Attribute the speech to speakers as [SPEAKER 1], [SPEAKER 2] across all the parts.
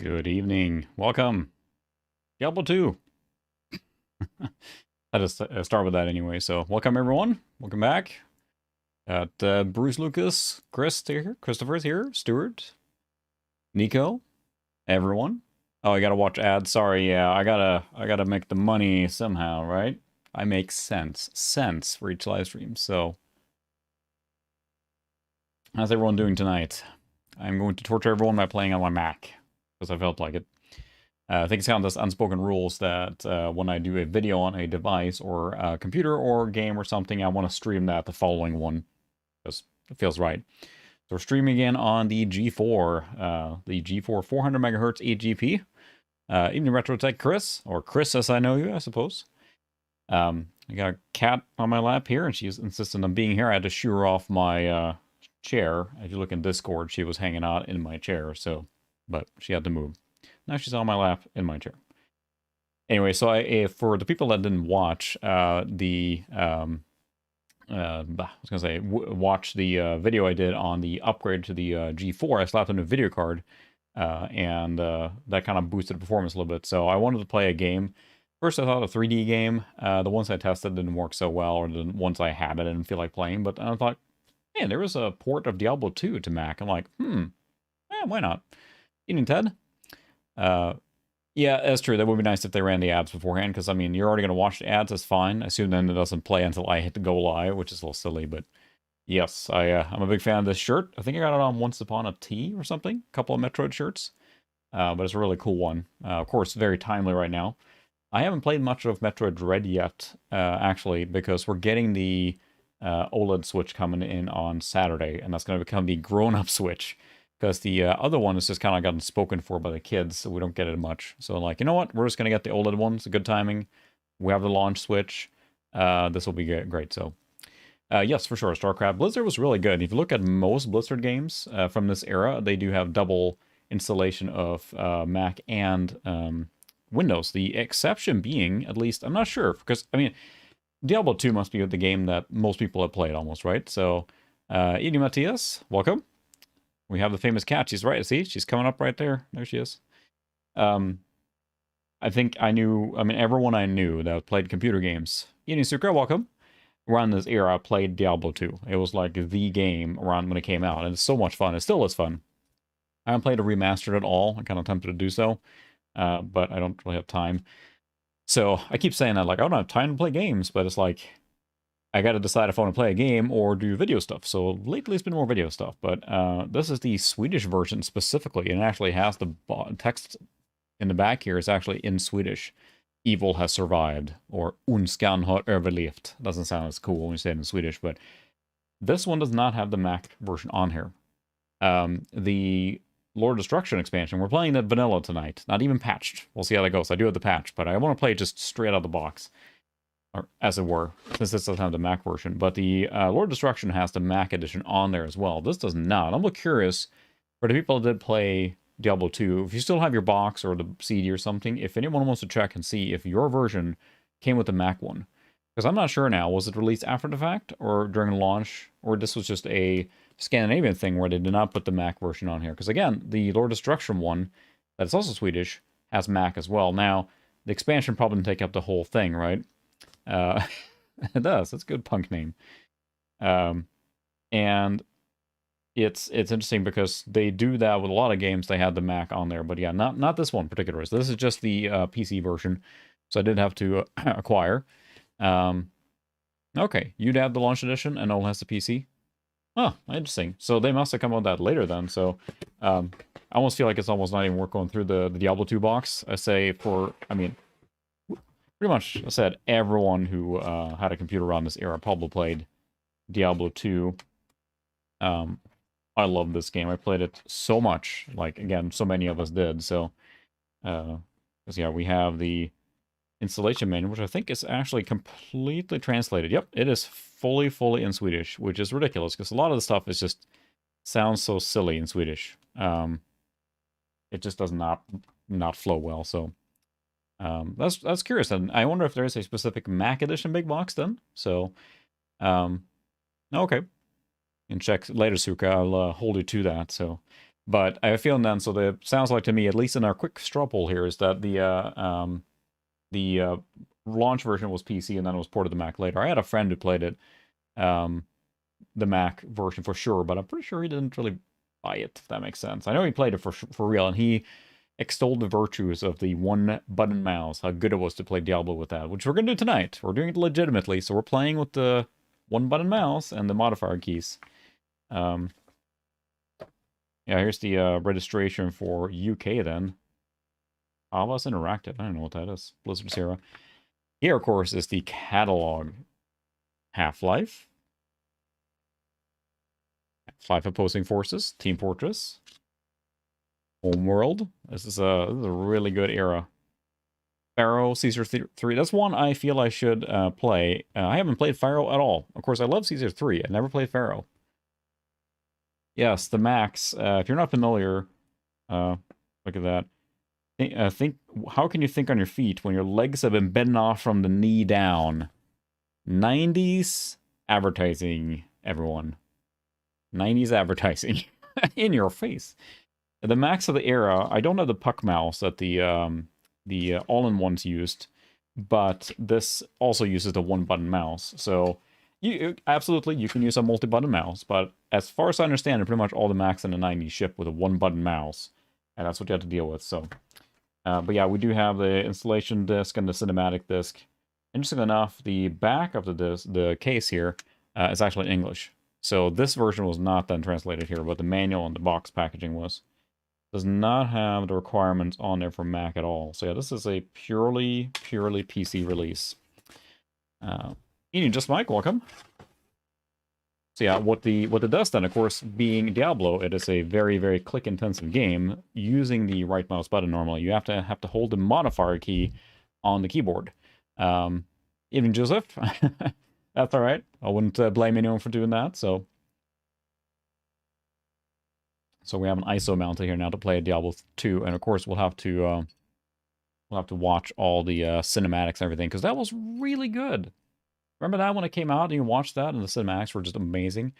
[SPEAKER 1] Good evening. Welcome. Diablo 2. I just start with that anyway. So, welcome everyone. Welcome back. Got Bruce, Lucas, Chris here, Christopher's here, Stuart, Nico, everyone. Oh, I gotta watch ads. Sorry, yeah, I gotta make the money somehow, right? I make sense for each live stream. So, how's everyone doing tonight? I'm going to torture everyone by playing on my Mac because I felt like it. I think it's kind of this unspoken rules that when I do a video on a device or a computer or game or something, I want to stream that the following one because it feels right. So we're streaming again on the G4 400 megahertz eGP. Evening Retro Tech Chris, or Chris as I know you, I suppose. I got a cat on my lap here, and she's insistent on being here. I had to shoo her off my chair. If you look in Discord, she was hanging out in my chair, but she had to move. Now she's on my lap in my chair. Anyway, so for the people that didn't watch watch the video I did on the upgrade to the G4, I slapped a new video card, and that kind of boosted performance a little bit. So I wanted to play a game. First, I thought a 3D game. The ones I tested didn't work so well, or the ones I had, I didn't feel like playing. But I thought, man, there was a port of Diablo 2 to Mac. I'm like, why not? Evening, Ted. Yeah, that's true. That would be nice if they ran the ads beforehand, because, I mean, you're already going to watch the ads, that's fine. I assume then it doesn't play until I hit the go live, which is a little silly, but yes, I'm a big fan of this shirt. I think I got it on Once Upon a Tea or something, a couple of Metroid shirts, but it's a really cool one. Of course, very timely right now. I haven't played much of Metroid Dread yet, actually, because we're getting the OLED Switch coming in on Saturday, and that's going to become the grown-up Switch. Because the other one is just kind of gotten spoken for by the kids, so we don't get it much. So like, you know what? We're just going to get the OLED one. It's a good timing. We have the launch Switch. This will be great. So, yes, for sure. StarCraft Blizzard was really good. If you look at most Blizzard games from this era, they do have double installation of Mac and Windows. The exception being, at least, I'm not sure. Because, I mean, Diablo 2 must be the game that most people have played almost, right? So, Edie Matthias, welcome. We have the famous cat. She's right. See, she's coming up right there. There she is. I think everyone I knew that played computer games. Inisuka, welcome. Around this era, I played Diablo 2. It was like the game around when it came out, and it's so much fun. It still is fun. I haven't played a remastered at all. I'm kind of tempted to do so, but I don't really have time. So I keep saying that, like, I don't have time to play games, but it's like, I got to decide if I want to play a game or do video stuff. So lately it's been more video stuff, but this is the Swedish version specifically, and it actually has the text in the back here is actually in Swedish. Evil has survived, or Ondskan har överlevt. Doesn't sound as cool when you say it in Swedish, but this one does not have the Mac version on here. The Lord Destruction expansion, we're playing that vanilla tonight, not even patched. We'll see how that goes. I do have the patch, but I want to play it just straight out of the box. Or as it were, since this doesn't have the Mac version. But the Lord Destruction has the Mac edition on there as well. This does not. I'm a little curious, for the people that did play Diablo 2, if you still have your box or the CD or something, if anyone wants to check and see if your version came with the Mac one. Because I'm not sure now, was it released after the fact, or during launch, or this was just a Scandinavian thing where they did not put the Mac version on here? Because again, the Lord Destruction one, that's also Swedish, has Mac as well. Now, the expansion probably didn't take up the whole thing, right? It does. That's a good punk name. And it's interesting because they do that with a lot of games. They had the Mac on there, but yeah, not this one particular. So this is just the PC version. So I did have to acquire. Okay, you'd have the launch edition, and Noel has the PC. Oh, interesting. So they must have come on that later then. So I almost feel like it's almost not even worth going through the Diablo 2 box. I say pretty much, I said, everyone who had a computer around this era probably played Diablo 2. I love this game. I played it so much. Like, again, so many of us did. So, because, yeah, we have the installation manual, which I think is actually completely translated. Yep, it is fully in Swedish, which is ridiculous, because a lot of the stuff is just sounds so silly in Swedish. It just does not flow well, so... that's curious, and I wonder if there is a specific Mac edition big box then. So, okay. And check later, Suka. I'll hold you to that. So, But I have a feeling then, so it sounds like to me, at least in our quick straw poll here, is that the launch version was PC and then it was ported to Mac later. I had a friend who played it, the Mac version for sure, but I'm pretty sure he didn't really buy it, if that makes sense. I know he played it for real, and he extolled the virtues of the one-button mouse, how good it was to play Diablo with that, which we're going to do tonight. We're doing it legitimately, so we're playing with the one-button mouse and the modifier keys. Yeah, here's the registration for UK then. Avas Interactive, I don't know what that is. Blizzard Sierra. Here, of course, is the catalog. Half-Life. Half-Life Opposing Forces. Team Fortress. Homeworld. This is a really good era. Pharaoh, Caesar 3. That's one I feel I should play. I haven't played Pharaoh at all. Of course, I love Caesar 3. I never played Pharaoh. Yes, the Max. If you're not familiar, look at that. Think. How can you think on your feet when your legs have been bitten off from the knee down? 90s advertising, everyone. 90s advertising in your face. The Max of the era. I don't have the puck mouse that the all-in-ones used, but this also uses the one-button mouse. So you absolutely you can use a multi-button mouse, but as far as I understand it, pretty much all the Macs in the 90s ship with a one-button mouse, and that's what you have to deal with. So, but yeah, we do have the installation disc and the cinematic disc. Interesting enough, the back of the case here is actually in English. So this version was not then translated here, but the manual and the box packaging was. Does not have the requirements on there for Mac at all. So yeah, this is a purely PC release. Ian, just Mike, welcome. So yeah, what it does then, of course, being Diablo, it is a very click-intensive game. Using the right mouse button normally, you have to hold the modifier key on the keyboard. Even Joseph, that's all right. I wouldn't blame anyone for doing that. So we have an ISO mounted here now to play Diablo 2, and of course we'll have to watch all the cinematics and everything, because that was really good. Remember that when it came out and you watched that and the cinematics were just amazing?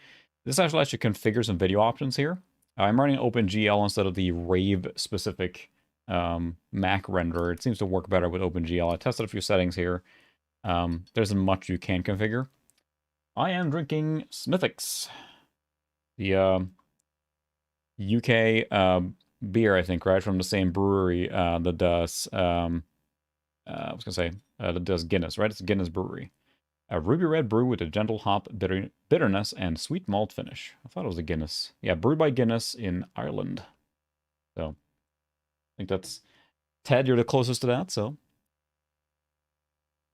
[SPEAKER 1] This actually lets you configure some video options here. I'm running OpenGL instead of the Rave-specific Mac renderer. It seems to work better with OpenGL. I tested a few settings here. There isn't much you can configure. I am drinking Smithwick's. The UK beer, I think, right? From the same brewery that does, I was going to say, that does Guinness, right? It's a Guinness brewery. A ruby red brew with a gentle hop bitterness and sweet malt finish. I thought it was a Guinness. Yeah, brewed by Guinness in Ireland. So, I think that's... Ted, you're the closest to that, so...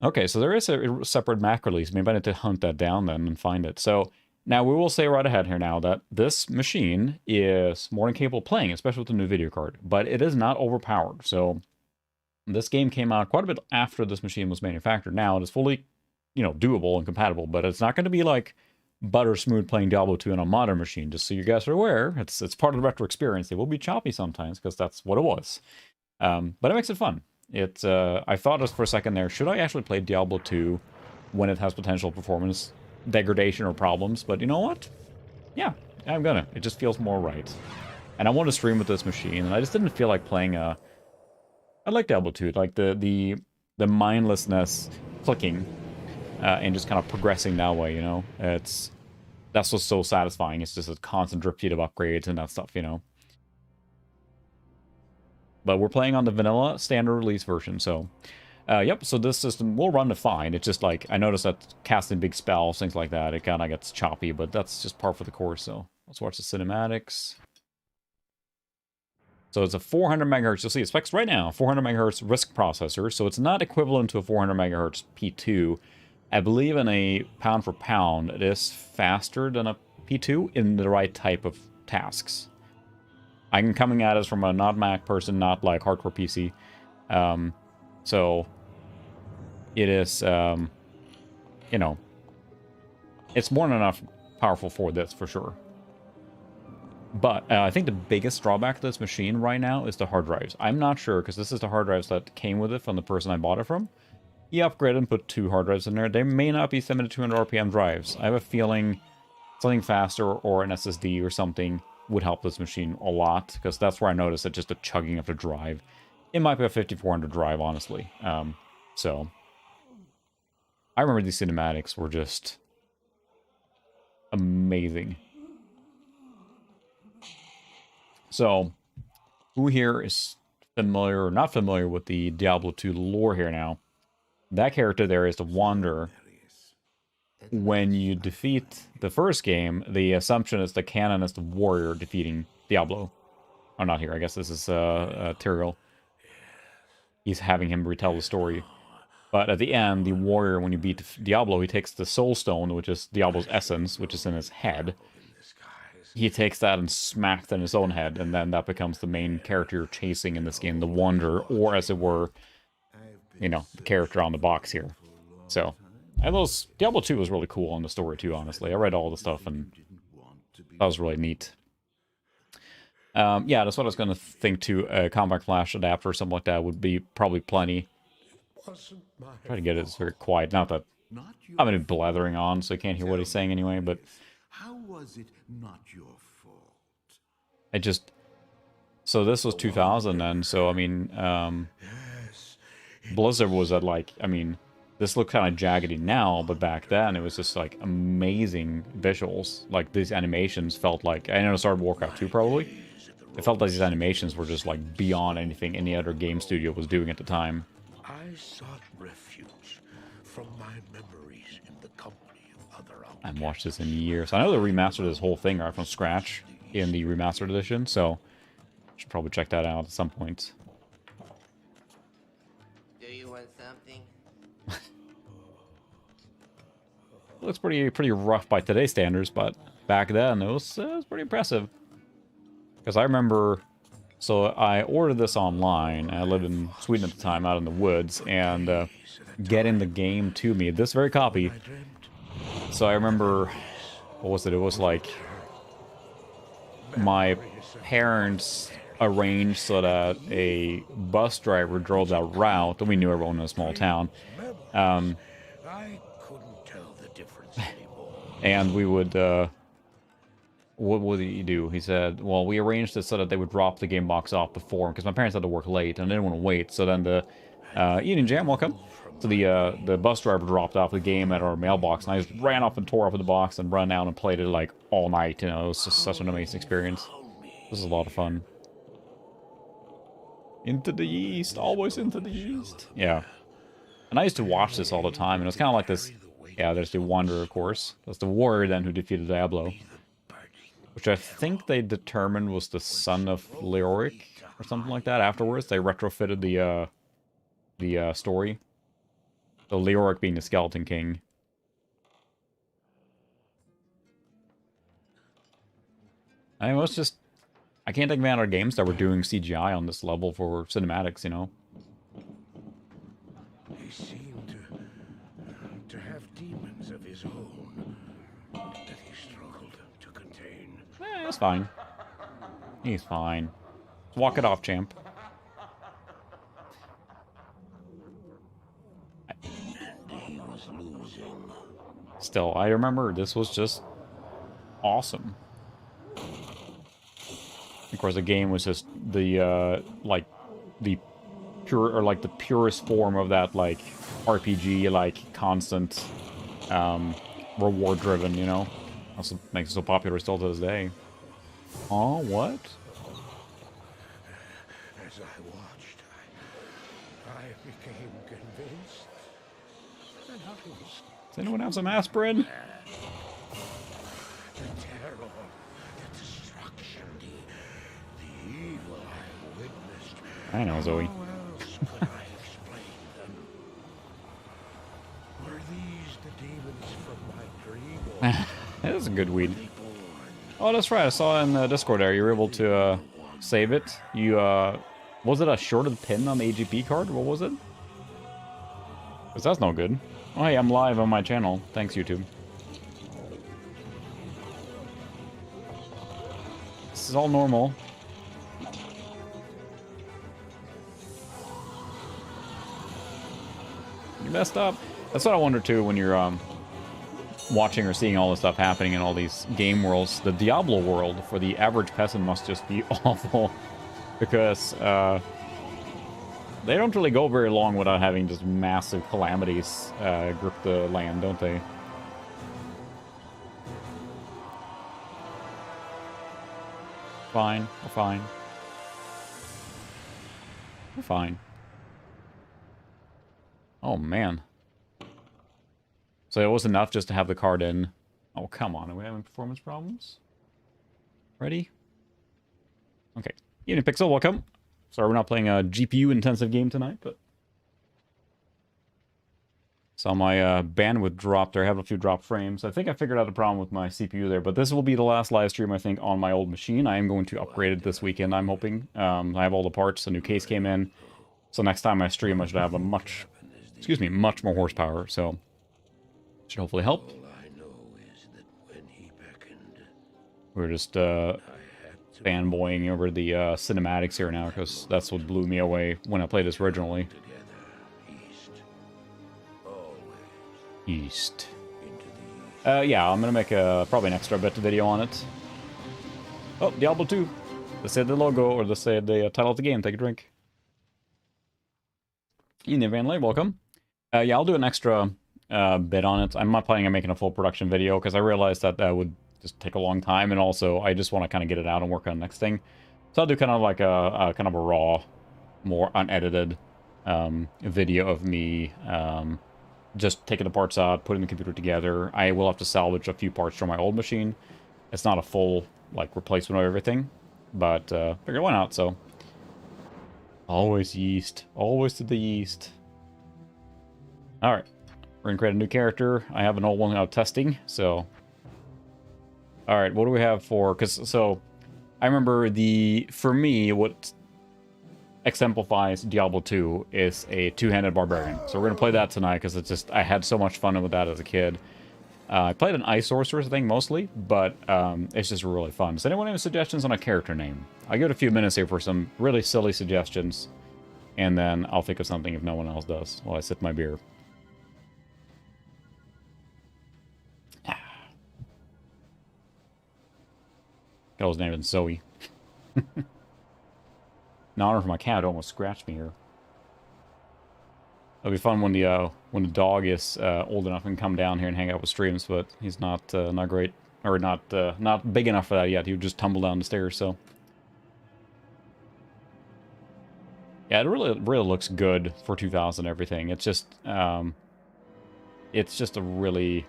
[SPEAKER 1] Okay, so there is a separate Mac release. Maybe I need to hunt that down then and find it. So, now we will say right ahead here now that this machine is more than capable of playing, especially with the new video card. But it is not overpowered. So, this game came out quite a bit after this machine was manufactured. Now, it is fully... doable and compatible, but it's not going to be like butter smooth playing Diablo 2 on a modern machine, just so you guys are aware. It's part of the retro experience. It will be choppy sometimes, because that's what it was. But it makes it fun. I thought for a second there, should I actually play Diablo 2 when it has potential performance degradation or problems? But you know what? Yeah, I'm gonna. It just feels more right. And I want to stream with this machine, and I just didn't feel like playing I like Diablo 2, like the mindlessness clicking. And just kind of progressing that way, that's what's so satisfying. It's just a constant repeat of upgrades and that stuff, But we're playing on the vanilla standard release version, so yep. So this system will run fine. It's just like I noticed that casting big spells, things like that, it kind of gets choppy, but that's just par for the course. So let's watch the cinematics. So it's a 400 megahertz. You'll see it specs right now. 400 megahertz RISC processor. So it's not equivalent to a 400 megahertz P2. I believe in a pound for pound, it is faster than a P2 in the right type of tasks. I'm coming at us from a not Mac person, not like hardcore PC. So it is, it's more than enough powerful for this, for sure. But I think the biggest drawback to this machine right now is the hard drives. I'm not sure, because this is the hard drives that came with it from the person I bought it from. He upgraded and put 2 hard drives in there. They may not be 7200 RPM drives. I have a feeling something faster or an SSD or something would help this machine a lot, because that's where I noticed that just the chugging of the drive. It might be a 5400 drive, honestly. So I remember these cinematics were just amazing. So who here is familiar or not familiar with the Diablo 2 lore here now? That character there is the Wanderer. When you defeat the first game, the assumption is the canon is the warrior defeating Diablo. Oh, not here. I guess this is Tyrael. He's having him retell the story. But at the end, the warrior, when you beat Diablo, he takes the soul stone, which is Diablo's essence, which is in his head. He takes that and smacks it in his own head, and then that becomes the main character you're chasing in this game, the Wanderer, or as it were, you know, the character on the box here. So, and those Diablo 2 was really cool on the story too, honestly. I read all the stuff, and that was really neat. Yeah, that's what I was going to think too. A Compact Flash adapter or something like that would be probably plenty. Try to get it very quiet. Not that I'm going to be blathering on, so I can't hear what he's saying anyway, but...
[SPEAKER 2] How was it not your fault?
[SPEAKER 1] I just... So this was 2000 then, so I mean, Blizzard was at like, I mean, this looked kind of jaggedy now, but back then it was just like amazing visuals. Like these animations felt like, I know it started Warcraft 2 probably. It felt like these animations were just like beyond anything any other game studio was doing at the time.
[SPEAKER 2] I sought refuge from my memories in the company of other
[SPEAKER 1] I haven't watched this in years. I know they remastered this whole thing right from scratch in the remastered edition, so should probably check that out at some point.
[SPEAKER 3] Do you want something?
[SPEAKER 1] It looks pretty rough by today's standards, but back then it was pretty impressive. Because I remember, so I ordered this online. I lived in Sweden at the time, out in the woods, and getting the game to me, this very copy. So I remember, what was it? It was like my parents arranged so that a bus driver drove that route, and we knew everyone in a small town.
[SPEAKER 2] I couldn't tell the difference anymore.
[SPEAKER 1] And we would, what would he do? He said, well, we arranged it so that they would drop the game box off before, because my parents had to work late, and I didn't want to wait. So then the, Evening Jam, welcome. So the bus driver dropped off the game at our mailbox, and I just ran off and tore off the box and ran out and played it, like, all night. You know, it was just such an amazing experience. This is a lot of fun. Into the East, always into the East. Yeah. And I used to watch this all the time, and it was kind of like this, yeah, there's the Wanderer, of course. That's the warrior then who defeated Diablo. Which I think they determined was the son of Leoric, or something like that afterwards. They retrofitted the story. So Leoric being the Skeleton King. I mean, it's just... I can't think of any other games that were doing CGI on this level for cinematics, you know?
[SPEAKER 2] He seemed to have demons of his own that he struggled to contain.
[SPEAKER 1] That's fine. He's fine. Walk it off, champ.
[SPEAKER 2] He was losing.
[SPEAKER 1] Still, I remember this was just awesome. Of course, the game was just the, like, the pure, or like the purest form of that, like, RPG, like, constant, reward-driven, you know? Also makes it so popular still to this day. Oh, what?
[SPEAKER 2] As I watched, I became convinced that I was
[SPEAKER 1] Does anyone have some aspirin?
[SPEAKER 2] the terror, the destruction, the evil I witnessed.
[SPEAKER 1] I know, Zoe.
[SPEAKER 2] How else could I explain them? Were these the demons from my dream? Or
[SPEAKER 1] That is a good weed.
[SPEAKER 2] were they born?
[SPEAKER 1] Oh, that's right. I saw in the Discord there. You were able to save it. You, was it a shorted pin on the AGP card? What was it? Because that's no good. Oh, hey, I'm live on my channel. Thanks, YouTube. This is all normal. You messed up. That's what I wonder, too, when you're watching or seeing all this stuff happening in all these game worlds, the Diablo world for the average peasant must just be awful, because they don't really go very long without having just massive calamities grip the land, don't they? Fine, we're fine. We're fine. Oh, man. So it was enough just to have the card in. Oh, come on. Are we having performance problems? Ready? Okay. Unipixel, welcome. Sorry, we're not playing a GPU-intensive game tonight, but... So my bandwidth dropped there. I have a few drop frames. I think I figured out a problem with my CPU there, but this will be the last live stream, I think, on my old machine. I am going to upgrade it this weekend, I'm hoping. I have all the parts. A new case came in. So next time I stream, I should have a much more horsepower, so... Should hopefully help. We're just fanboying over the cinematics here now, because that's what blew me away when I played this originally. East. Yeah, I'm gonna make probably an extra bit video on it. Oh, Diablo 2. They said the logo, or they said the title of the game. Take a drink. Ian Van Lay, welcome. Yeah, I'll do an extra bit on it. I'm not planning on making a full production video, because I realized that that would just take a long time, and also I just want to kind of get it out and work on the next thing. So I'll do kind of like a kind of a raw, more unedited video of me just taking the parts out, putting the computer together. I will have to salvage a few parts from my old machine. It's not a full like replacement of everything, but figure why not. So always yeast, always to the yeast. All right. We're going to create a new character. I have an old one out testing, so... Alright, what do we have for... So, I remember for me, what exemplifies Diablo 2 is a two-handed barbarian. So we're going to play that tonight, because it's just... I had so much fun with that as a kid. I played an ice sorcerer thing, mostly, but it's just really fun. Does anyone have any suggestions on a character name? I'll give it a few minutes here for some really silly suggestions, and then I'll think of something if no one else does, while I sip my beer. Girl's name is Zoe. In honor of my cat, almost scratched me here. It'll be fun when the dog is old enough and come down here and hang out with streams, but he's not great, or not big enough for that yet. He would just tumble down the stairs. So yeah, it really looks good for 2000. Everything. It's just a really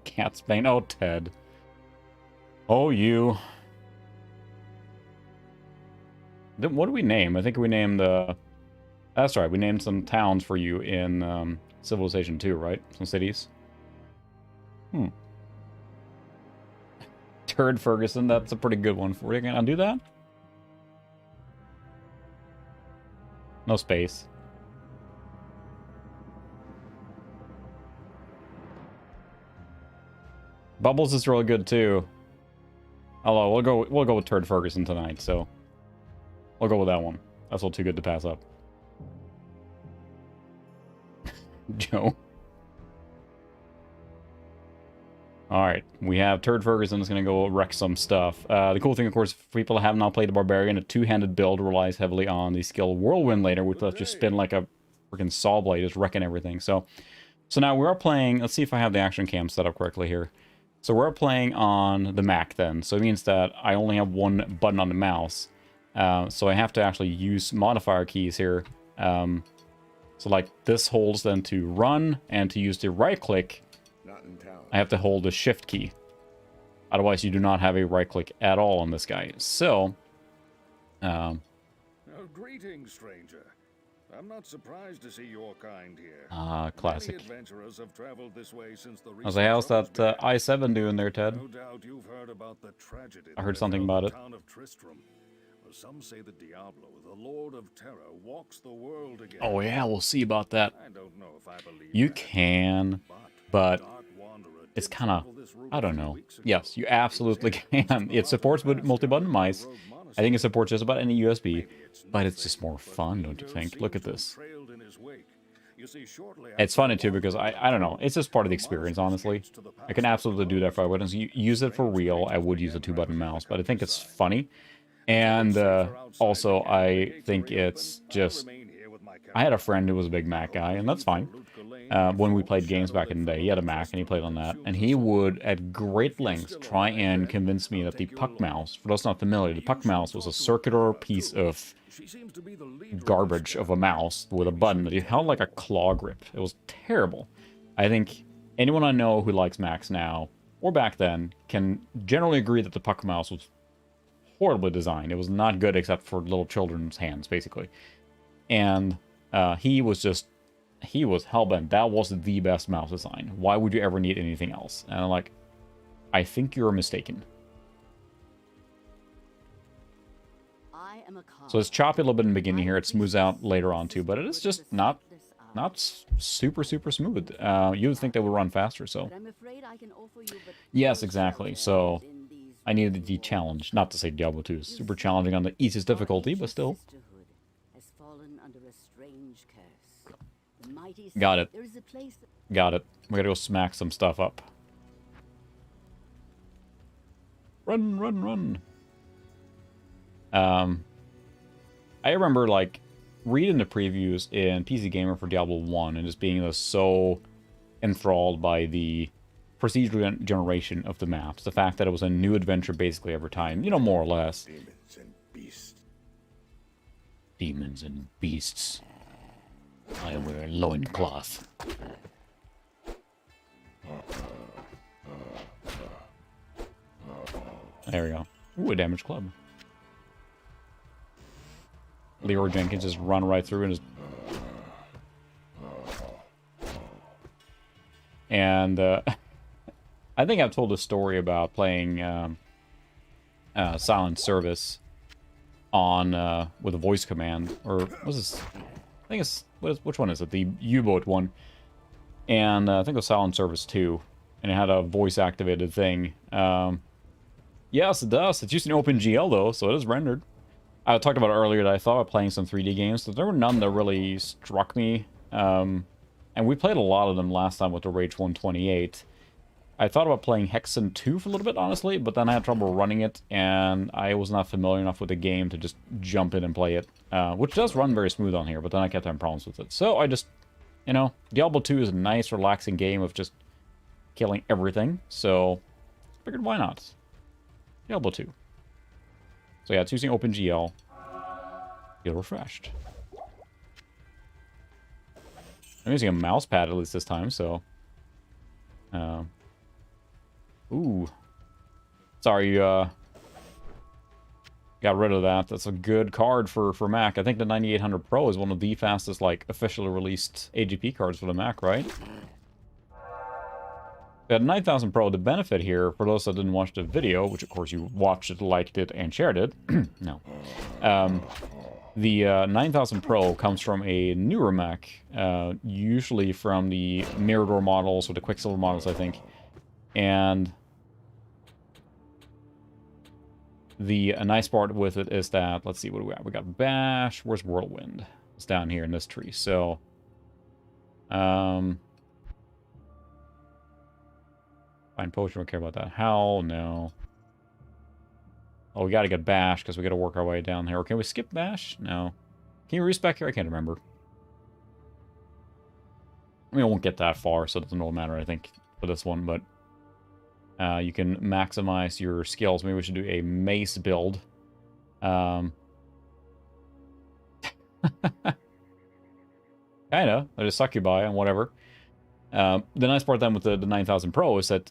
[SPEAKER 1] cat's bane. Oh, Ted. Oh, you. What do we name? I think we named that's right, we named some towns for you in Civilization 2, right? Some cities. Turd Ferguson, that's a pretty good one for you. Can I do that? No space. Bubbles is really good too. Although we'll go with Turd Ferguson tonight, so we'll go with that one. That's all too good to pass up. Joe. Alright, we have Turd Ferguson is going to go wreck some stuff. The cool thing, of course, for people that have not played the Barbarian, a two-handed build relies heavily on the skill Whirlwind later, which lets you spin like a freaking saw blade, just wrecking everything. So now we are playing, let's see if I have the action cam set up correctly here. So we're playing on the Mac then, so it means that I only have one button on the mouse. So I have to actually use modifier keys here. So like this holds then to run, and to use the right click, I have to hold the shift key. Otherwise you do not have a right click at all on this guy. So,
[SPEAKER 2] greetings, stranger. I'm not surprised to see your kind here.
[SPEAKER 1] Classic.
[SPEAKER 2] Many adventurers have traveled this way since the
[SPEAKER 1] I was like, how's that I-7 doing there, Ted?
[SPEAKER 2] No doubt you've heard about the tragedy.
[SPEAKER 1] I heard something about it.
[SPEAKER 2] Town of Tristram. Well, some say that Diablo, the Lord of Terror, walks the world again.
[SPEAKER 1] Oh yeah, we'll see about that.
[SPEAKER 2] I don't know if I believe
[SPEAKER 1] you
[SPEAKER 2] that.
[SPEAKER 1] Can, but it's kind of, I don't know. Yes, you absolutely can. It supports multi-button mice. I think it supports just about any USB, but it's just more fun, don't you think? Look at this. It's funny too because I don't know. It's just part of the experience, honestly. I can absolutely do that if I wouldn't use it for real. I would use a 2-button mouse, but I think it's funny. And also, I think it's just... I had a friend who was a big Mac guy, and that's fine. When we played games back in the day, he had a Mac, and he played on that. And he would, at great lengths, try and convince me that the puck mouse, for those not familiar, the puck mouse was a circular piece of garbage of a mouse with a button that you held like a claw grip. It was terrible. I think anyone I know who likes Macs now, or back then, can generally agree that the puck mouse was horribly designed. It was not good except for little children's hands, basically. And he was hellbent. That was the best mouse design. Why would you ever need anything else? And I'm like, I think you're mistaken. So it's choppy a little bit in the beginning here. It smooths out later on too, but it is just not super smooth. You would think they would run faster, so. Yes, exactly. So I needed the challenge. Not to say Diablo 2 is super challenging on the easiest difficulty, but still. Got it. Got it. We gotta go smack some stuff up. Run. I remember, like, reading the previews in PC Gamer for Diablo 1 and just being so enthralled by the procedural generation of the maps. The fact that it was a new adventure basically every time, you know, more or less.
[SPEAKER 2] Demons and beasts.
[SPEAKER 1] Demons and beasts. I wear a loincloth. There we go. Ooh, a damaged club. Leroy Jenkins just run right through and just... And, I think I've told a story about playing, Silent Service on, with a voice command, or what's this? I think it's, which one is it? The U-boat one. And I think it was Silent Service 2. And it had a voice-activated thing. Yes, it does. It's using OpenGL, though, so it is rendered. I talked about earlier that I thought about playing some 3D games, but there were none that really struck me. And we played a lot of them last time with the Rage 128. I thought about playing Hexen 2 for a little bit, honestly, but then I had trouble running it, and I was not familiar enough with the game to just jump in and play it. Which does run very smooth on here, but then I kept having problems with it. So I just, you know, Diablo 2 is a nice, relaxing game of just killing everything. So I figured, why not? Diablo 2. So yeah, it's using OpenGL. Feel refreshed. I'm using a mouse pad at least this time, so... Ooh. Sorry, got rid of that. That's a good card for Mac. I think the 9800 Pro is one of the fastest, like, officially released AGP cards for the Mac, right? The 9000 Pro, the benefit here, for those that didn't watch the video, which of course you watched it, liked it, and shared it, no. The 9000 Pro comes from a newer Mac, usually from the Mirador models or the Quicksilver models, I think. And the nice part with it is that, let's see, what do we got? We got Bash. Where's Whirlwind? It's down here in this tree. So, Fine Potion, don't care about that. Howl, no. Oh, we gotta get Bash, because we gotta work our way down here. Or can we skip Bash? No. Can you respec here? I can't remember. I mean, I won't get that far, so it doesn't really matter, I think, for this one, but... you can maximize your skills. Maybe we should do a mace build. Kinda. I just succubi and whatever. The nice part then with the 9000 Pro is that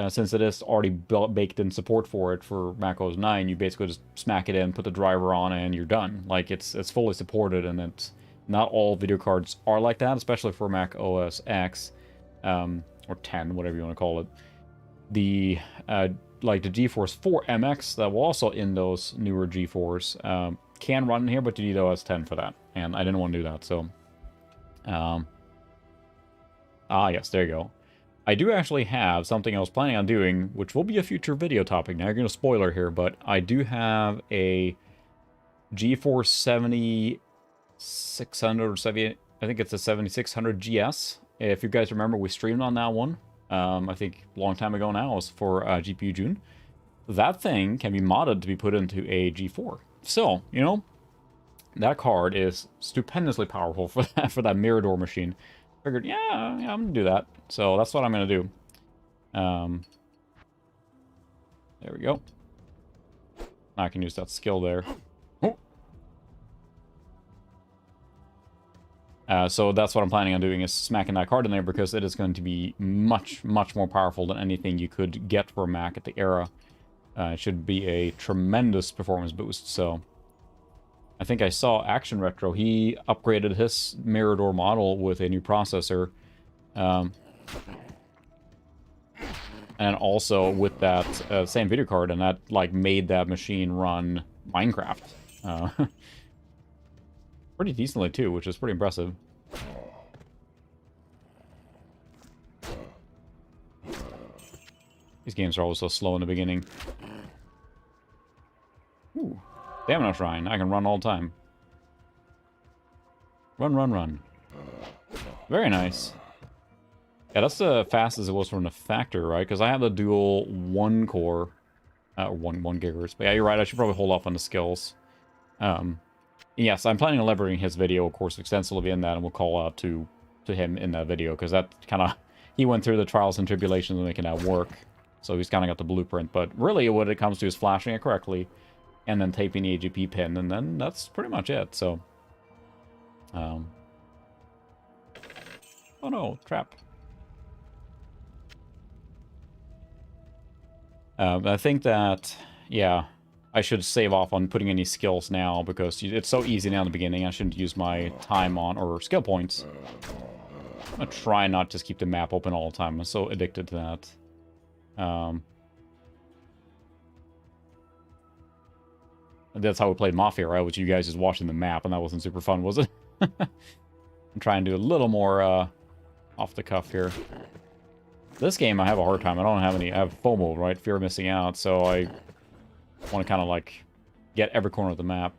[SPEAKER 1] since it is already baked in support for it for Mac OS 9, you basically just smack it in, put the driver on, and you're done. Like, it's fully supported, and it's not all video cards are like that, especially for Mac OS X, or 10, whatever you want to call it. The like the GeForce 4 MX that will also in those newer GeForce can run in here, but you need OS 10 for that, and I didn't want to do that. So, yes, there you go. I do actually have something I was planning on doing, which will be a future video topic. Now you're gonna spoiler here, but I do have a GeForce 7600 or I think it's a 7600 GS. If you guys remember, we streamed on that one. I think a long time ago now. It was for GPU June. That thing can be modded to be put into a G4. So, you know, that card is stupendously powerful for that Mirador machine. Figured, yeah, I'm gonna do that. So that's what I'm gonna do. There we go. I can use that skill there. So that's what I'm planning on doing, is smacking that card in there, because it is going to be much, much more powerful than anything you could get for a Mac at the era. It should be a tremendous performance boost, so... I think I saw Action Retro. He upgraded his Mirador model with a new processor. And also with that same video card, and that, like, made that machine run Minecraft. Pretty decently, too, which is pretty impressive. These games are always so slow in the beginning. Ooh. Stamina Shrine. I can run all the time. Run, run, run. Very nice. Yeah, that's the fastest it was from the factor, right? Because I have the dual 1-core... one gigahertz. But yeah, you're right. I should probably hold off on the skills. Yes, I'm planning on leveraging his video, of course, extensively in that, and we'll call out to him in that video, because that kind of... He went through the trials and tribulations of making that work. So he's kind of got the blueprint. But really, what it comes to is flashing it correctly, and then taping the AGP pin, and then that's pretty much it, so... Oh no, trap. I think that, yeah, I should save off on putting any skills now, because it's so easy now in the beginning. I shouldn't use my time on, or skill points. I'm gonna try not to just keep the map open all the time. I'm so addicted to that. That's how we played Mafia, right? Which you guys just watching the map, and that wasn't super fun, was it? I'm trying to do a little more off the cuff here. This game, I have a hard time. I don't have any... I have FOMO, right? Fear of missing out, so I want to kind of, like, get every corner of the map.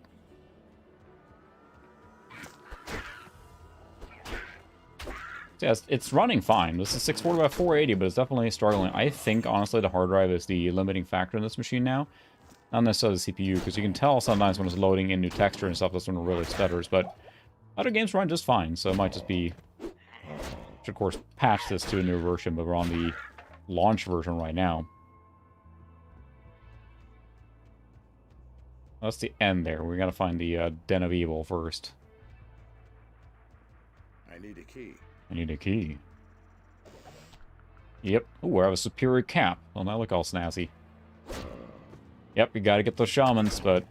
[SPEAKER 1] So yeah, it's running fine. This is 640 by 480, but it's definitely struggling. I think, honestly, the hard drive is the limiting factor in this machine now. Not necessarily the CPU, because you can tell sometimes when it's loading in new texture and stuff, that's when it really stutters, but other games run just fine, so it might just be... Should, of course, patch this to a new version, but we're on the launch version right now. That's the end there. We gotta find the Den of Evil first.
[SPEAKER 2] I need a key.
[SPEAKER 1] I need a key. Yep. Ooh, I have a superior cap. Well, now look all snazzy. Yep, you gotta get those shamans, but...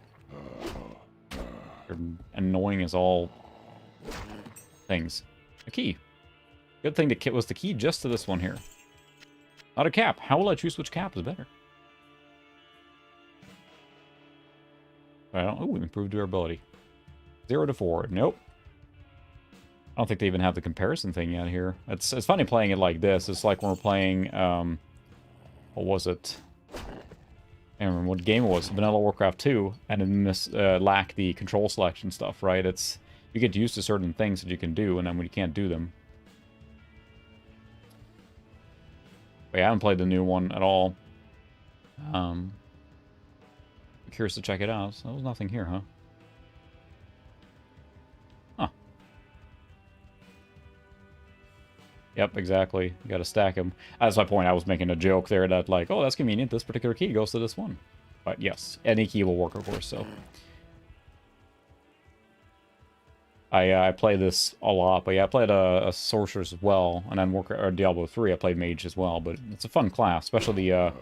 [SPEAKER 1] they're annoying as all... things. A key. Good thing the kit was the key just to this one here. Not a cap. How will I choose which cap is better? Well, ooh, improved durability. 0 to 4. Nope. I don't think they even have the comparison thing yet here. It's funny playing it like this. It's like when we're playing, what was it? I don't remember what game it was. Vanilla Warcraft 2, and it lacked the control selection stuff, right? It's... you get used to certain things that you can do, and then when you can't do them. But yeah, I haven't played the new one at all. I'm curious to check it out. So there's nothing here, huh? Huh. Yep, exactly. You gotta stack them. That's my point. I was making a joke there that, like, oh, that's convenient. This particular key goes to this one. But yes, any key will work, of course, so... I play this a lot, but yeah, I played a Sorceress as well, and then Diablo 3, I played Mage as well, but it's a fun class, especially the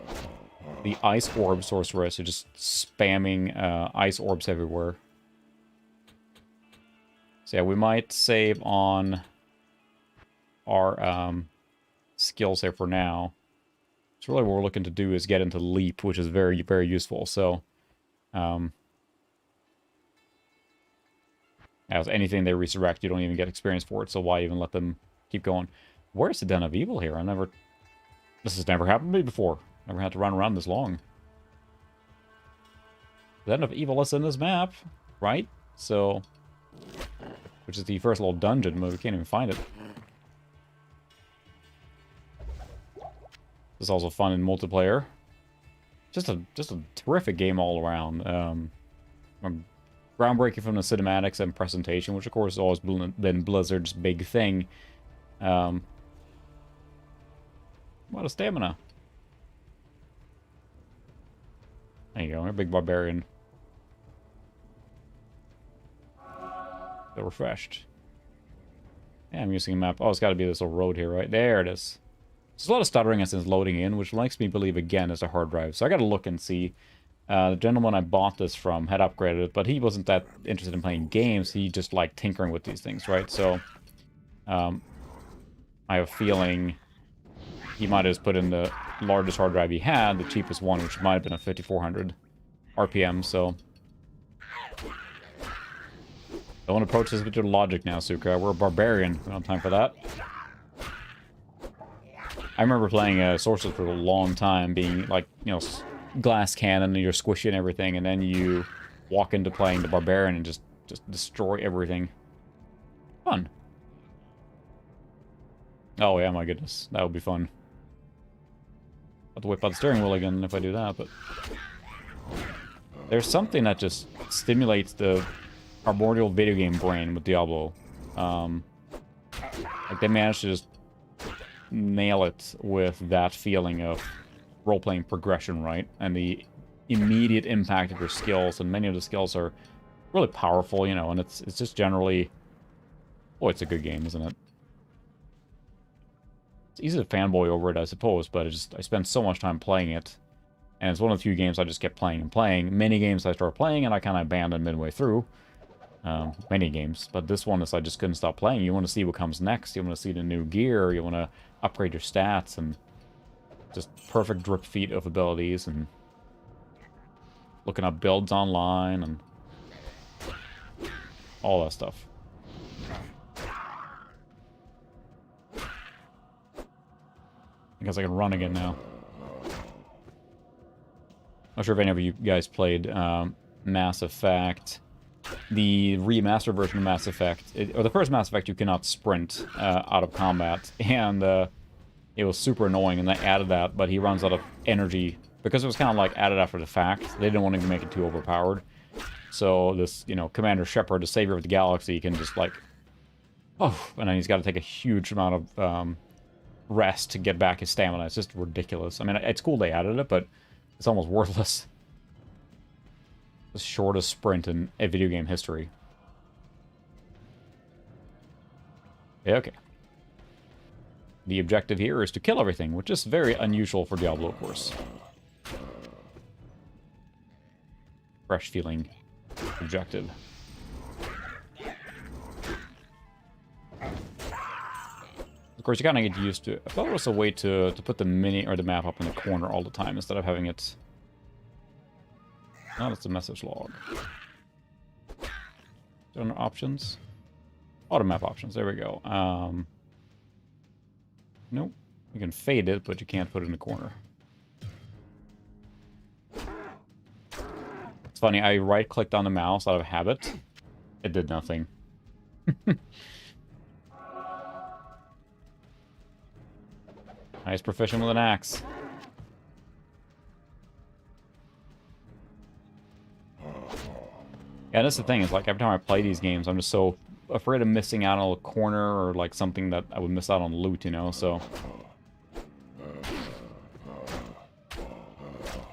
[SPEAKER 1] Ice Orb Sorceress, who's just spamming Ice Orbs everywhere. So yeah, we might save on our skills here for now. So really what we're looking to do is get into Leap, which is very, very useful, so... as anything they resurrect, you don't even get experience for it, so why even let them keep going? Where's the Den of Evil here? This has never happened to me before. Never had to run around this long. The Den of Evil is in this map, right? So, which which is the first little dungeon, but we can't even find it. It's also fun in multiplayer. Just a terrific game all around. Groundbreaking from the cinematics and presentation, which of course has always been Blizzard's big thing. What a stamina. There you go, a big barbarian. Feel refreshed. Yeah, I'm using a map. Oh, it's got to be this little road here, right? There it is. There's a lot of stuttering as it's loading in, which makes me believe, again, it's a hard drive. So I got to look and see. The gentleman I bought this from had upgraded it, but he wasn't that interested in playing games. He just liked tinkering with these things, right? So I have a feeling he might have just put in the largest hard drive he had, the cheapest one, which might have been a 5400 RPM, so... Don't approach this with your logic now, Suka. We're a barbarian. We don't have time for that. I remember playing Sorcerers for a long time, being like, you know, glass cannon, and you're squishy and everything, and then you walk into playing the barbarian and just destroy everything. Fun. Oh yeah, my goodness. That would be fun. I'll have to whip out the steering wheel again if I do that, but... There's something that just stimulates the primordial video game brain with Diablo. Like, they managed to just nail it with that feeling of role-playing progression, right? And the immediate impact of your skills, and many of the skills are really powerful, you know, and it's just generally... Oh, it's a good game, isn't it? It's easy to fanboy over it, I suppose, but I spent so much time playing it, and it's one of the few games I just kept playing and playing. Many games I started playing, and I kind of abandoned midway through. Many games, but this one is I just couldn't stop playing. You want to see what comes next, you want to see the new gear, you want to upgrade your stats, and just perfect drip feed of abilities, and looking up builds online, and all that stuff. I guess I can run again now. Not sure if any of you guys played Mass Effect. The remastered version of Mass Effect, or the first Mass Effect, you cannot sprint out of combat, and it was super annoying, and they added that, but he runs out of energy, because it was kind of like added after the fact. They didn't want to make it too overpowered. So this, you know, Commander Shepard, the savior of the galaxy, can just like, oh, and then he's got to take a huge amount of rest to get back his stamina. It's just ridiculous. I mean, it's cool they added it, but it's almost worthless. The shortest sprint in a video game history. Yeah, okay. The objective here is to kill everything, which is very unusual for Diablo, of course. Fresh feeling objective. Of course, you kind of get used to it. I thought there was a way to put the mini or the map up in the corner all the time instead of having it... Oh, that's a message log. Donor options. Auto map options. There we go. Nope. You can fade it, but you can't put it in the corner. It's funny, I right-clicked on the mouse out of habit. It did nothing. Nice proficient with an axe. Yeah, that's the thing, is like every time I play these games, I'm just so afraid of missing out on a corner or like something that I would miss out on loot, you know, so...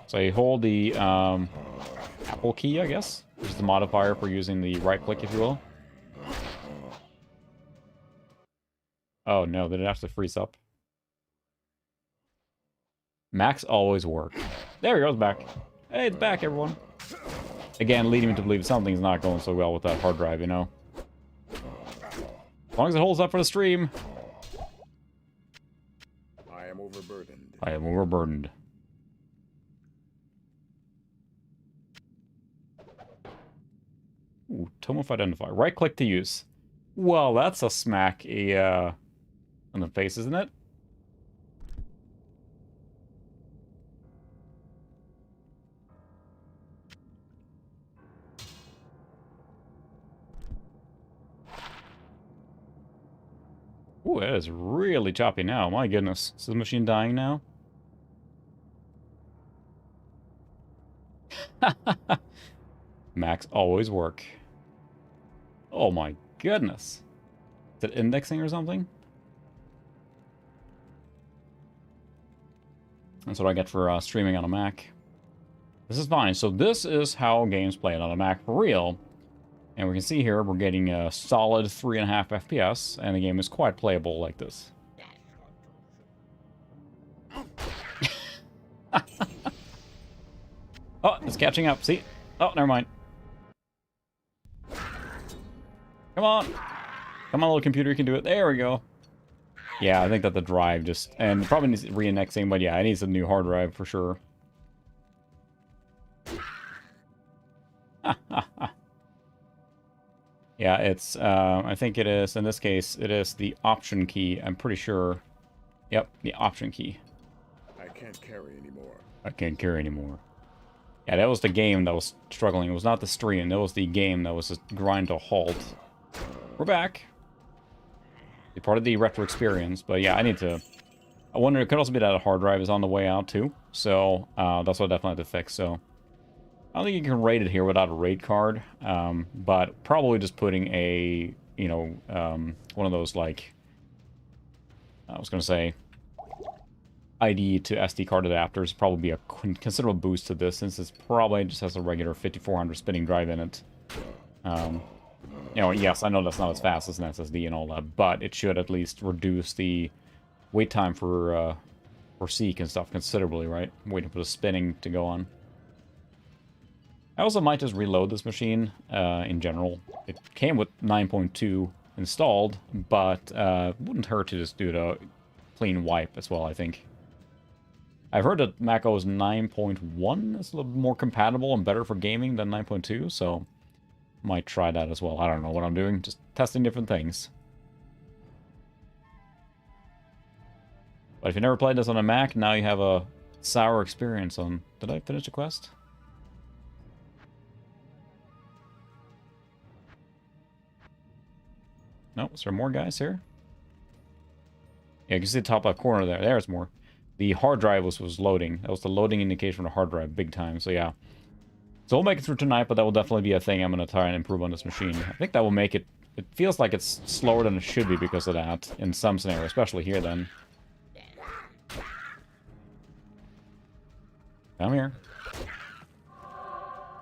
[SPEAKER 1] So you hold the Apple key, I guess, which is the modifier for using the right click, if you will. Oh no, did it actually freeze up? Max always work. There he goes back. Hey, it's back, everyone. Again, leading me to believe something's not going so well with that hard drive, you know? As long as it holds up for the stream.
[SPEAKER 2] I am overburdened.
[SPEAKER 1] I am overburdened. Ooh, Tome of Identify. Right-click to use. Well, that's a smack in the face, isn't it? Ooh, it is really choppy now. My goodness. Is the machine dying now? Max always work. Oh my goodness. Is it indexing or something? That's what I get for streaming on a Mac. This is fine. So this is how games play on a Mac for real. And we can see here we're getting a solid 3.5 FPS, and the game is quite playable like this. Oh, it's catching up. See? Oh, never mind. Come on. Come on, little computer, you can do it. There we go. Yeah, I think that the drive just... And it probably needs re-indexing, but yeah, it needs a new hard drive for sure. Yeah, it's... I think it is, in this case, it is the option key. I'm pretty sure. Yep, the option key.
[SPEAKER 2] I can't carry anymore.
[SPEAKER 1] I can't carry anymore. Yeah, that was the game that was struggling. It was not the stream. That was the game that was just grind to a halt. We're back. Be part of the retro experience, but yeah, I need to... I wonder, it could also be that a hard drive is on the way out too. So, that's what I definitely have to fix, so... I don't think you can raid it here without a raid card, but probably just putting a, you know, one of those, like... I was gonna say... ID to SD card adapters probably be a considerable boost to this, since it's probably just has a regular 5400 spinning drive in it. You know, yes, I know that's not as fast as an SSD and all that, but it should at least reduce the wait time for Seek and stuff considerably, right? Waiting for the spinning to go on. I also might just reload this machine in general. It came with 9.2 installed, but wouldn't hurt to just do a clean wipe as well, I think. I've heard that Mac OS 9.1 is a little more compatible and better for gaming than 9.2, so might try that as well. I don't know what I'm doing, just testing different things. But if you never played this on a Mac, now you have a sour experience on... Did I finish the quest? No, is there more guys here? Yeah, you can see the top left corner there. There's more. The hard drive was loading. That was the loading indication for the hard drive, big time. So yeah. So we'll make it through tonight, but that will definitely be a thing I'm going to try and improve on this machine. I think that will make it... It feels like it's slower than it should be because of that, in some scenarios, especially here then. Come here.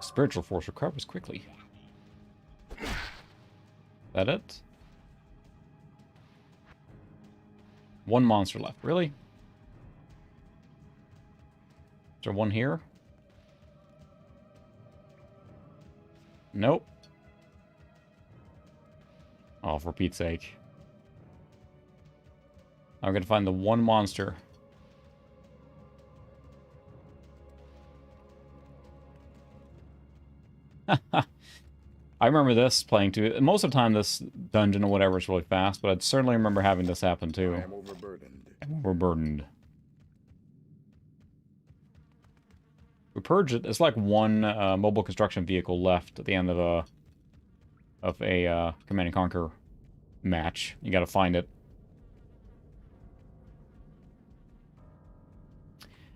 [SPEAKER 1] Spiritual force recovers quickly. Is that it? One monster left. Really? Is there one here? Nope. Oh, for Pete's sake. I'm gonna find the one monster. I remember this playing too. Most of the time, this dungeon or whatever is really fast, but I'd certainly remember having this happen too.
[SPEAKER 2] I am overburdened.
[SPEAKER 1] I'm overburdened. We purge it. It's like one mobile construction vehicle left at the end of a Command and Conquer match. You got to find it.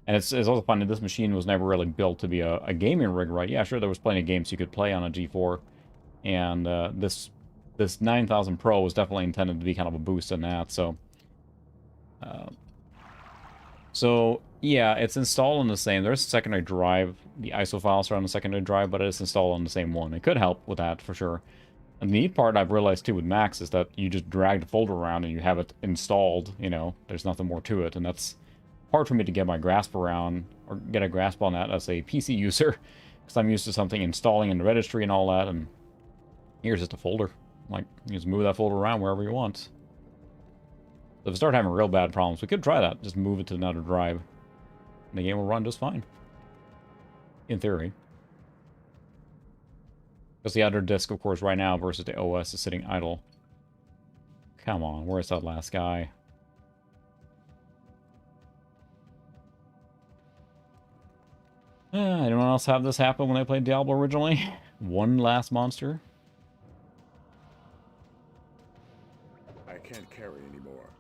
[SPEAKER 1] And it's also funny, that this machine was never really built to be a gaming rig, right? Yeah, sure, there was plenty of games you could play on a G4. And this 9000 Pro was definitely intended to be kind of a boost in that, so... yeah, it's installed on the same... There's a secondary drive. The ISO files are on the secondary drive, but it's installed on the same one. It could help with that, for sure. And the neat part I've realized, too, with Macs is that you just drag the folder around and you have it installed, you know? There's nothing more to it, and that's hard for me to get my grasp around, or get a grasp on that as a PC user, because I'm used to something installing in the registry and all that, and here's just a folder. Like, you just move that folder around wherever you want. So if we start having real bad problems, we could try that. Just move it to another drive. And the game will run just fine. In theory. Because the other disk, of course, right now versus the OS is sitting idle. Come on, where's that last guy? Anyone else have this happen when they played Diablo originally? One last monster?
[SPEAKER 2] I can't carry anymore.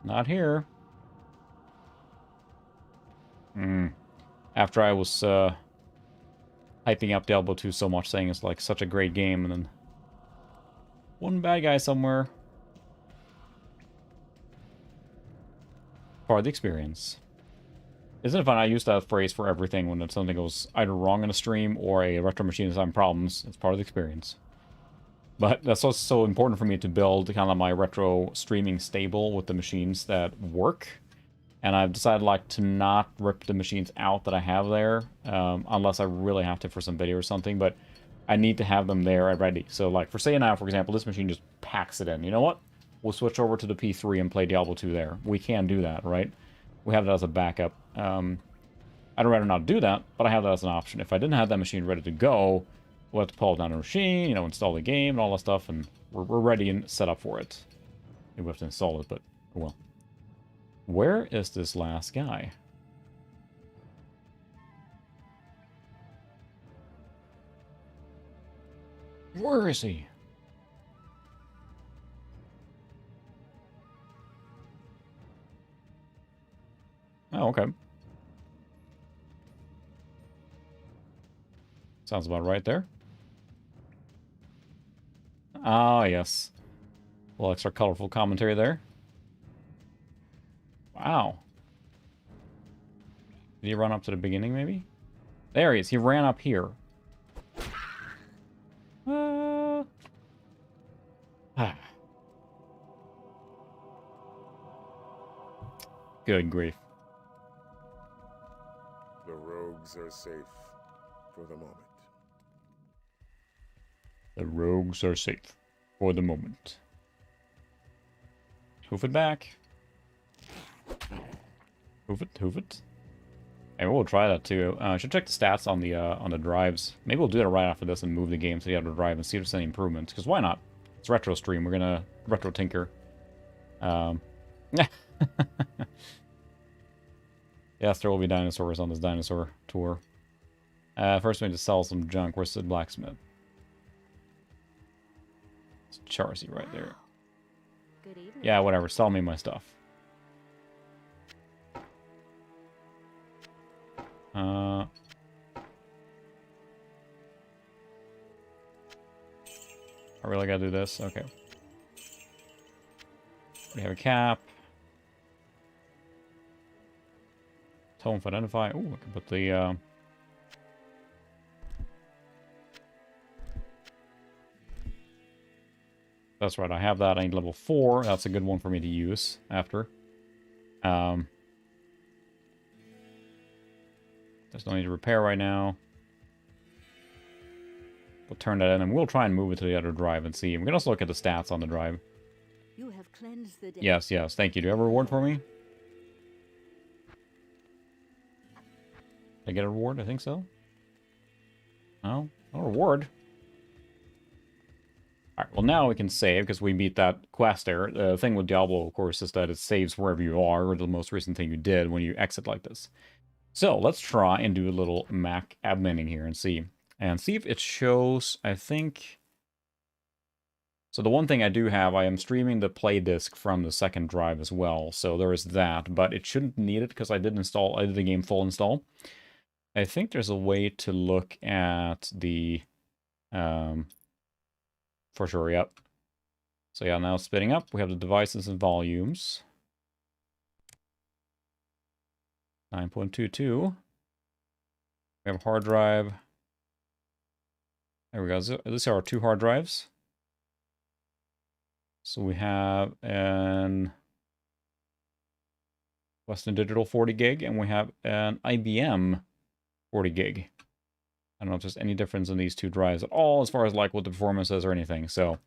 [SPEAKER 1] Not here. After I was hyping up Diablo 2 so much, saying it's like such a great game, and then one bad guy somewhere. Part of the experience. Isn't it fun? I use that phrase for everything when something goes either wrong in a stream or a retro machine is having problems. It's part of the experience. But that's also so important for me to build kind of my retro streaming stable with the machines that work. And I've decided like to not rip the machines out that I have there, unless I really have to for some video or something. But I need to have them there and ready. So like for say now, for example, this machine just packs it in. You know what? We'll switch over to the P3 and play Diablo 2 there. We can do that, right? We have that as a backup. I'd rather not do that, but I have that as an option. If I didn't have that machine ready to go, we'll have to pull down the machine, you know, install the game and all that stuff, and we're ready and set up for it. Maybe we have to install it, but oh well. Where is this last guy? Where is he? Oh, okay. Sounds about right there. Ah, yes. A little extra colorful commentary there. Wow. Did he run up to the beginning, maybe? There he is. He ran up here. Good grief.
[SPEAKER 2] The rogues are safe for the moment.
[SPEAKER 1] The rogues are safe for the moment. Hoof it back. Hoof it. And we'll try that too. I should check the stats on the drives. Maybe we'll do that right after this and move the game to the other drive and see if there's any improvements. Because why not? It's retro stream. We're gonna retro tinker. Yes, there will be dinosaurs on this dinosaur tour. First we need to sell some junk. Where's the blacksmith? It's Charzy right there.
[SPEAKER 4] Good evening.
[SPEAKER 1] Yeah, whatever. Sell me my stuff. I really gotta do this? Okay. We have a cap. Tone for identify. Oh, I can put the that's right, I have that. I need level 4. That's a good one for me to use after. There's no need to repair right now. We'll turn that in, and we'll try and move it to the other drive and see. We can also look at the stats on the drive.
[SPEAKER 4] You have cleansed the
[SPEAKER 1] Yes, thank you. Do you have a reward for me? Did I get a reward? I think so. No? No reward. Alright, well now we can save, because we beat that quest there. The thing with Diablo, of course, is that it saves wherever you are, or the most recent thing you did when you exit like this. So, let's try and do a little Mac adminning here and see. And see if it shows, I think... So the one thing I do have, I am streaming the play disc from the second drive as well. So there is that, but it shouldn't need it because I did the game full install. I think there's a way to look at the... for sure, yep. So yeah, now it's spitting up. We have the devices and volumes. 9.22. We have a hard drive. There we go. These are our 2 hard drives. So we have an Western Digital 40 gig, and we have an IBM 40 gig. I don't know if there's any difference in these 2 drives at all as far as like what the performance is or anything. So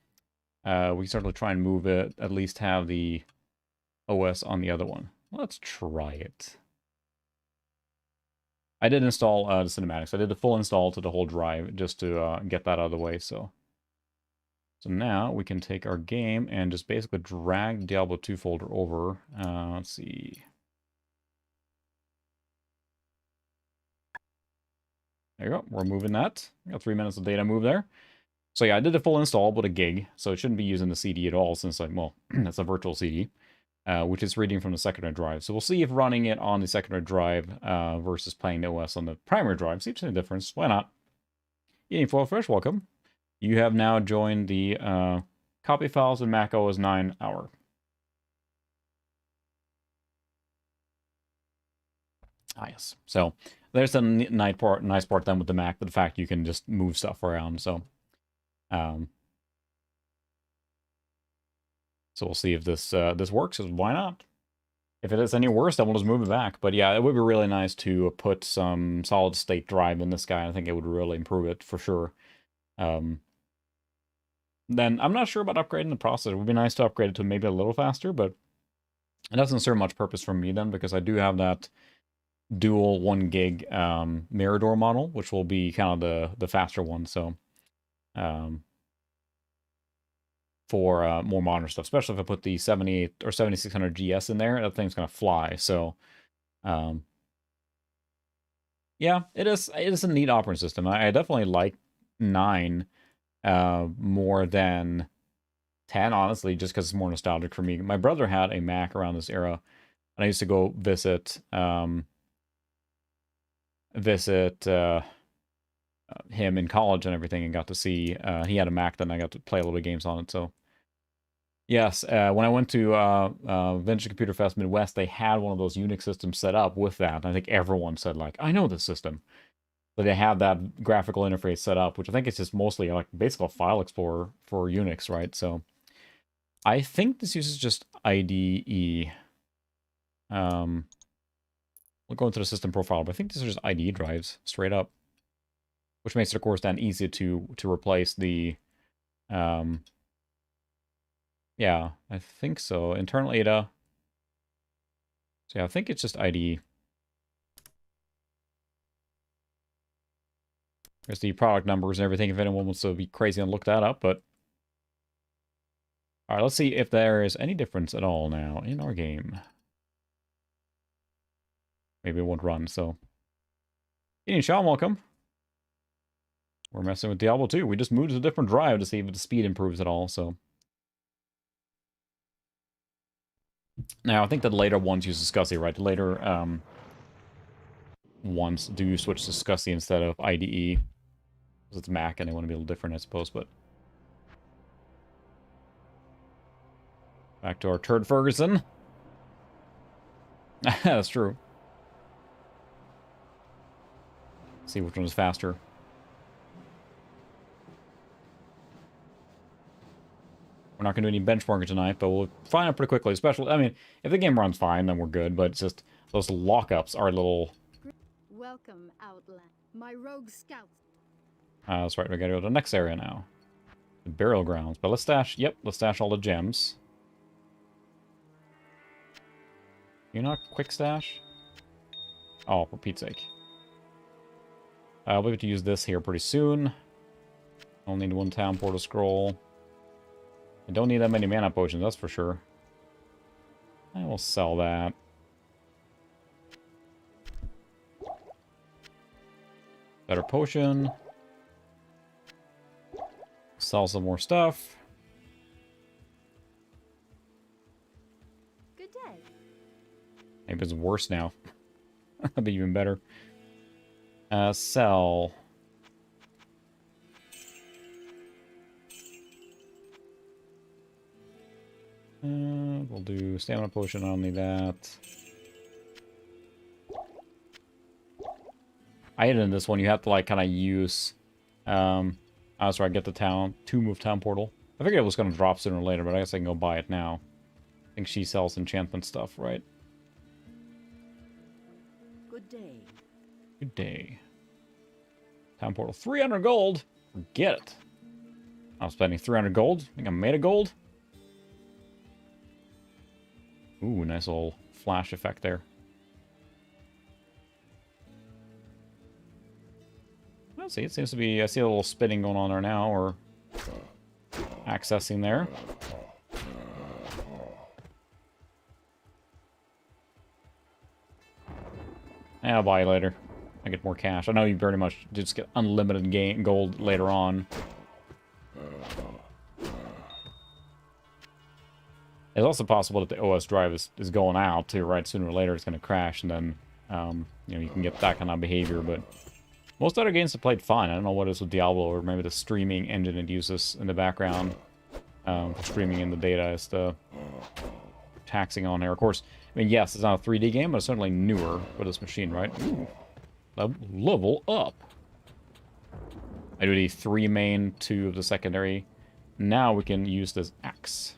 [SPEAKER 1] we can certainly try and move it, at least have the OS on the other one. Let's try it. I did install the cinematics. I did the full install to the whole drive just to get that out of the way. So now we can take our game and just basically drag the Diablo 2 folder over. Let's see. There you go. We're moving that. We got 3 minutes of data move there. So yeah, I did a full install with a gig, so it shouldn't be using the CD at all since, like, well, that's a virtual CD, which is reading from the secondary drive. So we'll see if running it on the secondary drive versus playing the OS on the primary drive, see if there's any difference. Why not? Eating Foil Fresh, welcome. You have now joined the Copy Files in Mac OS 9 hour. Ah, yes. So there's a nice part then with the Mac, but the fact you can just move stuff around. So we'll see if this this works. Why not? If it is any worse, then we'll just move it back. But yeah, it would be really nice to put some solid state drive in this guy. I think it would really improve it for sure. Then I'm not sure about upgrading the processor. It would be nice to upgrade it to maybe a little faster, but it doesn't serve much purpose for me then, because I do have that dual 1 gig Mirador model, which will be kind of the faster one. So for more modern stuff, especially if I put the 78 or 7600 GS in there, that thing's gonna fly. So yeah, it is a neat operating system. I definitely like 9 more than 10, honestly, just because it's more nostalgic for me. My brother had a Mac around this era, and I used to go visit him in college and everything, and got to see he had a Mac, then I got to play a little bit of games on it. So yes, when I went to Vintage Computer Fest Midwest, they had one of those Unix systems set up with that, and I think everyone said, like, I know this system. So they have that graphical interface set up, which I think is just mostly like basically a file explorer for Unix, right? So I think this uses just IDE. We'll go into the system profile, but I think these are just IDE drives straight up, which makes it, of course, then easy to replace the. Yeah, I think so. Internal ADA. So yeah, I think it's just IDE. There's the product numbers and everything if anyone wants to be crazy and look that up, but... Alright, let's see if there is any difference at all now in our game. Maybe it won't run, so... Ian Sean, welcome. We're messing with Diablo 2. We just moved to a different drive to see if the speed improves at all, so... Now, I think that later ones use SCSI, right? The later ones do switch to SCSI instead of IDE. Because it's Mac and they want to be a little different, I suppose, but... Back to our turd Ferguson. That's true. See which one is faster. We're not going to do any benchmarking tonight, but we'll find out pretty quickly. Especially, I mean, if the game runs fine, then we're good. But it's just those lockups are a little...
[SPEAKER 4] Welcome, Outland. My rogue scouts.
[SPEAKER 1] That's right, we gotta go to the next area now. The burial grounds. But let's stash, yep, let's stash all the gems. You're not quick stash? Oh, for Pete's sake. We'll be able to use this here pretty soon. I'll need 1 town portal scroll. I don't need that many mana potions, that's for sure. I will sell that. Better potion. Sell some more stuff.
[SPEAKER 4] Good day.
[SPEAKER 1] Maybe it's worse now. That'd be even better. Sell. We'll do stamina potion, I'll need that. I hate it in this one, you have to like kind of use that's right, get the town, 2-move town portal. I figured it was going to drop sooner or later, but I guess I can go buy it now. I think she sells enchantment stuff, right?
[SPEAKER 4] Good day.
[SPEAKER 1] Good day. Town portal, 300 gold? Forget it. I'm spending 300 gold? I think I'm made of gold? Ooh, nice little flash effect there. Let's see, it seems to be... I see a little spinning going on there now, or... accessing there. I'll buy you later. I get more cash. I know you very much just get unlimited gold later on. It's also possible that the OS drive is going out too, right? Sooner or later it's going to crash, and then, you know, you can get that kind of behavior, but most other games have played fine. I don't know what it is with Diablo, or maybe the streaming engine it uses in the background for streaming in the data is the taxing on here. Of course, I mean, yes, it's not a 3D game, but it's certainly newer for this machine, right? Ooh, level up. I do the 3 main, 2 of the secondary. Now we can use this axe.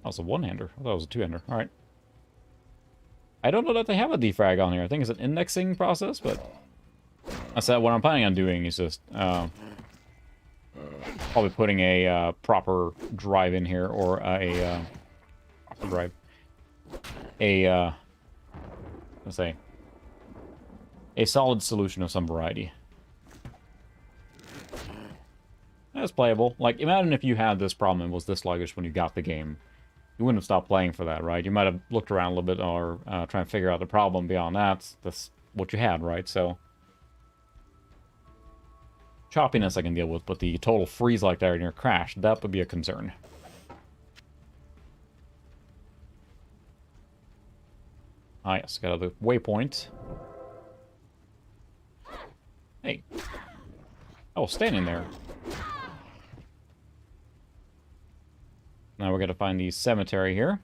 [SPEAKER 1] Oh, it's a one-hander. I thought it was a two-hander. Alright. I don't know that they have a defrag on here. I think it's an indexing process, but I said what I'm planning on doing is just probably putting a proper drive in here, or a proper drive. Let's say a solid solution of some variety. That's playable. Like, imagine if you had this problem and was this sluggish when you got the game. You wouldn't have stopped playing for that, right? You might have looked around a little bit, or try and figure out the problem beyond that. That's what you had, right? So choppiness I can deal with, but the total freeze like that in your crash, that would be a concern. Ah, yes, got the waypoint. Hey. Oh, standing there. Now we're gonna find the cemetery here.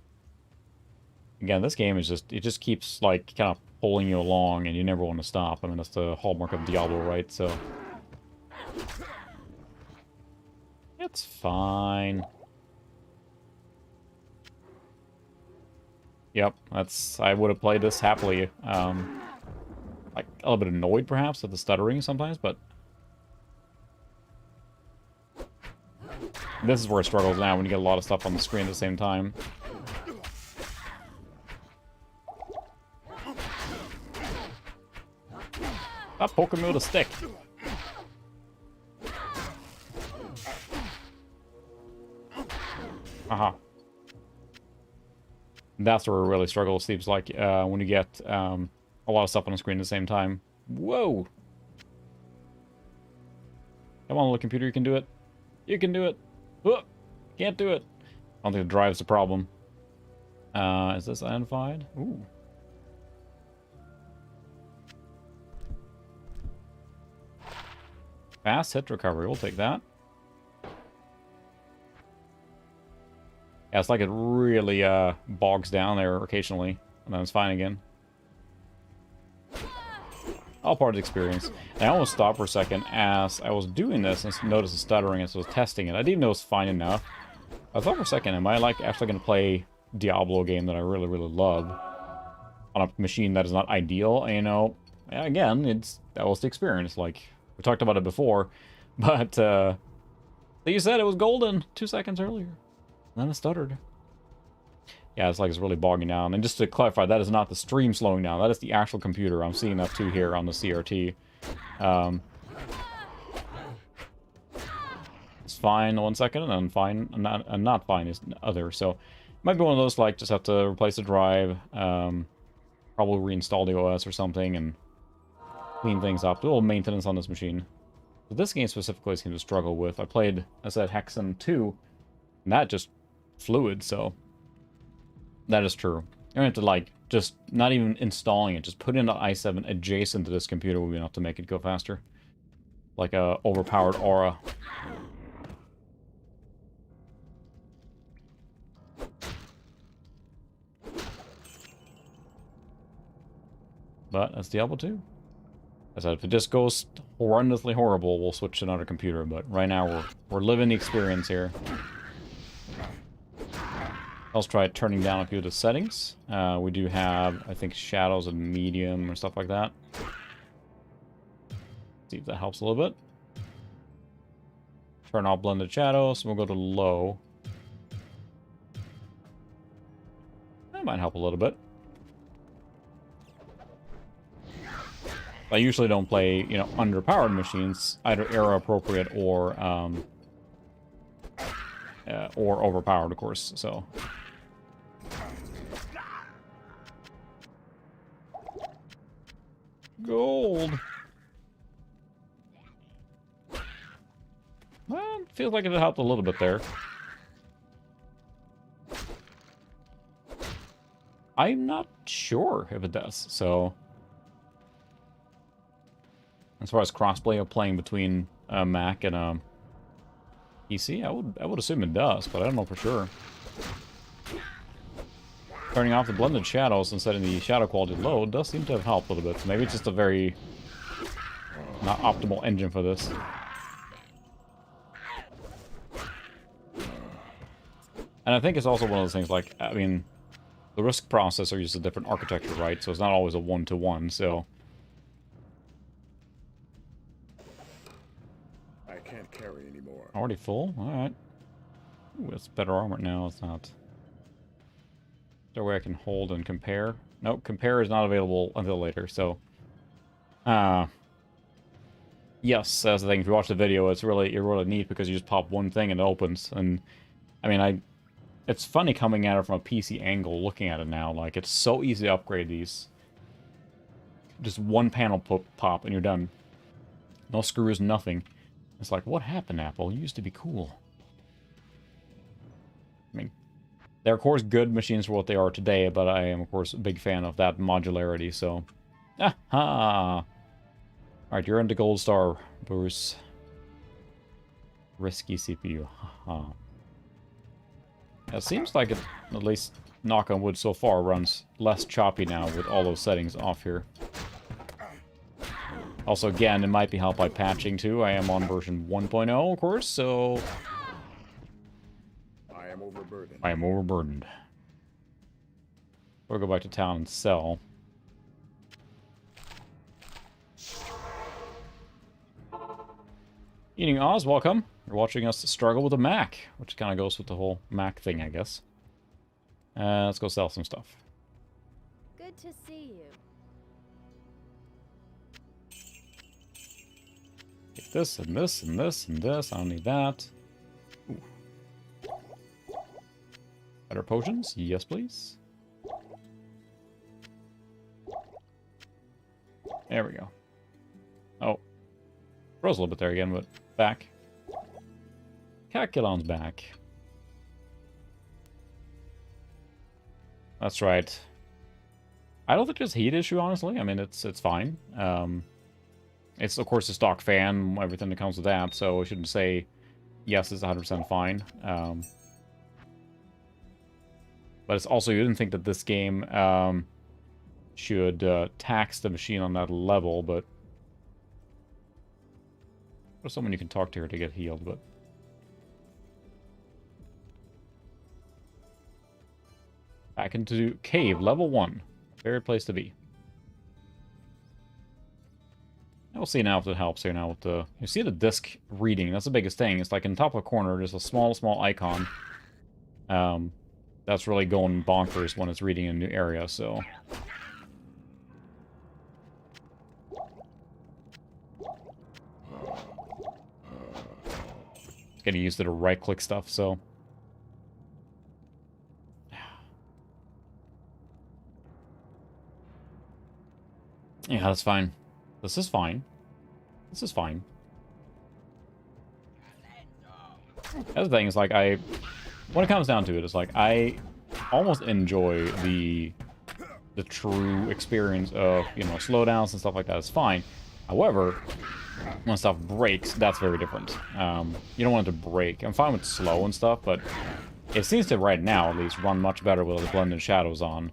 [SPEAKER 1] Again, this game is just, it just keeps, like, kind of pulling you along, and you never want to stop. I mean, that's the hallmark of Diablo, right? So it's fine. Yep, that's, I would have played this happily. Like, a little bit annoyed, perhaps, at the stuttering sometimes, but this is where it struggles now, when you get a lot of stuff on the screen at the same time. Stop poking me with a stick. Haha. That's where it really struggles, seems like, when you get a lot of stuff on the screen at the same time. Whoa! Come on, little computer, you can do it. You can do it. Oh, can't do it. I don't think the drive's the problem. Is this identified? Ooh. Fast hit recovery, we'll take that. Yeah, it's like it really bogs down there occasionally, and then it's fine again. All part of the experience. And I almost stopped for a second as I was doing this and noticed the stuttering as I was testing it. I didn't know it was fine enough. I thought for a second, am I like actually going to play Diablo game that I really, really love on a machine that is not ideal? And, you know, again, that was the experience. Like, we talked about it before, but you said it was golden 2 seconds earlier. And then it stuttered. Yeah, it's like it's really bogging down. And just to clarify, that is not the stream slowing down. That is the actual computer. I'm seeing that too here on the CRT. It's fine 1 second, and then fine, and not fine is other. So it might be one of those, like, just have to replace the drive, probably reinstall the OS or something, and clean things up. A little maintenance on this machine. But this game specifically seems to struggle with. I played, I said, Hexen 2, and that just fluid, so that is true. You have to, like, just not even installing it, just put in the i7 adjacent to this computer will be enough to make it go faster. Like a overpowered aura. But that's Diablo 2. I said, if it just goes horrendously horrible, we'll switch to another computer. But right now, we're living the experience here. Let's try turning down a few of the settings. We do have, I think, shadows of medium or stuff like that. See if that helps a little bit. Turn off blended shadows. We'll go to low. That might help a little bit. I usually don't play, you know, underpowered machines, either era appropriate or overpowered, of course. So gold. Well, feels like it helped a little bit there. I'm not sure if it does, so... As far as crossplay of playing between Mac and PC, I would assume it does, but I don't know for sure. Turning off the blended shadows and setting the shadow quality low does seem to have helped a little bit. So maybe it's just a very not optimal engine for this. And I think it's also one of those things like, I mean, the RISC processor uses a different architecture, right? So it's not always a one-to-one, so...
[SPEAKER 2] I can't carry anymore.
[SPEAKER 1] Already full? Alright. Ooh, it's better armor now, it's not. Is there a way I can hold and compare? Nope, compare is not available until later, so... Yes, that's the thing. If you watch the video, it's really neat because you just pop one thing and it opens. And, I mean, it's funny coming at it from a PC angle, looking at it now. Like, it's so easy to upgrade these. Just one panel pop and you're done. No screws, nothing. It's like, what happened, Apple? You used to be cool. I mean, they're, of course, good machines for what they are today, but I am, of course, a big fan of that modularity, so... Aha! Alright, you're into Gold Star, Bruce. Risky CPU. Haha. It seems like it, at least knock on wood so far, runs less choppy now with all those settings off here. Also, again, it might be helped by patching too. I am on version 1.0, of course, so...
[SPEAKER 2] I am overburdened.
[SPEAKER 1] I am overburdened. We'll go back to town and sell. Eating Oz, welcome. You're watching us struggle with a Mac, which kind of goes with the whole Mac thing, I guess. Let's go sell some stuff.
[SPEAKER 4] Good to see you.
[SPEAKER 1] Get this, and this, and this, and this. I don't need that. Ooh. Better potions? Yes, please. There we go. Oh. Froze a little bit there again, but back. Calculon's back. That's right. I don't think there's a heat issue, honestly. I mean, it's fine. It's, of course, a stock fan, everything that comes with that, so I shouldn't say, yes, it's 100% fine. But it's also, you didn't think that this game should tax the machine on that level, but... There's someone you can talk to here to get healed, but... Back into cave, level 1. Favorite place to be. We'll see now if it helps here now with the... You see the disc reading, that's the biggest thing. It's like in the top of the corner, there's a small icon. That's really going bonkers when it's reading in a new area, so... Getting used to the right-click stuff, so... Yeah, that's fine. This is fine. This is fine. The other thing is, like, when it comes down to it, it's like, I almost enjoy the true experience of, you know, slowdowns and stuff like that. It's fine. However, when stuff breaks, that's very different. You don't want it to break. I'm fine with slow and stuff, but it seems to, right now, at least, run much better with the blended shadows on.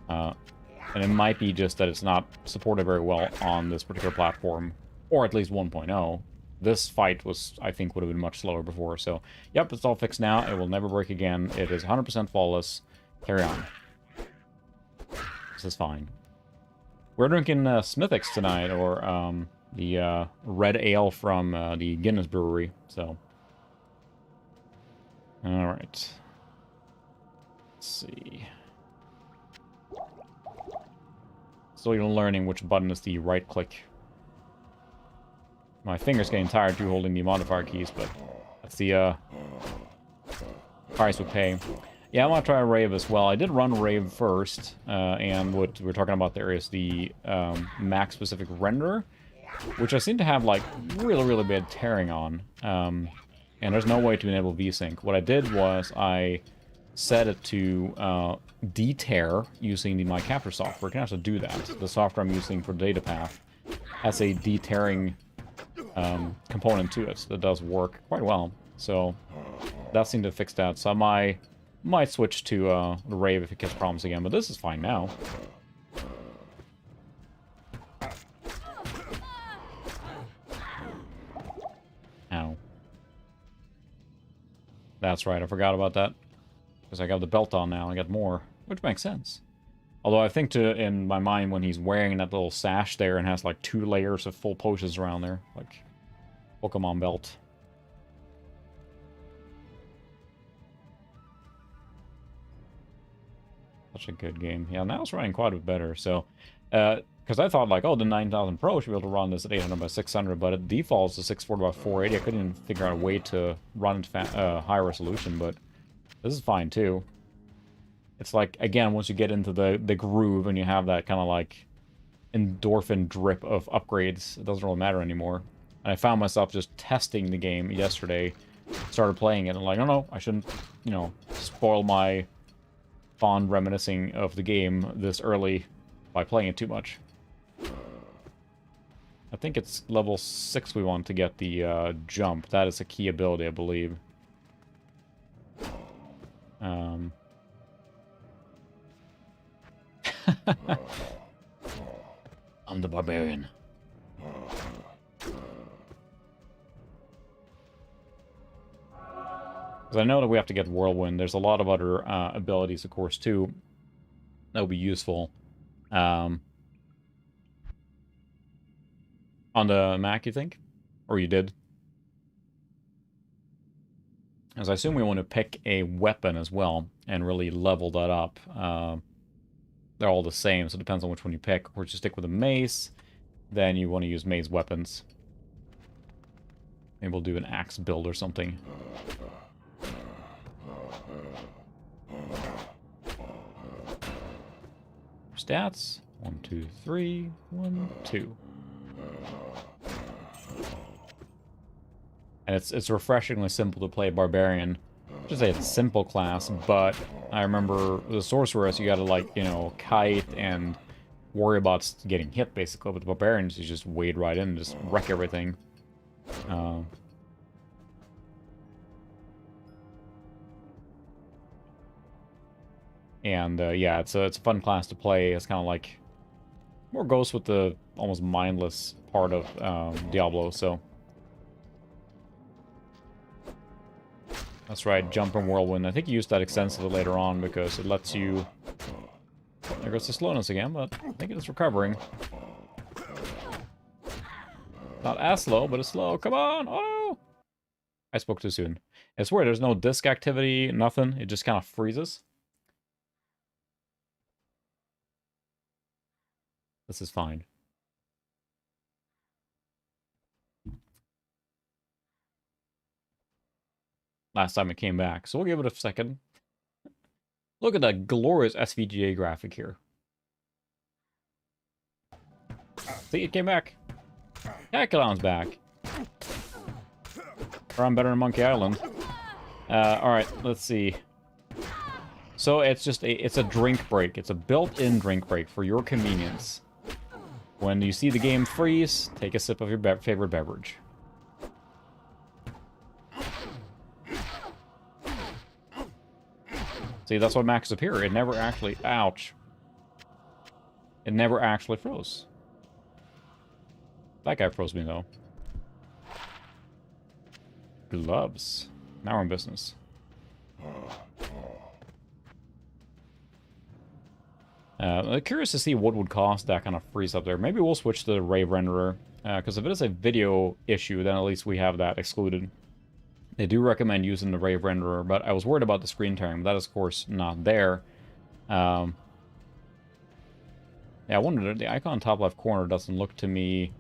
[SPEAKER 1] And it might be just that it's not supported very well on this particular platform, or at least 1.0. This fight was, I think, would have been much slower before. So, yep, it's all fixed now. It will never break again. It is 100% flawless. Carry on. This is fine. We're drinking Smithix tonight, or the red ale from the Guinness Brewery. So, all right. Let's see. Still even learning which button is the right click. My finger's getting tired too holding the modifier keys, but that's the price we pay. Yeah, I want to try Rave as well. I did run Rave first, and what we're talking about there is the Mac-specific renderer, which I seem to have like really bad tearing on, and there's no way to enable VSync. What I did was I set it to deter using my capture software. I can actually do that. The software I'm using for data path has a deterring component to it that does work quite well. So that seemed to fix that. So I might switch to the Rave if it gets problems again, but this is fine now. Ow. That's right, I forgot about that. Because I got the belt on now, I got more. Which makes sense. Although I think in my mind, when he's wearing that little sash there and has like 2 layers of full potions around there, like Pokemon belt. Such a good game. Yeah, now it's running quite a bit better. So, because I thought like, oh, the 9000 Pro should be able to run this at 800 by 600, but it defaults to 640 by 480. I couldn't even figure out a way to run it high resolution, but this is fine too. It's like, again, once you get into the groove and you have that kind of like endorphin drip of upgrades, it doesn't really matter anymore. And I found myself just testing the game yesterday, started playing it, and like, oh no, I shouldn't, you know, spoil my fond reminiscing of the game this early by playing it too much. I think it's level 6 we want to get the jump. That is a key ability, I believe. I'm the barbarian. Because I know that we have to get Whirlwind. There's a lot of other abilities, of course, too, that will be useful. On the Mac, you think? Or you did? As I assume we want to pick a weapon as well, and really level that up. They're all the same, so it depends on which one you pick. Or just stick with a mace, then you want to use mace weapons. Maybe we'll do an axe build or something. Stats. 1, 2, 3. 1, 2. And it's refreshingly simple to play Barbarian. I should say it's a simple class, but I remember the Sorceress, you gotta, like, you know, kite and worry about getting hit, basically. But the Barbarians, you just wade right in and just wreck everything. Yeah, it's a fun class to play. It's kind of like more goes with the almost mindless part of Diablo, so. That's right, Jump and Whirlwind. I think you use that extensively later on because it lets you... There goes the slowness again, but I think it's recovering. Not as slow, but it's slow. Come on! Oh! I spoke too soon. I swear, there's no disk activity, nothing. It just kind of freezes. This is fine. Last time it came back, so we'll give it a second. Look at that glorious SVGA graphic here. See, it came back. Hekalon's back. Or I'm better than Monkey Island. Alright, let's see. So it's just it's a drink break. It's a built-in drink break for your convenience. When you see the game freeze, take a sip of your favorite beverage. See, that's what maxes up here. It never actually... Ouch. It never actually froze. That guy froze me, though. Gloves. Now we're in business. I'm curious to see what would cost that kind of freeze up there. Maybe we'll switch to the Rave renderer. Because if it is a video issue, then at least we have that excluded. They do recommend using the Rave renderer, but I was worried about the screen tearing. That is, of course, not there. Yeah, I wonder, the icon top left corner doesn't look to me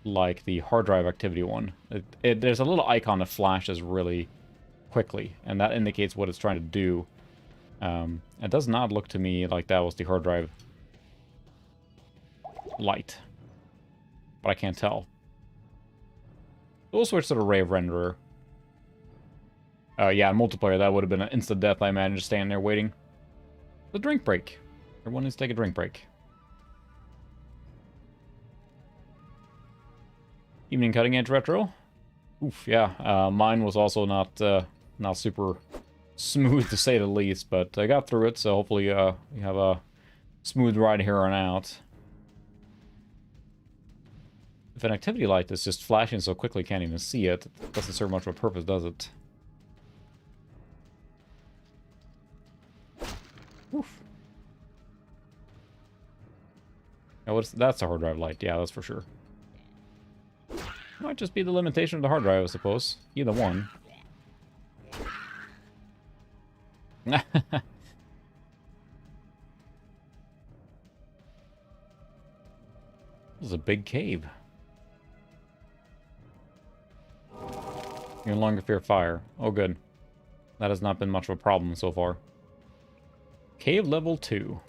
[SPEAKER 1] like the hard drive activity one. There's a little icon that flashes really quickly, and that indicates what it's trying to do. It does not look to me like that was the hard drive light, but I can't tell. We'll switch to the Rave renderer. Yeah, in multiplayer, that would have been an instant death, I imagine, just standing there waiting. The drink break. Everyone needs to take a drink break. Evening Cutting Edge Retro. Oof, yeah. Mine was also not super smooth, to say the least, but I got through it, so hopefully you have a smooth ride here on out. If an activity light is just flashing so quickly you can't even see it, it doesn't serve much of a purpose, does it? Oof. Oh, that's a hard drive light. Yeah, that's for sure. Might just be the limitation of the hard drive, I suppose. Either one. This is a big cave. You no longer fear fire. Oh, good. That has not been much of a problem so far. Cave level 2.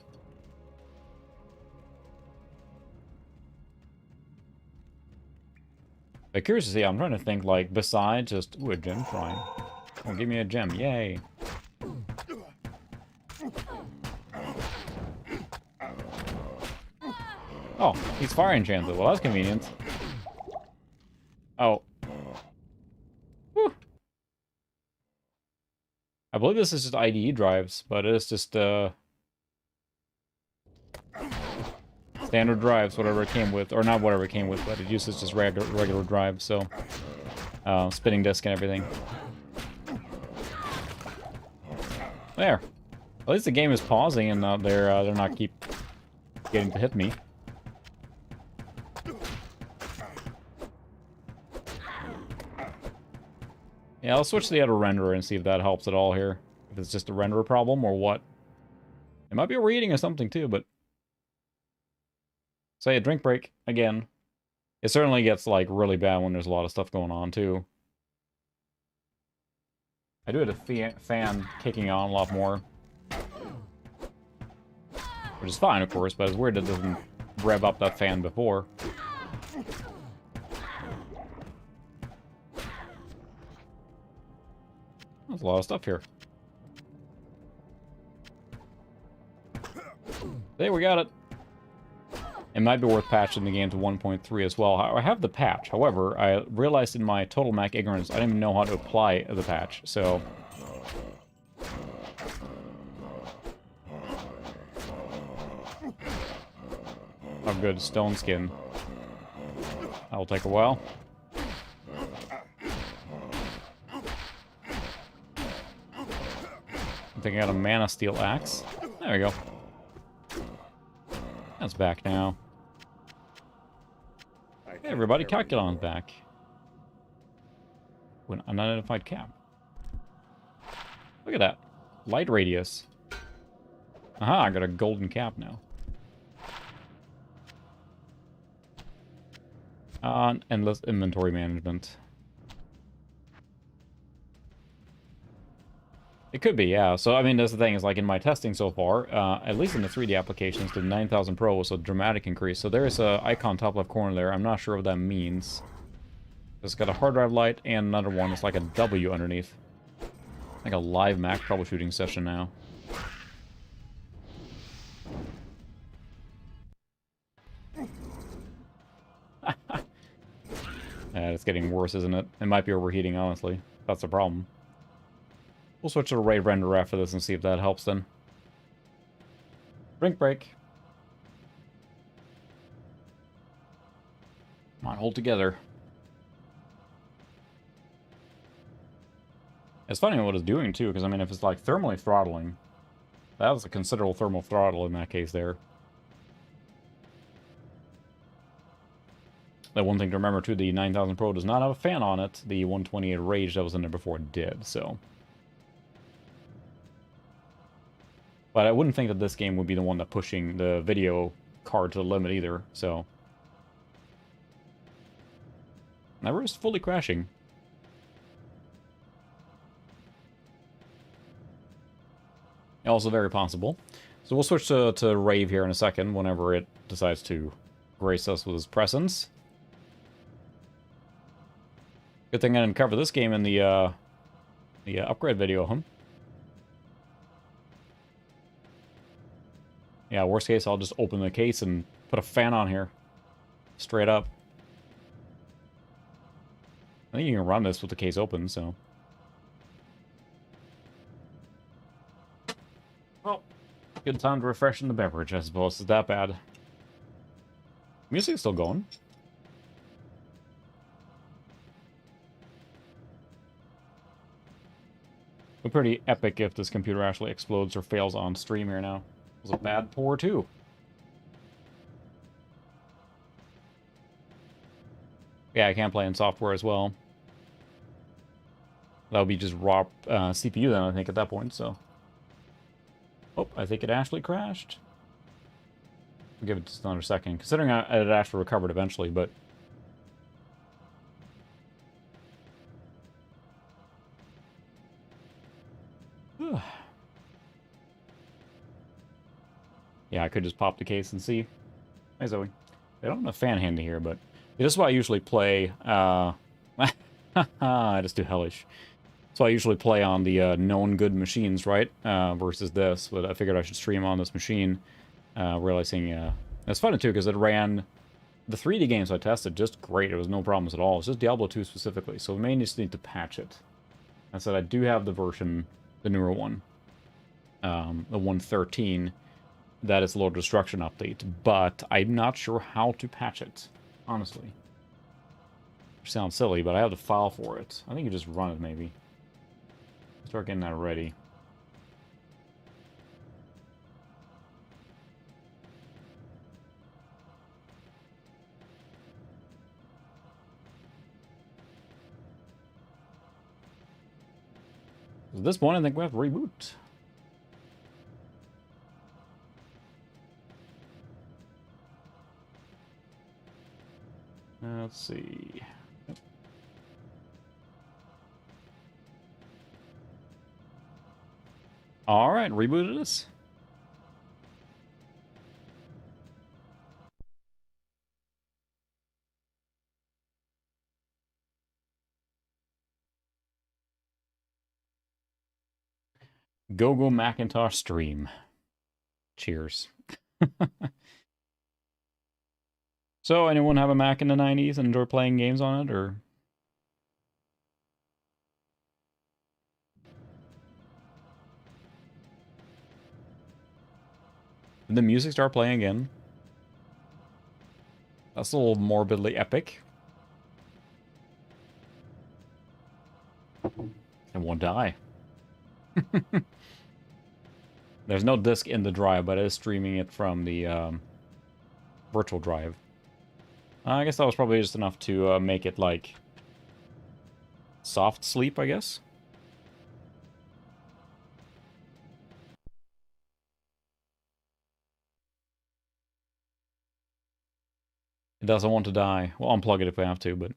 [SPEAKER 1] I'm curious to see, I'm trying to think, like, besides just... Ooh, a gem shrine. Oh, give me a gem. Yay. Oh, he's fire enchanted. Well, that's convenient. Oh. Whew. I believe this is just IDE drives, but it's just, standard drives, whatever it came with. Or not whatever it came with, but it uses just regular drives, so... spinning disk and everything. There. At least the game is pausing and they're not keep getting to hit me. Yeah, I'll switch to the other renderer and see if that helps at all here. If it's just a renderer problem or what. It might be overheating or something too, but... Say a drink break, again. It certainly gets, like, really bad when there's a lot of stuff going on, too. I do have a fan kicking on a lot more. Which is fine, of course, but it's weird that it doesn't rev up that fan before. There's a lot of stuff here. There, we got it. It might be worth patching the game to 1.3 as well. I have the patch. However, I realized in my total Mac ignorance, I didn't even know how to apply the patch, so... Oh, good. Stone skin. That'll take a while. I think I got a Mana Steel Axe. There we go. That's back now. Hey everybody, Calculon's back. With an unidentified cap. Look at that. Light radius. Aha, I got a golden cap now. Endless inventory management. It could be, yeah. So, I mean, that's the thing, is like in my testing so far, at least in the 3D applications, the 9000 Pro was a dramatic increase. So there's a icon top left corner there. I'm not sure what that means. It's got a hard drive light and another one. It's like a W underneath. Like a live Mac troubleshooting session now. Yeah, it's getting worse, isn't it? It might be overheating, honestly. That's the problem. We'll switch to a RAID renderer after this and see if that helps then. Drink break. Come on, hold together. It's funny what it's doing too, because I mean, if it's like thermally throttling, that was a considerable thermal throttle in that case there. The one thing to remember too, the 9000 Pro does not have a fan on it. The 128 Rage that was in there before did, so... But I wouldn't think that this game would be the one that pushing the video card to the limit either, so... Never is fully crashing. Also very possible. So we'll switch to Rave here in a second, whenever it decides to grace us with its presence. Good thing I didn't cover this game in the The upgrade video, huh? Yeah, worst case, I'll just open the case and put a fan on here. Straight up. I think you can run this with the case open, so... Well, good time to refreshen the beverage, I suppose. Is that bad? Music's still going. But pretty epic if this computer actually explodes or fails on stream here now. It was a bad pour, too. Yeah, I can't play in software as well. That would be just raw CPU then, I think, at that point, so... Oh, I think it actually crashed. I'll give it just another second, considering it actually recovered eventually, but... Yeah, I could just pop the case and see. Hey, Zoe. I don't have a fan handy here, but... Yeah, this is why I usually play, I just do hellish. So I usually play on the known good machines, right? Versus this, but I figured I should stream on this machine, realizing it's funny too because it ran the 3D games I tested just great. It was no problems at all. It's just Diablo 2 specifically, so we may just need to patch it. I said I do have the version, the newer one, the 1.13, that is Lord Destruction update, but I'm not sure how to patch it, honestly. Sounds silly, but I have the file for it. I think you just run it maybe. Start getting that ready. At this point, I think we have to reboot. Let's see. Yep. All right, rebooted us. Go Macintosh stream. Cheers. So, anyone have a Mac in the 90s and enjoy playing games on it, or? Did the music start playing again? That's a little morbidly epic. It won't die. There's no disk in the drive, but it is streaming it from the virtual drive. I guess that was probably just enough to make it, like, soft sleep, I guess. It doesn't want to die. We'll unplug it if we have to, but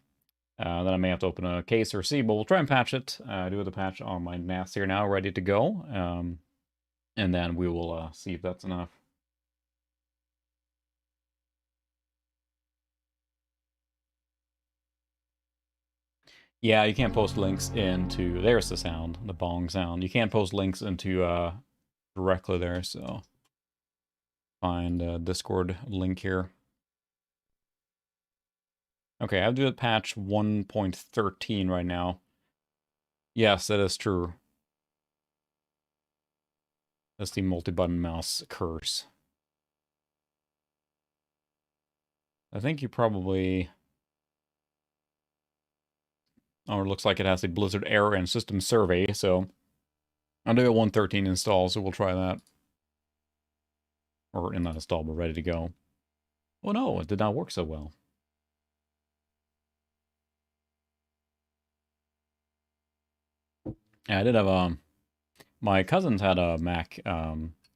[SPEAKER 1] then I may have to open a case or see, but we'll try and patch it. I do have the patch on my NAS here now, ready to go. And then we will see if that's enough. Yeah, you can't post links into... There's the sound, the bong sound. You can't post links into directly there, so... Find a Discord link here. Okay, I have to do a patch 1.13 right now. Yes, that is true. That's the multi-button mouse curse. I think you probably... Oh, it looks like it has a Blizzard error and system survey, so... I'll do a 1.13 install, so we'll try that. Or, not install, but ready to go. Oh no, it did not work so well. Yeah, I did have, my cousins had a Mac,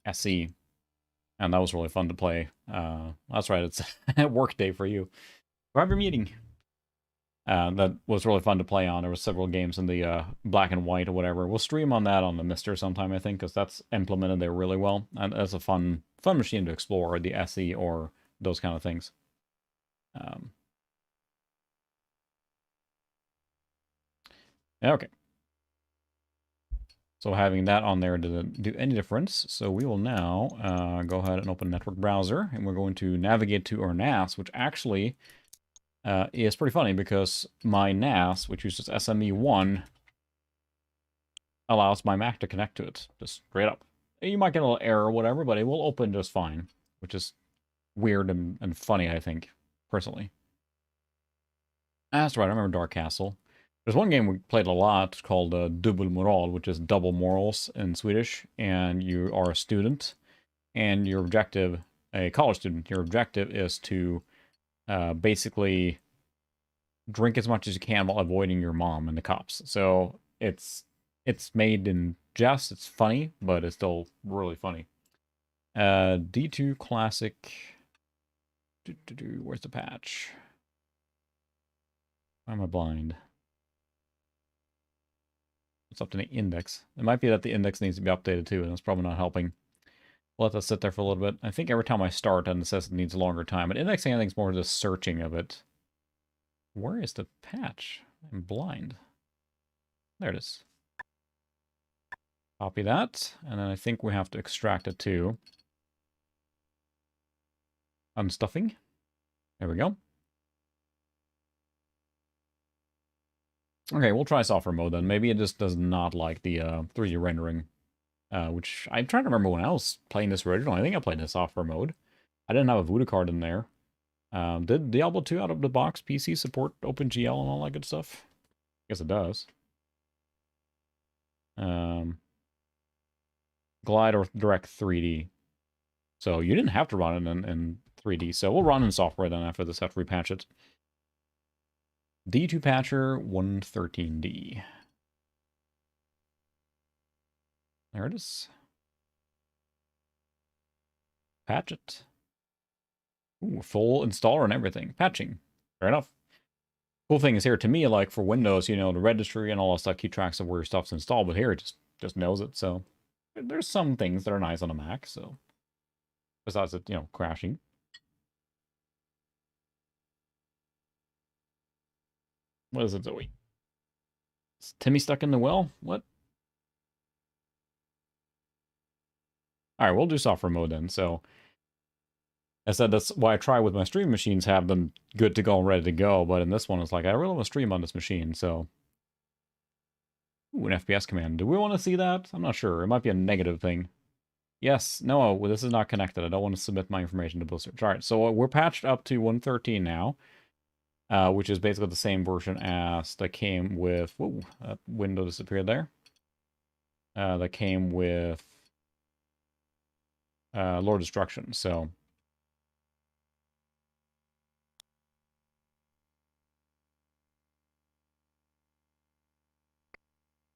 [SPEAKER 1] SE, and that was really fun to play. That's right, it's a work day for you. Grab your meeting. That was really fun to play on. There was several games in the black and white or whatever. We'll stream on that on the Mister sometime, I think, because that's implemented there really well. And that's a fun machine to explore, the SE or those kind of things. Okay. So having that on there doesn't do any difference. So we will now go ahead and open network browser, and we're going to navigate to our NAS, which actually is pretty funny because my NAS, which uses SME1, allows my Mac to connect to it, just straight up. You might get a little error or whatever, but it will open just fine, which is weird and funny, I think, personally. That's right, I remember Dark Castle. There's one game we played a lot called Dubbelmoral, which is double morals in Swedish, and you are a student, and your objective, a college student, your objective is to basically drink as much as you can while avoiding your mom and the cops. So it's made in jest, it's funny, but it's still really funny. D2 Classic. Where's the patch? Why am I blind? It's up to the index. It might be that the index needs to be updated too, and that's probably not helping. We'll let that sit there for a little bit. I think every time I start, it says it needs a longer time. But indexing, I think, is more just searching of it. Where is the patch? I'm blind. There it is. Copy that, and then I think we have to extract it too. Unstuffing. There we go. Okay, we'll try software mode then. Maybe it just does not like the 3D rendering. Which I'm trying to remember when I was playing this originally. I think I played in software mode. I didn't have a Voodoo card in there. Did Diablo 2 out of the box PC support OpenGL and all that good stuff? I guess it does. Glide or Direct 3D. So you didn't have to run it in 3D. So we'll run in software then after this, have to repatch it. D2 Patcher 113D. There it is. Patch it. Ooh, full installer and everything. Patching. Fair enough. Cool thing is here, to me, like for Windows, you know, the registry and all that stuff keep tracks of where your stuff's installed, but here it just knows it, so there's some things that are nice on a Mac, so besides it, you know, crashing. What is it, Zoe? Is Timmy stuck in the well? What? Alright, we'll do software mode then, so I said that's why I try with my stream machines, have them good to go and ready to go, but in this one, it's like, I really want to stream on this machine, so... Ooh, an FPS command. Do we want to see that? I'm not sure. It might be a negative thing. Yes. No, well, this is not connected. I don't want to submit my information to Blizzard. All right, so we're patched up to 113 now, which is basically the same version as that came with... Whoa, that window disappeared there. That came with Lord Destruction, so...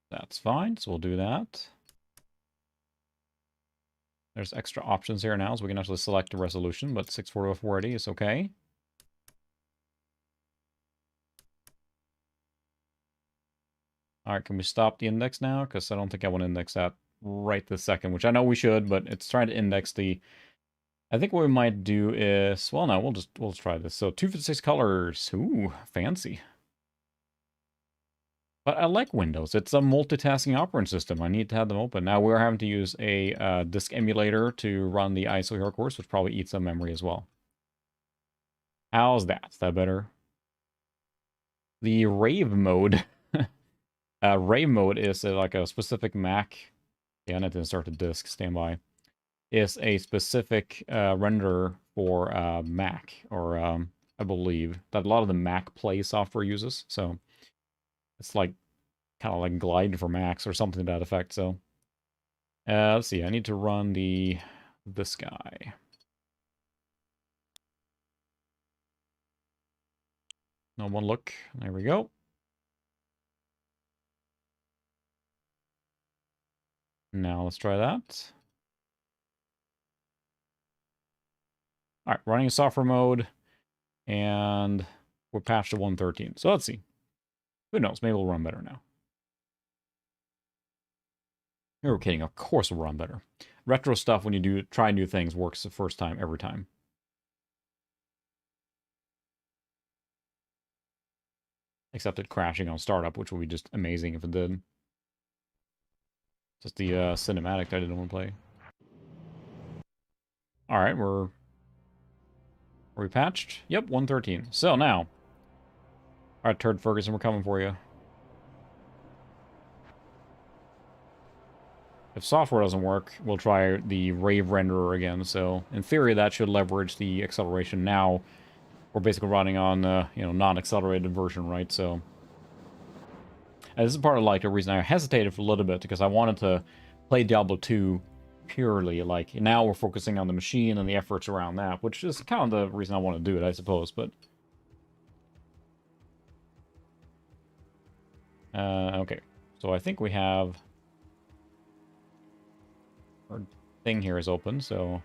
[SPEAKER 1] That's fine, so we'll do that. There's extra options here now, so we can actually select a resolution, but 640 by 480 is okay. Alright, can we stop the index now? Because I don't think I want to index that right this second, which I know we should, but it's trying to index the... I think what we might do is... Well, no, we'll try this. So 256 colors. Ooh, fancy. But I like Windows. It's a multitasking operating system. I need to have them open. Now we're having to use a disk emulator to run the ISO Hero course, which probably eats some memory as well. How's that? Is that better? The rave mode. Rave mode is like a specific Mac. Yeah, I need to start the disk. Standby. Is a specific renderer for Mac, or I believe that a lot of the Mac Play software uses. So it's like kind of like Glide for Macs or something to that effect. So let's see. I need to run this guy. No one look. There we go. Now let's try that. All right, running in software mode, and we're patched to 113. So let's see. Who knows? Maybe we'll run better now. You're kidding. Of course we'll run better. Retro stuff, when you try new things, works the first time, every time. Except it crashing on startup, which would be just amazing if it did. Just the cinematic I didn't want to play. Alright, are we patched? Yep, 113. So now. Alright, Turd Ferguson, we're coming for you. If software doesn't work, we'll try the Rave renderer again. So, in theory, that should leverage the acceleration. Now, we're basically running on the, non-accelerated version, right? So, and this is part of, like, the reason I hesitated for a little bit, because I wanted to play Diablo 2 purely. Like, now we're focusing on the machine and the efforts around that, which is kind of the reason I want to do it, I suppose, but... okay. So I think we have... Our thing here is open, so...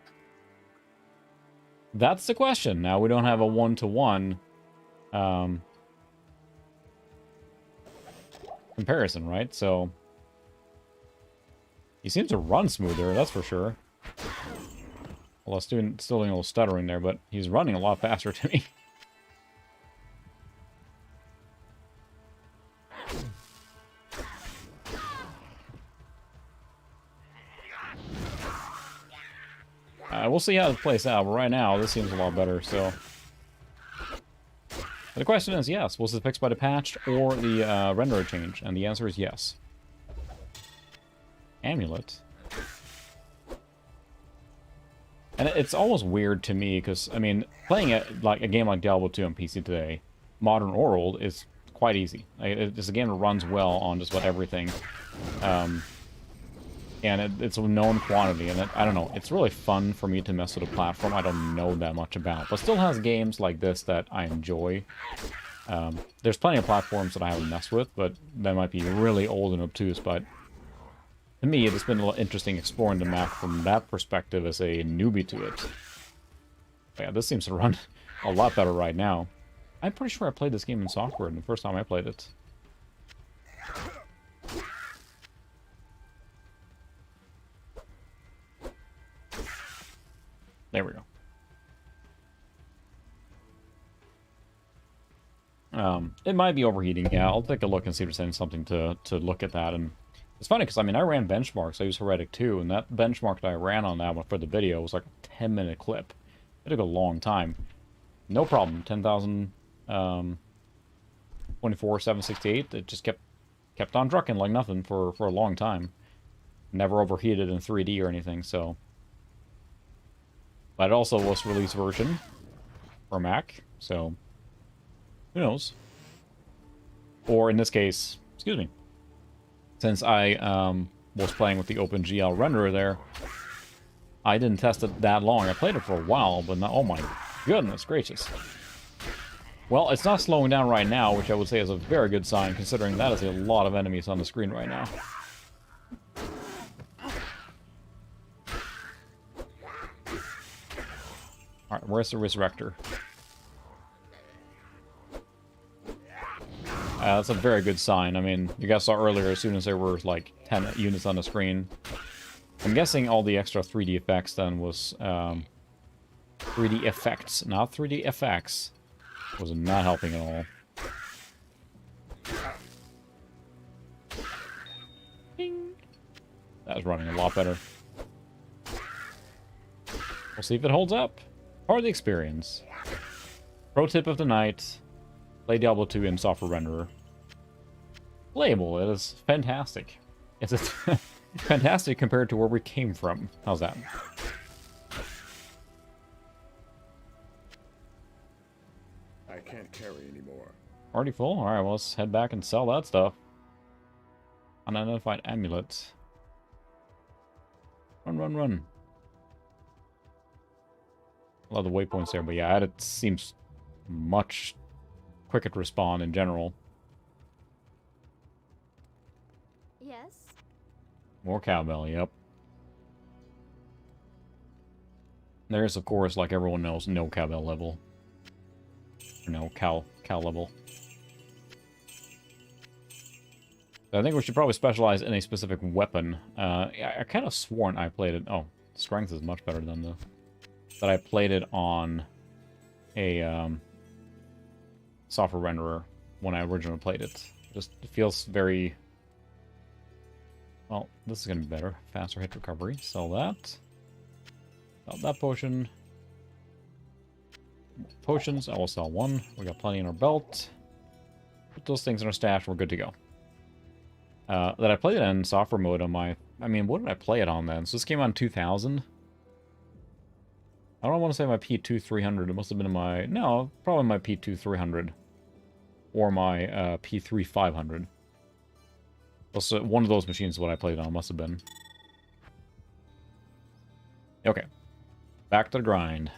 [SPEAKER 1] That's the question. Now we don't have a one-to-one comparison, right? So... He seems to run smoother, that's for sure. Well, still doing a little stuttering there, but he's running a lot faster to me. We'll see how this plays out, but right now, this seems a lot better, so... But the question is, yes, was it fixed by the patch or the renderer change? And the answer is yes. Amulet. And it's almost weird to me, because, I mean, playing it like a game like Diablo 2 on PC today, modern or old, is quite easy. It's a game that runs well on just about everything. And it's a known quantity, and I don't know, it's really fun for me to mess with a platform I don't know that much about, but still has games like this that I enjoy. There's plenty of platforms that I haven't messed with, but that might be really old and obtuse, but to me, it's been a little interesting exploring the map from that perspective as a newbie to it. But yeah, this seems to run a lot better right now. I'm pretty sure I played this game in software the first time I played it. There we go. It might be overheating. Yeah, I'll take a look and see if there's something to look at that. And it's funny because, I mean, I ran benchmarks. I used Heretic 2, and that benchmark that I ran on that one for the video was like a 10-minute clip. It took a long time. No problem. 10,000, 24,768. It just kept on trucking like nothing for a long time. Never overheated in 3D or anything, so... But it also was release version for Mac, so who knows? Or in this case, excuse me, since I was playing with the OpenGL renderer there, I didn't test it that long. I played it for a while, but not, oh my goodness gracious. Well, it's not slowing down right now, which I would say is a very good sign, considering that is a lot of enemies on the screen right now. Alright, where's the Resurrector? That's a very good sign. I mean, you guys saw earlier, as soon as there were, like, 10 units on the screen. I'm guessing all the extra 3D effects then was, 3D effects, not 3D effects. Was not helping at all. Ding. That was running a lot better. We'll see if it holds up. Part of the experience. Pro tip of the night. Play Diablo 2 in software renderer. Playable, it is fantastic. It's fantastic compared to where we came from. How's that?
[SPEAKER 2] I can't carry anymore.
[SPEAKER 1] Already full? Alright, well, let's head back and sell that stuff. Unidentified amulets. Run, run, run. A lot of the waypoints there, but yeah, it seems much quicker to respawn in general.
[SPEAKER 4] Yes.
[SPEAKER 1] More cowbell, yep. There's, of course, like everyone knows, no cowbell level. Or no cow level. So I think we should probably specialize in a specific weapon. I kind of sworn I played it. Oh, strength is much better than the... That I played it on a software renderer when I originally played it. Just it feels very... Well, this is going to be better. Faster hit recovery. Sell that. Sell that potion. More potions. I will sell one. We got plenty in our belt. Put those things in our stash. We're good to go. That I played it in software mode on my... I mean, what did I play it on then? So this came out in 2000. I don't want to say my P2 300. It must have been my... No, probably my P2 300. Or my P3 500. Also, one of those machines is what I played on. Must have been. Okay. Back to the grind.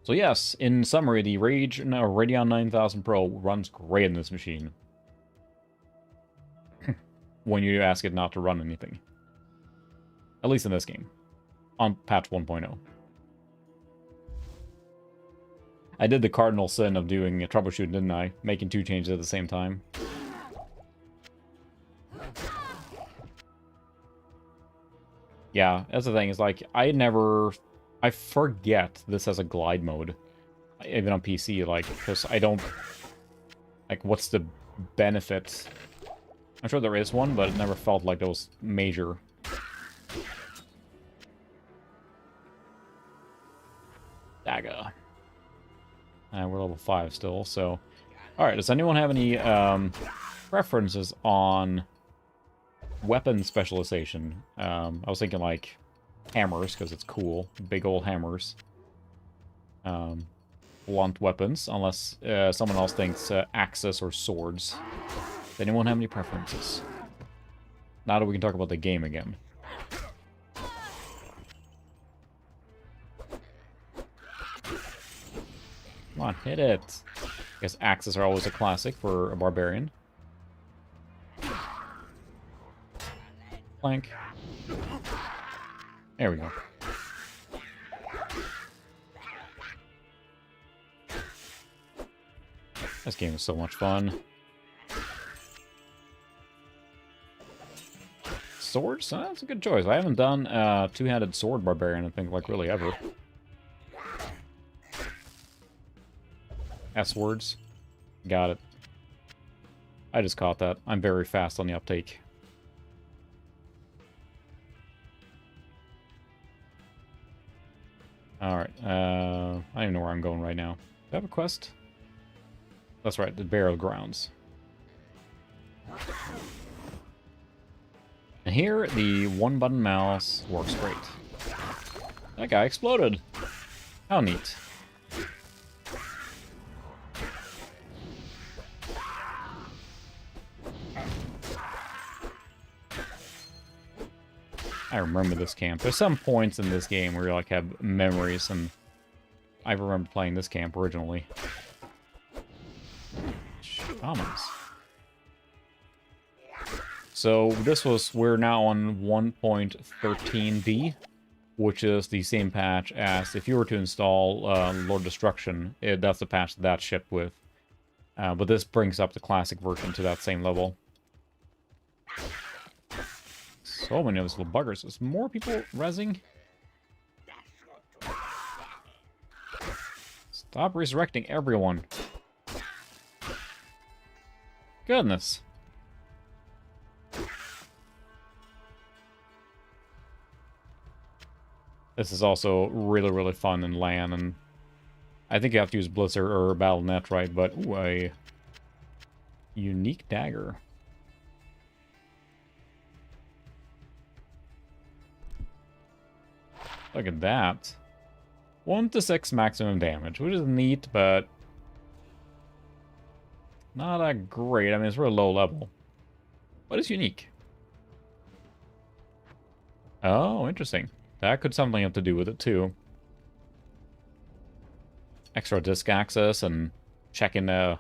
[SPEAKER 1] So yes, in summary, the Radeon 9000 Pro runs great in this machine. When you ask it not to run anything. At least in this game. On patch 1.0. I did the cardinal sin of doing a troubleshooting, didn't I? Making two changes at the same time. Yeah, that's the thing. Is like, I forget this has a glide mode. Even on PC, like, because I don't... Like, what's the benefit? I'm sure there is one, but it never felt like it was major. Dagger. And we're level 5 still, so... Alright, does anyone have any preferences on weapon specialization? I was thinking, like, hammers, because it's cool. Big old hammers. Blunt weapons, unless someone else thinks axes or swords. Does anyone have any preferences? Now that we can talk about the game again. Come on, hit it. I guess axes are always a classic for a barbarian. Plank. There we go. This game is so much fun. Swords? That's a good choice. I haven't done two-handed sword barbarian, I think, like, really ever. S-words. Got it. I just caught that. I'm very fast on the uptake. Alright, I don't even know where I'm going right now. Do I have a quest? That's right, the burial grounds. And here, the one-button mouse works great. That guy exploded. How neat. I remember this camp. There's some points in this game where you like have memories, and I remember playing this camp originally. Shamans. So we're now on 1.13b, which is the same patch as if you were to install Lord Destruction. That's the patch that shipped with. But this brings up the classic version to that same level. So many of those little buggers. There's more people rezzing. Stop resurrecting everyone. Goodness. This is also really, really fun in LAN, and I think you have to use Blizzard or Battle.net, right? But, ooh, a unique dagger. Look at that. 1 to 6 maximum damage, which is neat, but not that great. I mean, it's really low level. But it's unique. Oh, interesting. That could something have to do with it, too. Extra disk access and checking that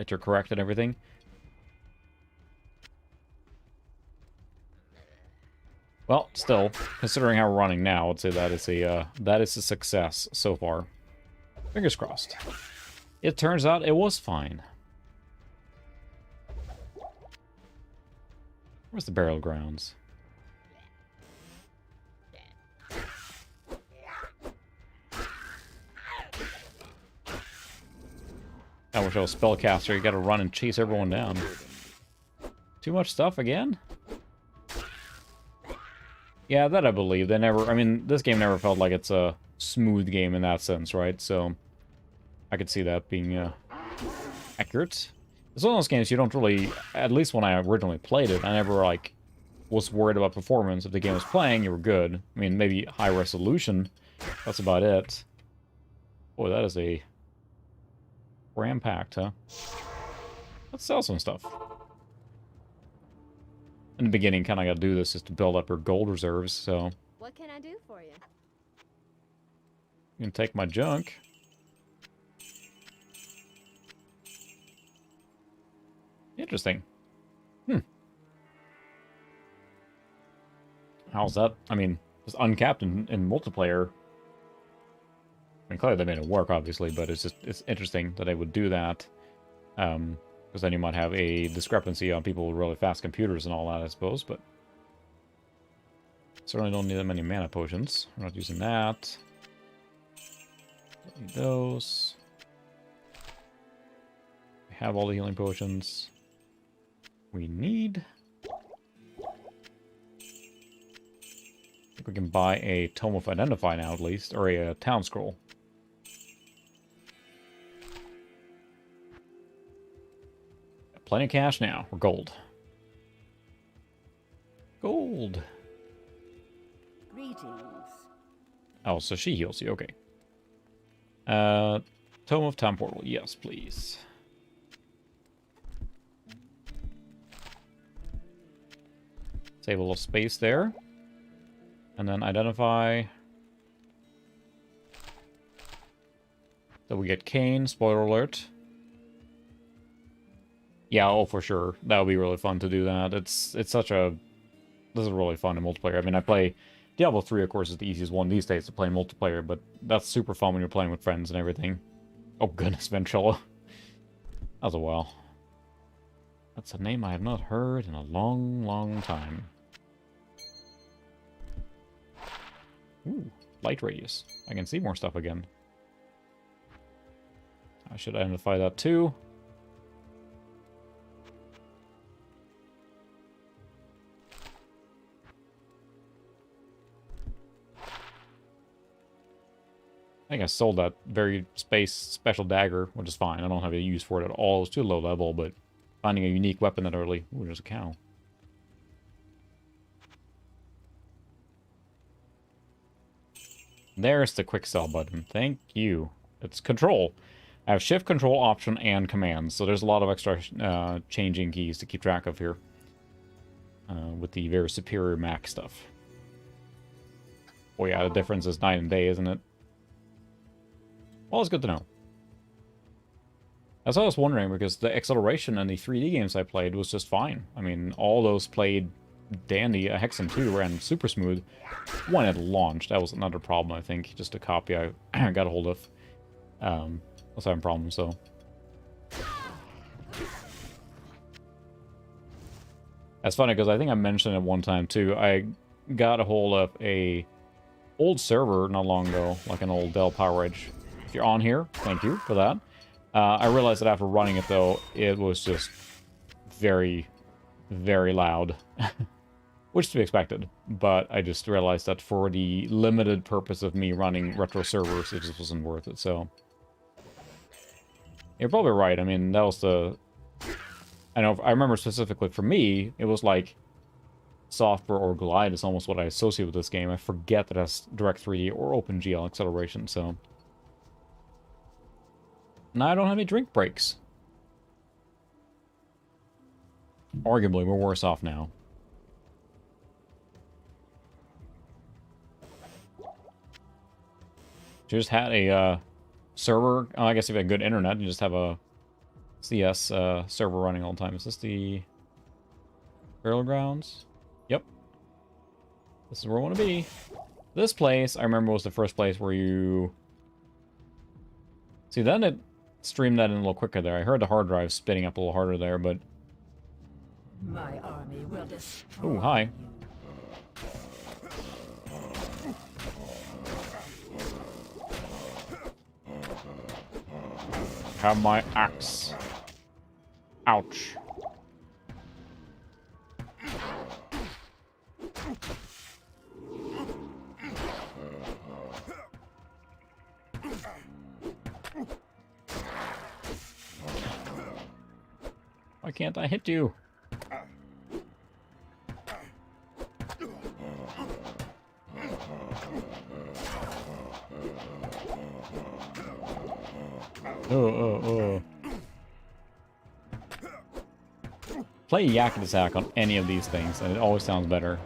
[SPEAKER 1] you're correct and everything. Well, still, considering how we're running now, I'd say that is a success so far. Fingers crossed. It turns out it was fine. Where's the burial grounds? I wish I was spellcaster. You gotta run and chase everyone down. Too much stuff again? Yeah, that I believe. They never... I mean, this game never felt like it's a smooth game in that sense, right? So, I could see that being accurate. It's one of those games you don't really... At least when I originally played it, I never, like, was worried about performance. If the game was playing, you were good. I mean, maybe high resolution. That's about it. Boy, that is a... ram-packed, huh? Let's sell some stuff. In the beginning, kind of got to do this just to build up your gold reserves, so...
[SPEAKER 5] What can I do for you?
[SPEAKER 1] You can take my junk. Interesting. How's that? I mean, it's uncapped in multiplayer. I mean, clearly they made it work, obviously, but it's interesting that they would do that. Because then you might have a discrepancy on people with really fast computers and all that, I suppose, but... Certainly don't need that many mana potions. We're not using that. Don't need those. We have all the healing potions we need. I think we can buy a Tome of Identify now, at least, or a town scroll. Got plenty of cash now. We're gold. Gold.
[SPEAKER 5] Greetings.
[SPEAKER 1] Oh, so she heals you. Okay. Tome of Time Portal. Yes, please. Save a little space there. And then identify. So we get Kane, spoiler alert. Yeah, oh, for sure. That would be really fun to do that. It's such a... This is really fun in multiplayer. I mean, I play... Diablo 3, of course, is the easiest one these days to play in multiplayer, but that's super fun when you're playing with friends and everything. Oh, goodness, Ventrilla. That was a while. That's a name I have not heard in a long, long time. Ooh, light radius. I can see more stuff again. I should identify that too. I think I sold that very special dagger, which is fine. I don't have a use for it at all. It's too low level, but finding a unique weapon that early. Ooh, there's a cow. There's the quick sell button. Thank you. It's control. I have shift, control, option, and commands. So there's a lot of extra changing keys to keep track of here. With the very superior Mac stuff. Oh yeah, the difference is night and day, isn't it? Well, it's good to know. As I was wondering, because the acceleration in the 3D games I played was just fine. I mean, all those played dandy. Hexen 2 ran super smooth when it launched. That was another problem, I think. Just a copy I got a hold of. I was having problems, so... That's funny, because I think I mentioned it one time, too. I got a hold of a old server not long ago, like an old Dell PowerEdge. If you're on here, thank you for that. I realized that after running it, though, it was just very, very loud. Which is to be expected. But I just realized that for the limited purpose of me running retro servers, it just wasn't worth it, so... You're probably right. I mean, that was the... I remember specifically for me, it was like... Software or Glide is almost what I associate with this game. I forget that it has Direct 3D or OpenGL acceleration, so... Now I don't have any drink breaks. Arguably, we're worse off now. Just had a server. Oh, I guess if you have good internet, you just have a CS server running all the time. Is this the Burial Grounds? Yep. This is where I want to be. This place, I remember, was the first place where you... See, then it streamed that in a little quicker there. I heard the hard drive spinning up a little harder there, but...
[SPEAKER 6] My army will destroy.
[SPEAKER 1] Ooh, hi. have my axe. Ouch. Why can't I hit you? Oh. Play Yak Attack on any of these things, and it always sounds better.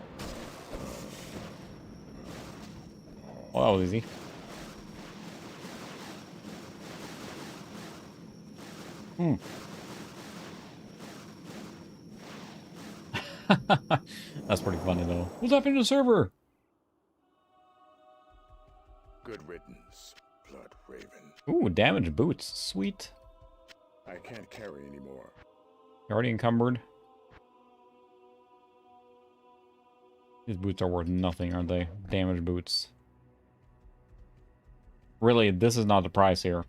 [SPEAKER 1] Well, that was easy. That's pretty funny, though. What's happening to the server?
[SPEAKER 2] Good riddance, Blood Raven.
[SPEAKER 1] Ooh, damaged boots. Sweet.
[SPEAKER 2] I can't carry anymore.
[SPEAKER 1] You're already encumbered. These boots are worth nothing, aren't they? Damaged boots. Really, this is not the price here.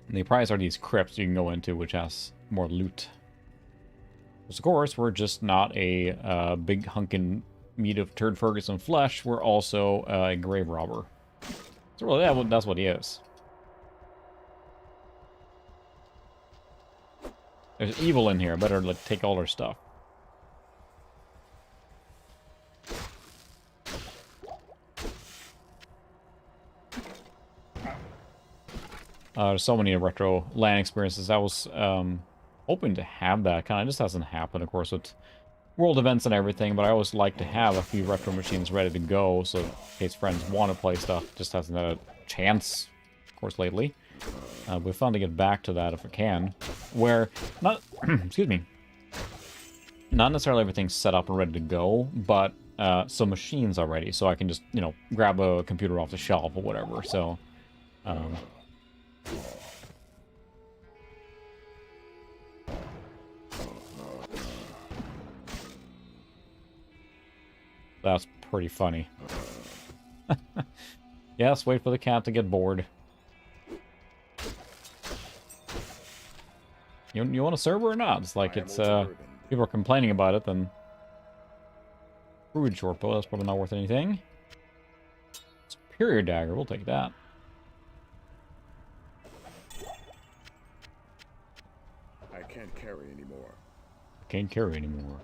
[SPEAKER 1] The price are these crypts you can go into, which has more loot. Because of course, we're just not a big hunkin' meat of Turd Ferguson flesh. We're also a grave robber. So really, that's what he is. There's evil in here. Better like take all our stuff. There's so many retro LAN experiences. I was hoping to have that. Kind of just hasn't happened, of course, with world events and everything. But I always like to have a few retro machines ready to go, so in case friends want to play stuff, just hasn't had a chance, of course, lately. We're fun to get back to that if we can. Where not, excuse me, not necessarily everything's set up and ready to go, but some machines are ready, so I can just grab a computer off the shelf or whatever. So. That's pretty funny. Yes, wait for the cat to get bored. You want a server or not? It's like it's people are complaining about it, then Rude shortbow, that's probably not worth anything. Superior dagger, we'll take that.
[SPEAKER 2] I can't carry anymore.
[SPEAKER 1] Can't carry anymore.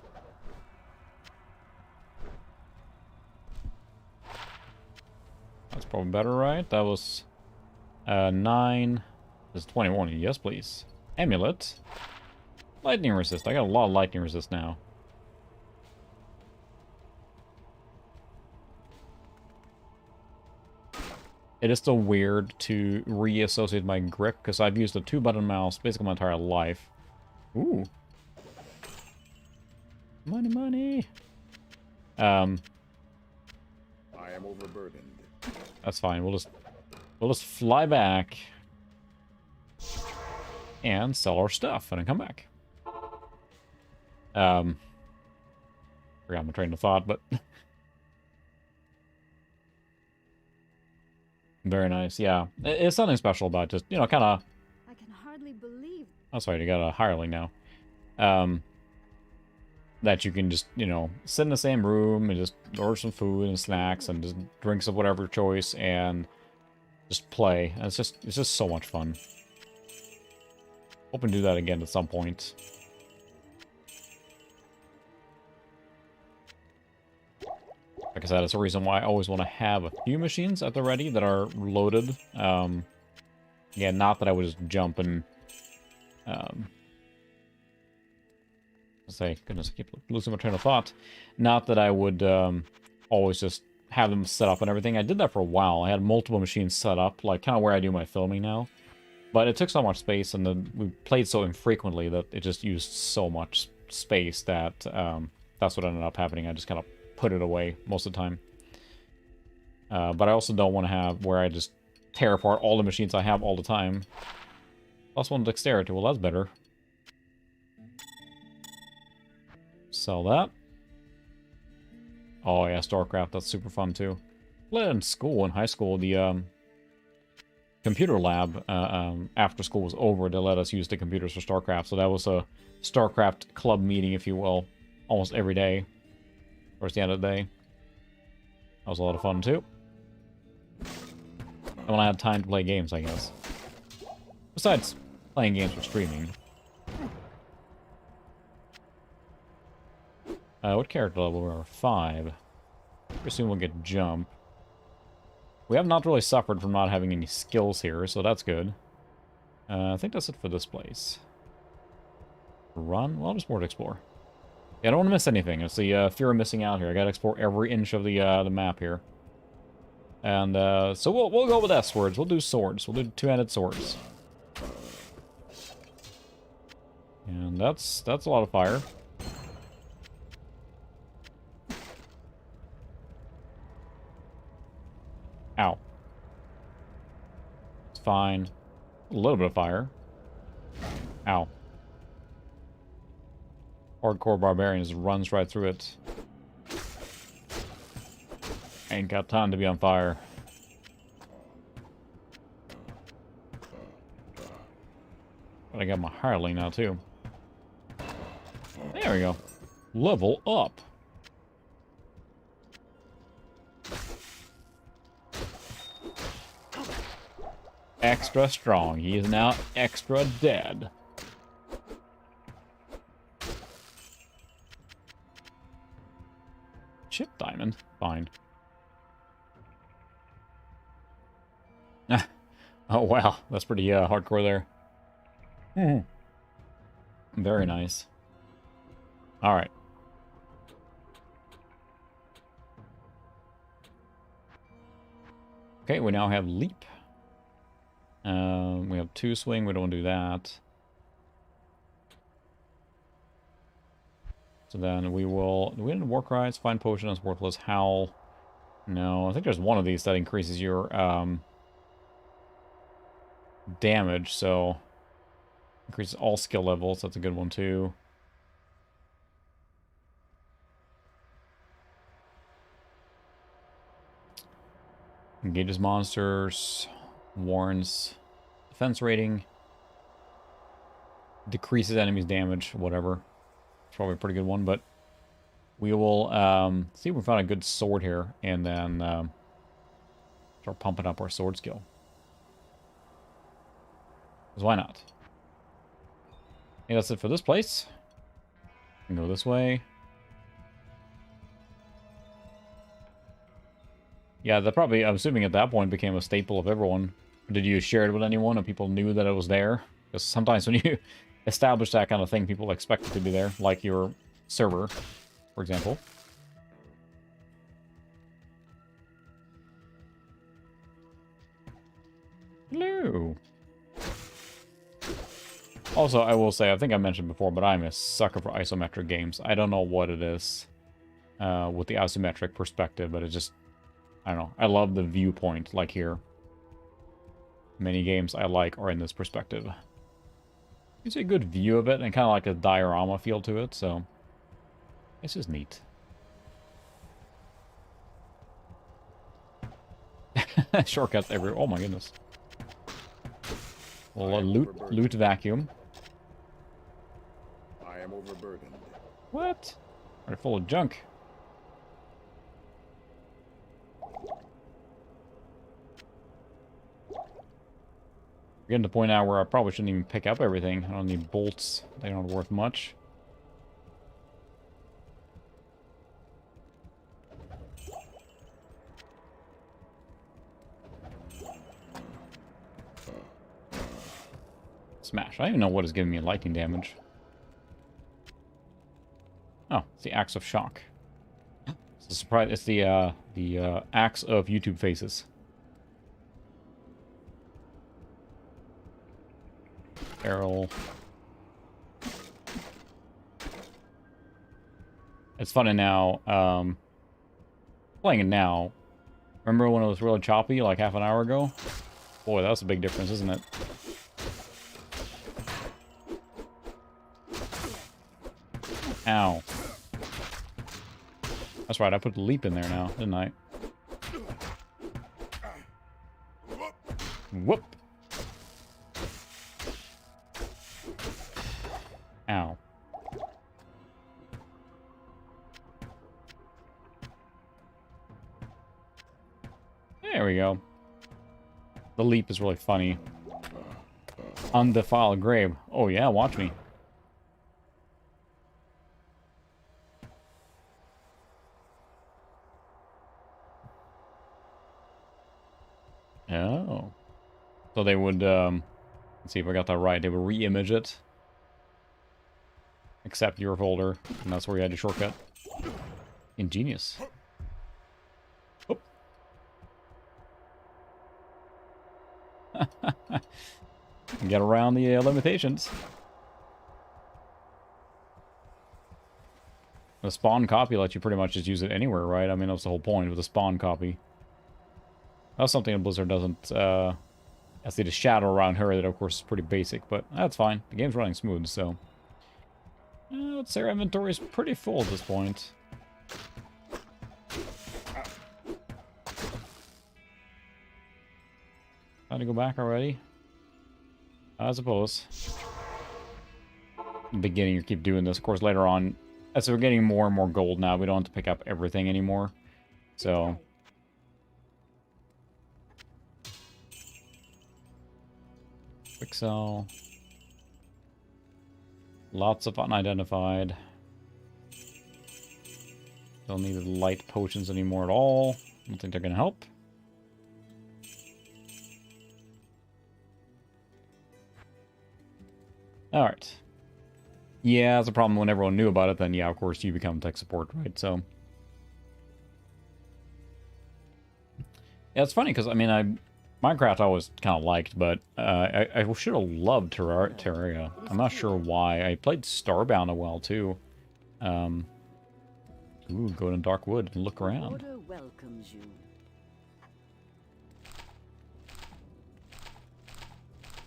[SPEAKER 1] That's probably better, right? That was 9. This is 21. Yes, please. Amulet. Lightning resist. I got a lot of lightning resist now. It is still weird to reassociate my grip because I've used a 2-button mouse basically my entire life. Ooh. Money, money.
[SPEAKER 2] I am overburdened.
[SPEAKER 1] That's fine. We'll just fly back and sell our stuff and then come back. Forgot my train of thought, but very nice. Yeah, it's something special about just kind of.
[SPEAKER 4] I can hardly believe.
[SPEAKER 1] Oh, sorry, you got a hireling now. That you can just sit in the same room and just order some food and snacks and just drinks of whatever choice and just play. And it's just so much fun. Hope to do that again at some point. Like I said, it's a reason why I always want to have a few machines at the ready that are loaded. Yeah, not that I would just jump and say, goodness, I keep losing my train of thought. Not that I would always just have them set up and everything. I did that for a while. I had multiple machines set up, like kind of where I do my filming now. But it took so much space, and then we played so infrequently that it just used so much space that that's what ended up happening. I just kind of put it away most of the time. But I also don't want to have where I just tear apart all the machines I have all the time. Plus one dexterity. Well, that's better. Sell that. Oh yeah, StarCraft. That's super fun too. Played in school, in high school. The computer lab after school was over. They let us use the computers for StarCraft. So that was a StarCraft club meeting, if you will, almost every day. Towards the end of the day. That was a lot of fun, too. And when I had time to play games, I guess. Besides playing games or streaming. What character level were we? 5. Pretty soon we'll get jump. We have not really suffered from not having any skills here, so that's good. I think that's it for this place. Run? Well, just more to explore. Yeah, I don't want to miss anything. It's the fear of missing out here. I gotta explore every inch of the map here. And so we'll go with S-words. We'll do swords. We'll do two-handed swords. And that's a lot of fire. Ow. It's fine. A little bit of fire. Ow. Hardcore barbarian just runs right through it. Ain't got time to be on fire. But I got my hireling now, too. There we go. Level up. Extra strong. He is now extra dead. Chip diamond. Fine. Oh, wow. That's pretty hardcore there. Very nice. Alright. Okay, we now have leap. We have 2 swing. We don't want to do that. So then we will... Do we need war cries? Find potion is worthless. Howl. No, I think there's one of these that increases your damage, so... Increases all skill levels. That's a good one, too. Engages monsters. Warns. Defense rating. Decreases enemies' damage. Whatever. It's probably a pretty good one, but... We will see if we found a good sword here, and then start pumping up our sword skill. Because why not? I think that's it for this place. We can go this way. Yeah, that probably, I'm assuming at that point, became a staple of everyone. Did you share it with anyone and people knew that it was there? Because sometimes when you establish that kind of thing, people expect it to be there, like your server, for example. Hello. Also, I will say, I think I mentioned before, but I'm a sucker for isometric games. I don't know what it is with the isometric perspective, but it just, I don't know. I love the viewpoint, like here. Many games I like are in this perspective. It's a good view of it, and kind of like a diorama feel to it, so it's just neat. Shortcuts everywhere. Oh my goodness. Well, loot vacuum.
[SPEAKER 2] I am overburdened.
[SPEAKER 1] What? They're full of junk. We're getting to the point now where I probably shouldn't even pick up everything. I don't need bolts. They aren't worth much. Smash. I don't even know what is giving me lightning damage. Oh, it's the axe of shock. It's a surprise. It's the axe of YouTube faces. Barrel. It's funny now. Playing it now. Remember when it was really choppy, like half an hour ago? Boy, that was a big difference, isn't it? Ow. That's right, I put the leap in there now, didn't I? Whoop. There we go. The leap is really funny. Undefiled grave. Oh yeah, watch me. Oh. So they would, let's see if I got that right. They would re-image it. Accept your folder. And that's where you had your shortcut. Ingenious. Oh. Get around the limitations. The spawn copy lets you pretty much just use it anywhere, right? I mean, that's the whole point of the spawn copy. That's something that Blizzard doesn't, I see the shadow around her that, of course, is pretty basic, but that's fine. The game's running smooth, so... let's say our inventory is pretty full at this point. Time to go back already? I suppose. In the beginning, you keep doing this. Of course, later on, as we're getting more and more gold now, we don't have to pick up everything anymore. So... quick sell. Lots of unidentified. Don't need light potions anymore at all. I don't think they're going to help. Alright. Yeah, that's a problem when everyone knew about it, then yeah, of course, you become tech support, right? So... yeah, it's funny, because, I mean, Minecraft I always kind of liked, but I should have loved Terraria. I'm not sure why. I played Starbound a while, too. Ooh, go to Dark Wood and look around.
[SPEAKER 6] Order welcomes you.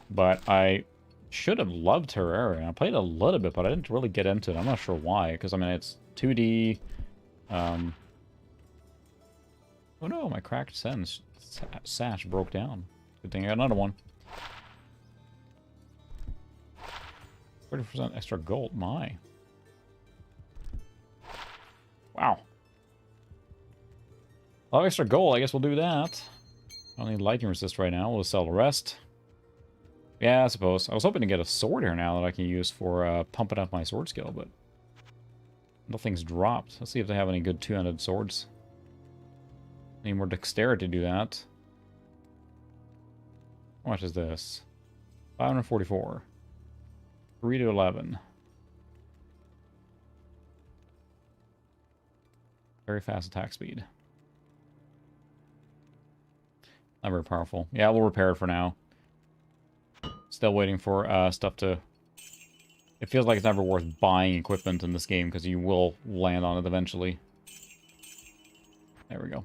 [SPEAKER 1] But I should have loved Terraria. I played a little bit, but I didn't really get into it. I'm not sure why, because, I mean, it's 2D. Oh no, my cracked sash broke down. Good thing I got another one. 30% extra gold, my. Wow. A lot of extra gold, I guess we'll do that. I don't need lightning resist right now, we'll sell the rest. Yeah, I suppose. I was hoping to get a sword here now that I can use for pumping up my sword skill, but nothing's dropped. Let's see if they have any good two-handed swords. Need more dexterity to do that. How much is this? 544. 3 to 11. Very fast attack speed. Not very powerful. Yeah, we'll repair it for now. Still waiting for stuff to... It feels like it's never worth buying equipment in this game because you will land on it eventually. There we go.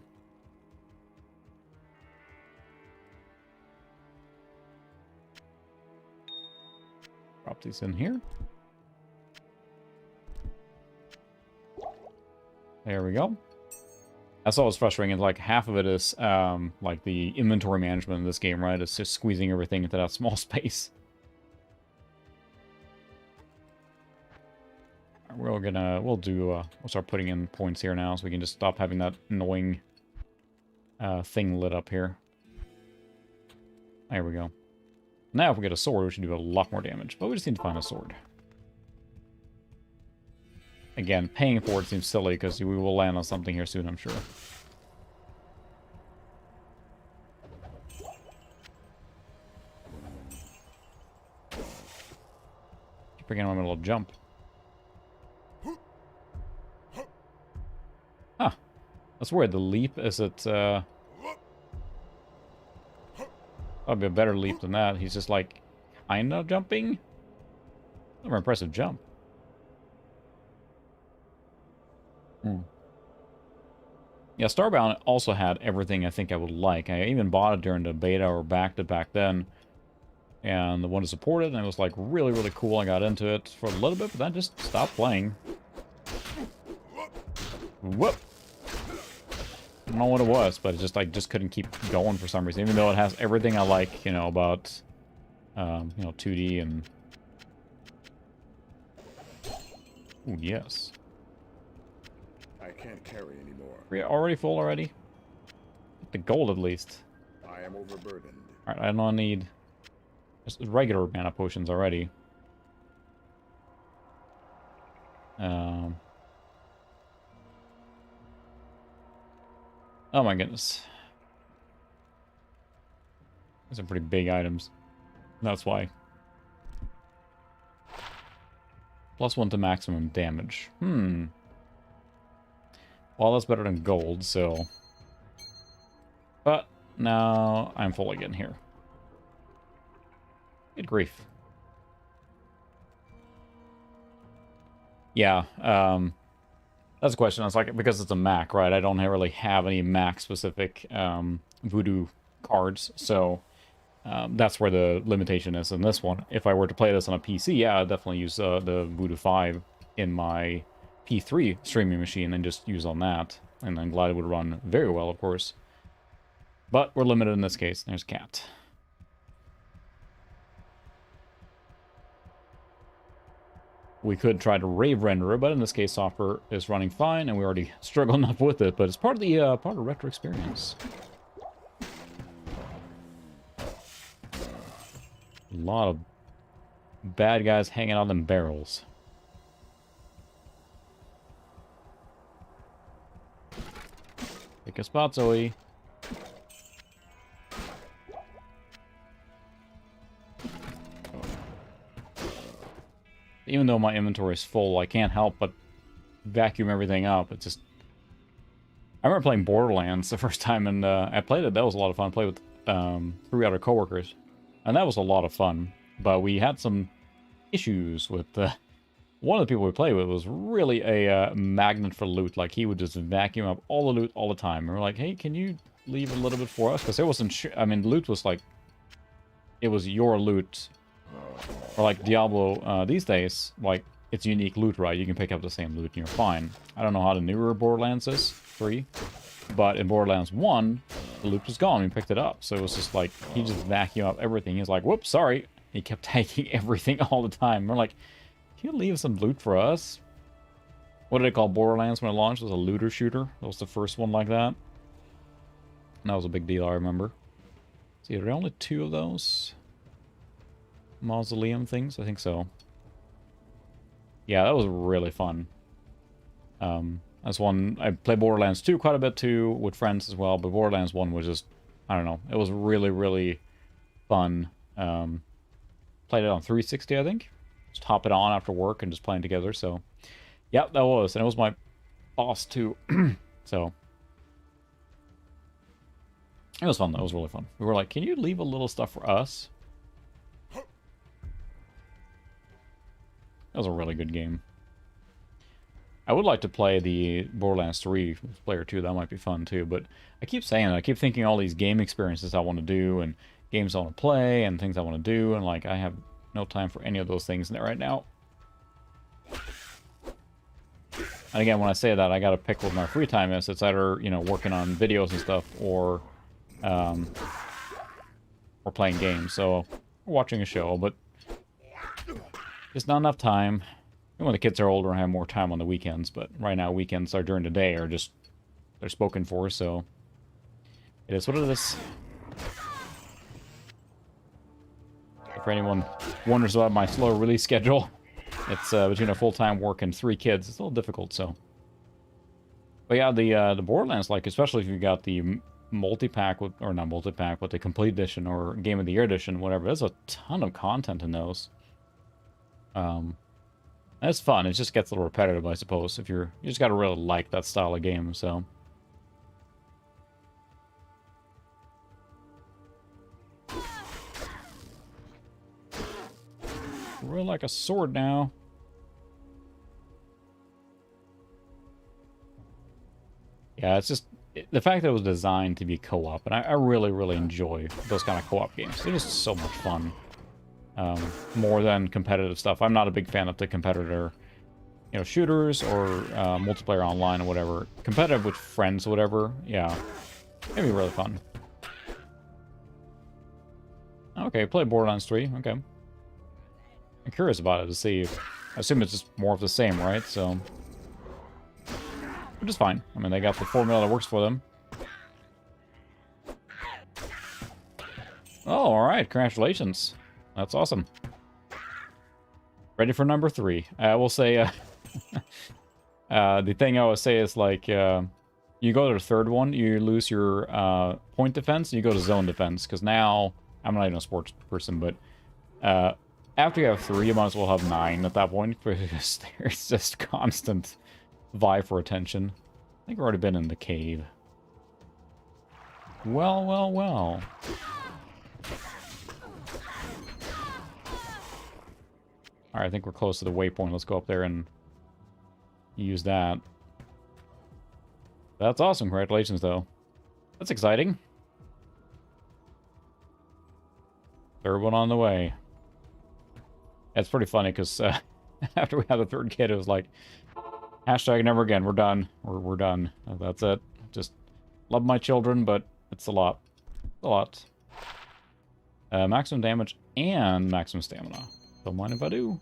[SPEAKER 1] Drop these in here. There we go. That's always frustrating. And like half of it is like the inventory management in this game, right? It's just squeezing everything into that small space. We'll start putting in points here now so we can just stop having that annoying thing lit up here. There we go. Now if we get a sword, we should do a lot more damage, but we just need to find a sword. Again, paying for it seems silly because we will land on something here soon, I'm sure. Keep bringing on my little jump. Huh. That's weird. The leap is at... That'd be a better leap than that. He's just like, kind of jumping. An impressive jump. Yeah, Starbound also had everything I think I would like. I even bought it during the beta or backed it back then. And the one to support it, and it was like really, really cool. I got into it for a little bit, but then just stopped playing. Whoop! I don't know what it was, but it just couldn't keep going for some reason. Even though it has everything I like, you know, about, 2D and... Ooh, yes.
[SPEAKER 2] I can't carry anymore.
[SPEAKER 1] We're already full already? Get the gold at least.
[SPEAKER 2] I am overburdened.
[SPEAKER 1] Alright, I don't need just regular mana potions already. Oh my goodness. These are pretty big items. That's why. +1 to maximum damage. Well, that's better than gold, so... But, now I'm full again here. Good grief. Yeah, that's a question. It's like, because it's a Mac, right? I don't really have any Mac-specific Voodoo cards, so... that's where the limitation is in this one. If I were to play this on a PC, yeah, I'd definitely use the Voodoo 5 in my P3 streaming machine and just use on that. And I'm glad it would run very well, of course. But we're limited in this case. There's Cat. We could try to Rave Renderer, but in this case, software is running fine, and we already struggle enough with it. But it's part of the retro experience. A lot of bad guys hanging out in barrels. Pick a spot, Zoe. Even though my inventory is full, I can't help but vacuum everything up. It's just... I remember playing Borderlands the first time, and I played it. That was a lot of fun. I played with 3 other coworkers. And that was a lot of fun, but we had some issues with one of the people we played with was really a magnet for loot. Like, he would just vacuum up all the loot all the time. And we're like, hey, can you leave a little bit for us? Because there wasn't... I mean, loot was like... It was your loot. Or like Diablo these days, like, it's unique loot, right? You can pick up the same loot and you're fine. I don't know how the newer Borderlands is, 3. But in Borderlands 1, the loot was gone. We picked it up. So it was just like, he just vacuumed up everything. He's like, whoops, sorry. He kept taking everything all the time. We're like, can you leave some loot for us? What did they call Borderlands when it launched? It was a looter shooter. That was the first one like that. And that was a big deal, I remember. See, are there only 2 of those mausoleum things? I think so. Yeah, that was really fun. That's one... I played Borderlands 2 quite a bit too, with friends as well, but Borderlands 1 was just... I don't know. It was really, really fun. Played it on 360, I think. Just hop it on after work and just playing together, so... Yep, that was. And it was my boss too. So... It was fun, though. It was really fun. We were like, can you leave a little stuff for us? That was a really good game. I would like to play the Borderlands 3 player too. That might be fun too. But I keep saying it. I keep thinking all these game experiences I want to do and games I want to play and things I want to do. And like, I have no time for any of those things right now. And again, when I say that, I got to pick what my free time is. It's either, you know, working on videos and stuff or playing games. So, or watching a show, but just not enough time. When the kids are older, I have more time on the weekends, but right now weekends are during the day are just, they're spoken for, so it is what it is. If anyone wonders about my slow release schedule, it's between a full-time work and 3 kids. It's a little difficult, so. But yeah, the Borderlands, like, especially if you got the multi-pack, or not multi-pack, but the complete edition or Game of the Year edition, whatever, there's a ton of content in those. It's fun. It just gets a little repetitive, I suppose, if you just gotta really like that style of game, so. Really like a sword now. Yeah, it's just the fact that it was designed to be co-op, and I really, really enjoy those kind of co-op games. They're just so much fun. More than competitive stuff. I'm not a big fan of the competitor, you know, shooters or multiplayer online or whatever. Competitive with friends or whatever, yeah. It'd be really fun. Okay, play Borderlands 3, okay. I'm curious about it to see. I assume it's just more of the same, right? So, which is fine. I mean, they got the formula that works for them. Oh, alright. Congratulations. That's awesome. Ready for number 3. I will say, the thing I always say is, like, you go to the third one, you lose your point defense, and you go to zone defense. Because now, I'm not even a sports person, but after you have 3, you might as well have 9 at that point. Because there's just constant vie for attention. I think we've already been in the cave. Well, well, well. Alright, I think we're close to the waypoint. Let's go up there and use that. That's awesome. Congratulations, though. That's exciting. Third one on the way. It's pretty funny, because after we had the third kid, it was like, hashtag never again. We're done. We're done. That's it. Just love my children, but it's a lot. It's a lot. Maximum damage and maximum stamina. Don't mind if I do.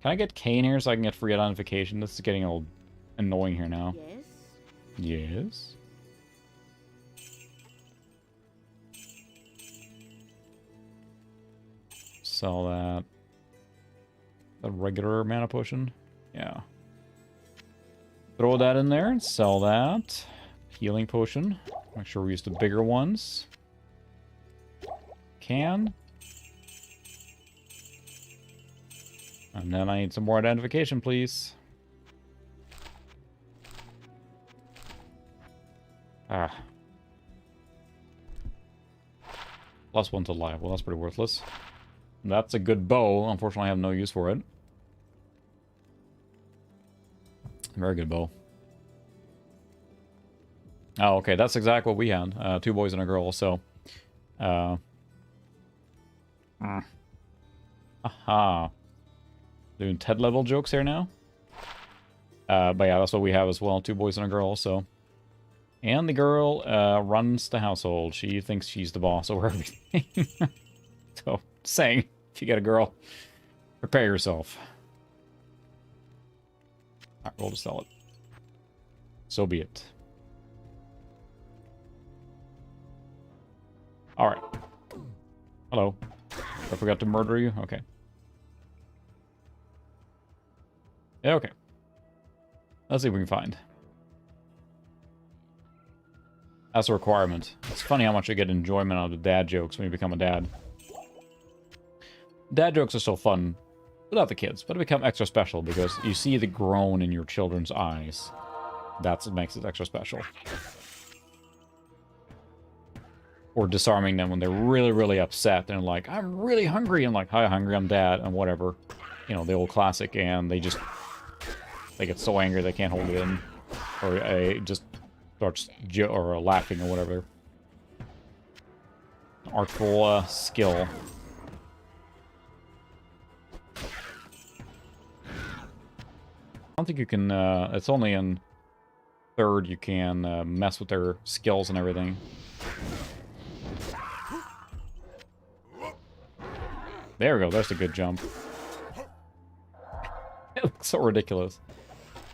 [SPEAKER 1] Can I get K in here so I can get free identification? This is getting a little annoying here now.
[SPEAKER 5] Yes?
[SPEAKER 1] Yes. Sell that. A regular mana potion? Yeah. Throw that in there and sell that. Healing potion. Make sure we use the bigger ones. Can. And then I need some more identification, please. Ah. +1 to live. Well, that's pretty worthless. That's a good bow. Unfortunately, I have no use for it. Very good bow. Oh, okay. That's exactly what we had. 2 boys and a girl, so... Aha. Doing TED level jokes here now. But yeah, that's what we have as well. 2 boys and a girl, so... And the girl runs the household. She thinks she's the boss over everything. So, saying, if you get a girl, prepare yourself. Alright, we'll just sell it. So be it. Alright. Hello. I forgot to murder you? Okay. Yeah, okay. Let's see if we can find. That's a requirement. It's funny how much I get enjoyment out of the dad jokes when you become a dad. Dad jokes are so fun without the kids, but they become extra special because you see the groan in your children's eyes. That's what makes it extra special. Or disarming them when they're really, really upset and like, I'm really hungry, and like, hi, hungry, I'm dad, and whatever. You know, the old classic, and they just... They get so angry they can't hold it in. Or just starts or laughing or whatever. Artful skill. I don't think you can, it's only in third you can mess with their skills and everything. There we go, that's a good jump. It looks so ridiculous.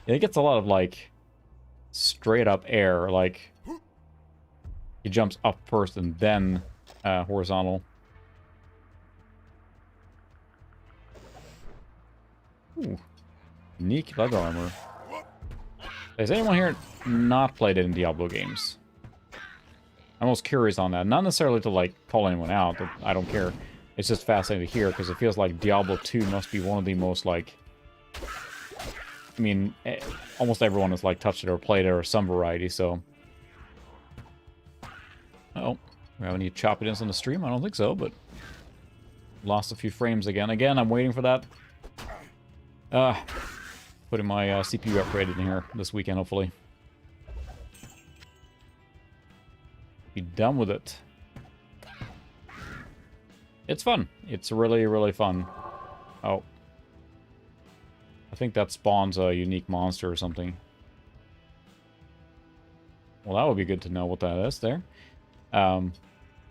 [SPEAKER 1] It gets a lot of, like, straight up air, like, he jumps up first and then horizontal. Ooh. Unique leather armor. Has anyone here not played it in Diablo games? I'm most curious on that. Not necessarily to, like, call anyone out, but I don't care. It's just fascinating to hear, because it feels like Diablo 2 must be one of the most, like... I mean, almost everyone has, like, touched it or played it or some variety, so... Oh, we have any chop it in on the stream? I don't think so, but... Lost a few frames again. Again, I'm waiting for that. Putting my CPU upgraded in here this weekend, hopefully. Be done with it. It's fun. It's really, really fun. Oh. I think that spawns a unique monster or something. Well, that would be good to know what that is there.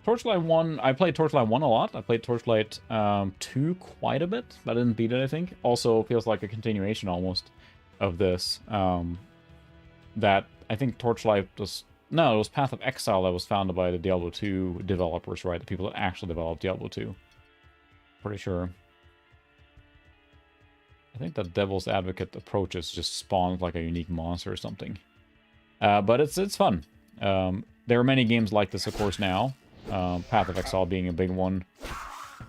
[SPEAKER 1] Torchlight 1, I played Torchlight 1 a lot. I played Torchlight 2 quite a bit, but I didn't beat it, I think. Also feels like a continuation almost of this. That I think Torchlight was No, it was Path of Exile that was founded by the Diablo 2 developers, right? The people that actually developed Diablo 2. Pretty sure. I think the Devil's Advocate approaches just spawned like a unique monster or something. But it's fun. There are many games like this, of course, now. Path of Exile being a big one.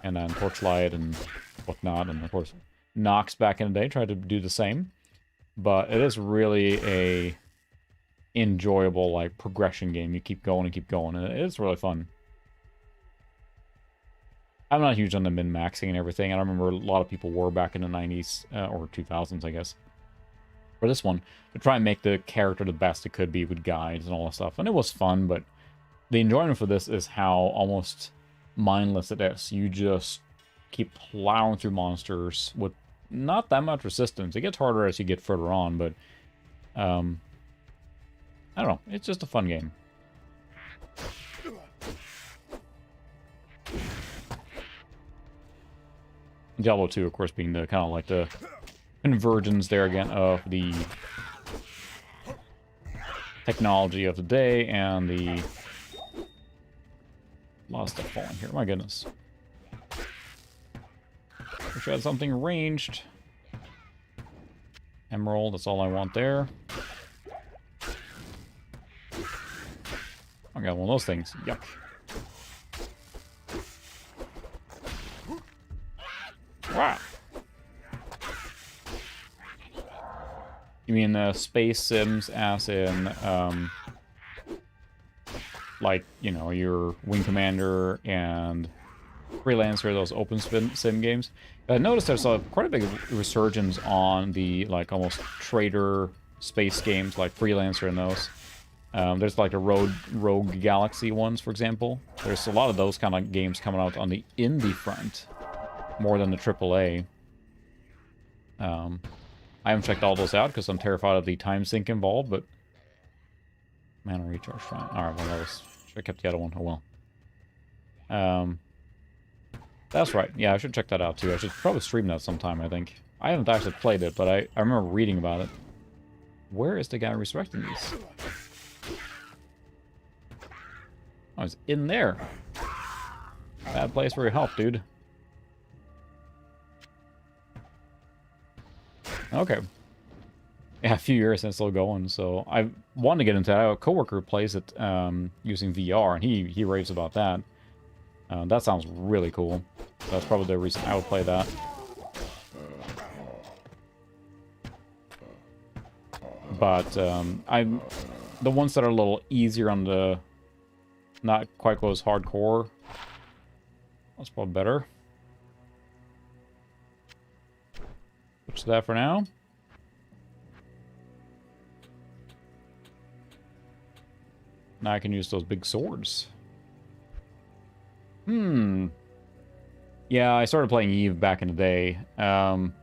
[SPEAKER 1] And then Torchlight and whatnot. And, of course, Nox back in the day tried to do the same. But it is really a enjoyable, like, progression game. You keep going and keep going. And it's really fun. I'm not huge on the min-maxing and everything. I remember a lot of people were back in the 90s, or 2000s, I guess. For this one, to try and make the character the best it could be with guides and all that stuff. And it was fun, but the enjoyment for this is how almost mindless it is. You just keep plowing through monsters with not that much resistance. It gets harder as you get further on, but I don't know. It's just a fun game. Diablo 2, of course, being the kind of like the convergence there again of the technology of the day and the... A lot of stuff falling here. My goodness. Wish I had something ranged. Emerald, that's all I want there. I got one of those things. Yuck. Wow. You mean space sims as in, like, you know, your Wing Commander and Freelancer, those open sim games? I noticed there's quite a big resurgence on the, like, almost trader space games, like Freelancer and those. There's, like, the Rogue Galaxy ones, for example. There's a lot of those kind of games coming out on the indie front, more than the AAA. I haven't checked all those out because I'm terrified of the time sink involved, but... Mana recharge, fine. Alright, well, that was... Should have kept the other one. Oh, well. That's right. Yeah, I should check that out, too. I should probably stream that sometime, I think. I haven't actually played it, but I remember reading about it. Where is the guy resurrecting these? Oh, it's in there. Bad place for your help, dude. Okay. Yeah, a few years and it's still going, so I want to get into that. I have a coworker who plays it using VR, and he raves about that. That sounds really cool. That's probably the reason I would play that. But I'm the ones that are a little easier on the not quite go as hardcore. That's probably better. Switch to that for now. Now I can use those big swords. Yeah, I started playing Eve back in the day. And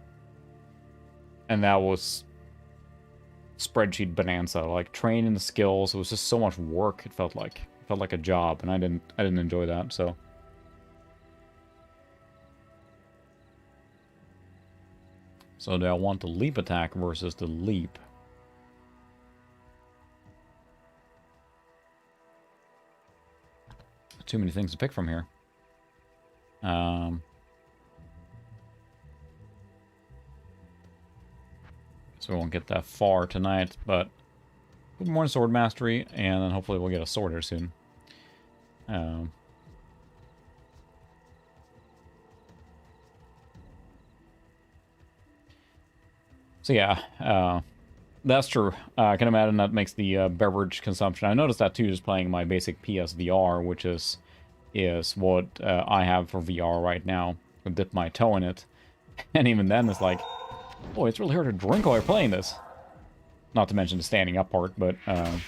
[SPEAKER 1] that was spreadsheet bonanza. Like, training the skills. It was just so much work, it felt like. It felt like a job, and I didn't enjoy that, so... So do I want the leap attack versus the leap? Too many things to pick from here. So we won't get that far tonight, but a little more sword mastery, and then hopefully we'll get a sword here soon. So yeah, that's true. I can imagine that makes the beverage consumption. I noticed that too, just playing my basic PSVR, which is what I have for VR right now. I dip my toe in it, and even then it's like, boy, it's really hard to drink while you're playing this. Not to mention the standing up part, but yeah,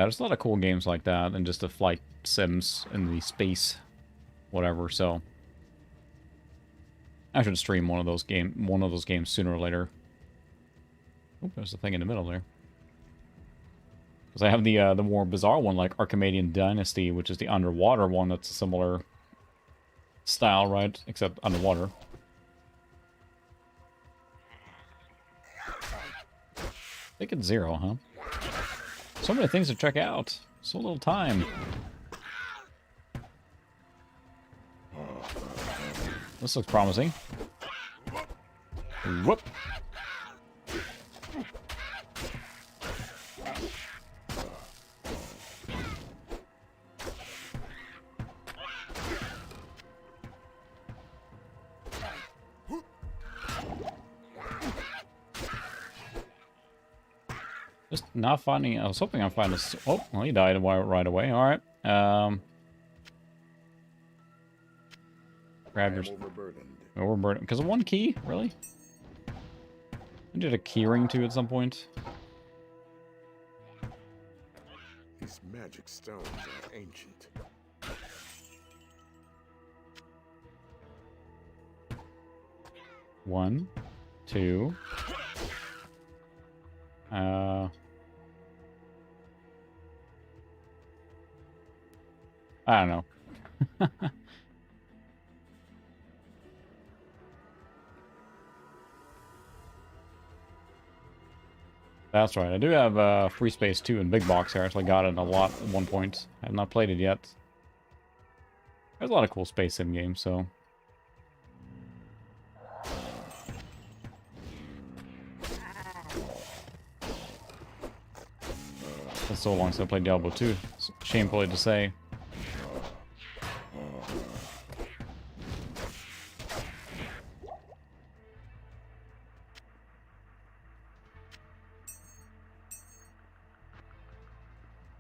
[SPEAKER 1] there's a lot of cool games like that, and just the flight sims in the space, whatever. So I should stream one of those games sooner or later. Oh, there's a thing in the middle there. Because I have the more bizarre one, like Archimedian Dynasty, which is the underwater one. That's a similar style, right? Except underwater. think it's 0, huh? So many things to check out. So little time. This looks promising. Whoop. Just not finding. I was hoping I'd find a. Oh, well, he died right away. All right. Grab your. Overburdened. Because of one key, really? I did a key ring too at some point.
[SPEAKER 2] These magic stones are ancient.
[SPEAKER 1] One, two. I don't know. That's right. I do have free space 2 in big box here. I actually got it a lot at one point. I have not played it yet. There's a lot of cool space sim games, so. It's been so long since I played Diablo 2. It's shamefully to say.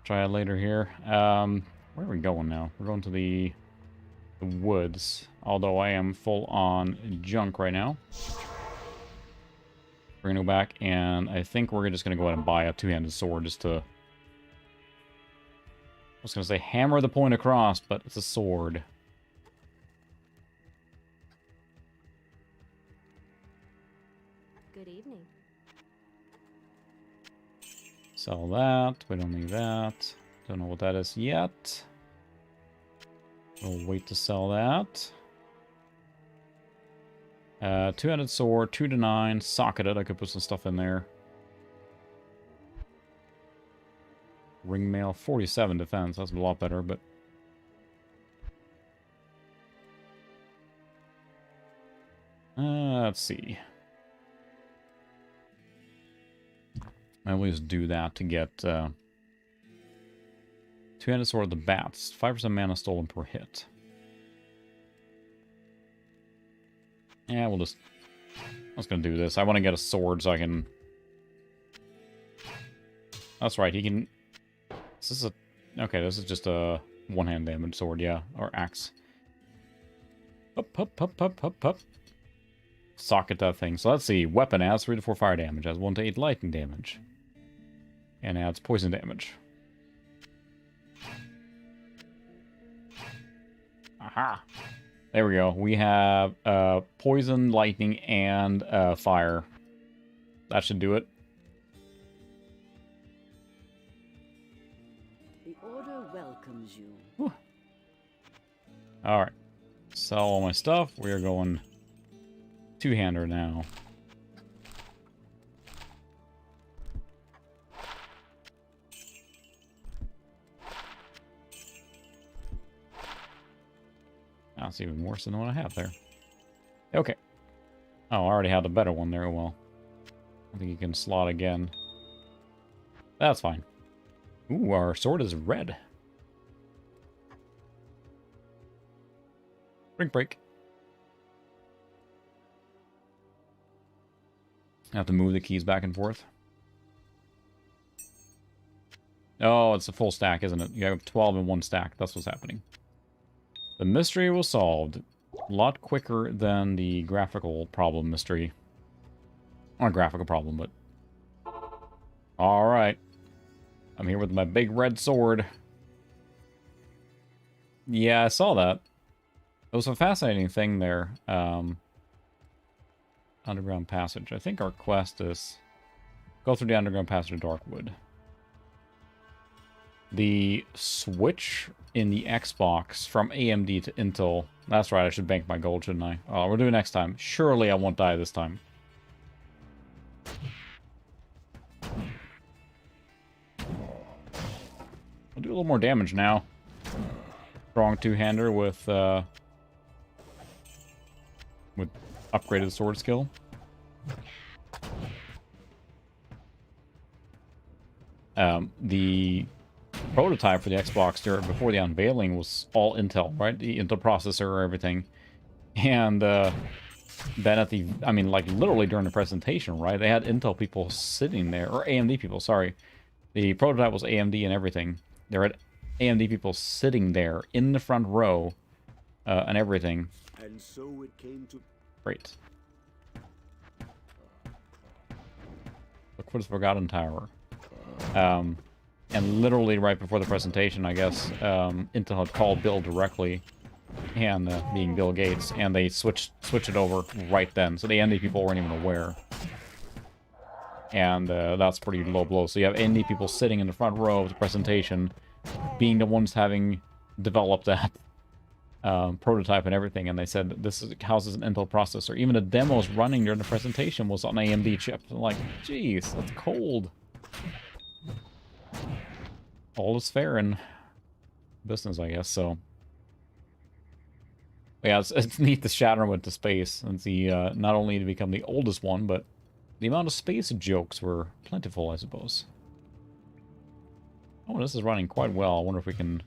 [SPEAKER 1] Try it later here. Where are we going now? We're going to the woods. Although I am full on junk right now. We're gonna go back and I think we're just gonna go ahead and buy a two-handed sword just to. I was gonna say hammer the point across, but it's a sword.
[SPEAKER 5] Good evening.
[SPEAKER 1] Sell that. We don't need that. Don't know what that is yet. We'll wait to sell that. Two-handed sword, 2 to 9, socketed. I could put some stuff in there. Ring mail, 47 defense. That's a lot better, but. Let's see. I always do that to get two-handed sword of the bats. 5% mana stolen per hit. Yeah, we'll just. I was gonna do this. I want to get a sword so I can. That's right. He can. This is a. Okay, this is just a one-hand damage sword, yeah, or axe. Up, up, up, up, up, up. Socket that thing. So let's see. Weapon adds 3 to 4 fire damage, adds 1 to 8 lightning damage, and adds poison damage. Aha! There we go. We have poison, lightning, and fire. That should do it.
[SPEAKER 7] The Order welcomes you.
[SPEAKER 1] Whew. All right. Sell all my stuff. We are going two-hander now. That's even worse than the one I have there. Okay. Oh, I already had a better one there. Well, I think you can slot again. That's fine. Ooh, our sword is red. Drink break. I have to move the keys back and forth. Oh, it's a full stack, isn't it? You have 12 in one stack. That's what's happening. The mystery was solved a lot quicker than the graphical problem mystery. Not a graphical problem, but... Alright. I'm here with my big red sword. Yeah, I saw that. It was a fascinating thing there. Underground passage. I think our quest is... Go through the underground passage to Darkwood. The switch in the Xbox from AMD to Intel. That's right, I should bank my gold, shouldn't I? Oh, we'll do it next time. Surely I won't die this time. do a little more damage now. Strong two-hander with upgraded sword skill. The prototype for the Xbox there before the unveiling was all Intel, right? The Intel processor, everything. And then at the, I mean, like literally during the presentation, right? They had Intel people sitting there, or AMD people, sorry. The prototype was AMD and everything. There had AMD people sitting there in the front row and everything.
[SPEAKER 8] And so it came to...
[SPEAKER 1] Great. Look for the Forgotten Tower. And literally right before the presentation, I guess, Intel had called Bill directly, and being Bill Gates, and they switched it over right then. So the AMD people weren't even aware. And that's pretty low blow. So you have AMD people sitting in the front row of the presentation, being the ones having developed that prototype and everything, and they said this houses an Intel processor. Even the demos running during the presentation was on AMD chips. I'm like, geez, that's cold. All is fair in business, I guess. So yeah, it's neat to shatter went to space and see not only to become the oldest one, but the amount of space jokes were plentiful, I suppose. Oh, this is running quite well. I wonder if we can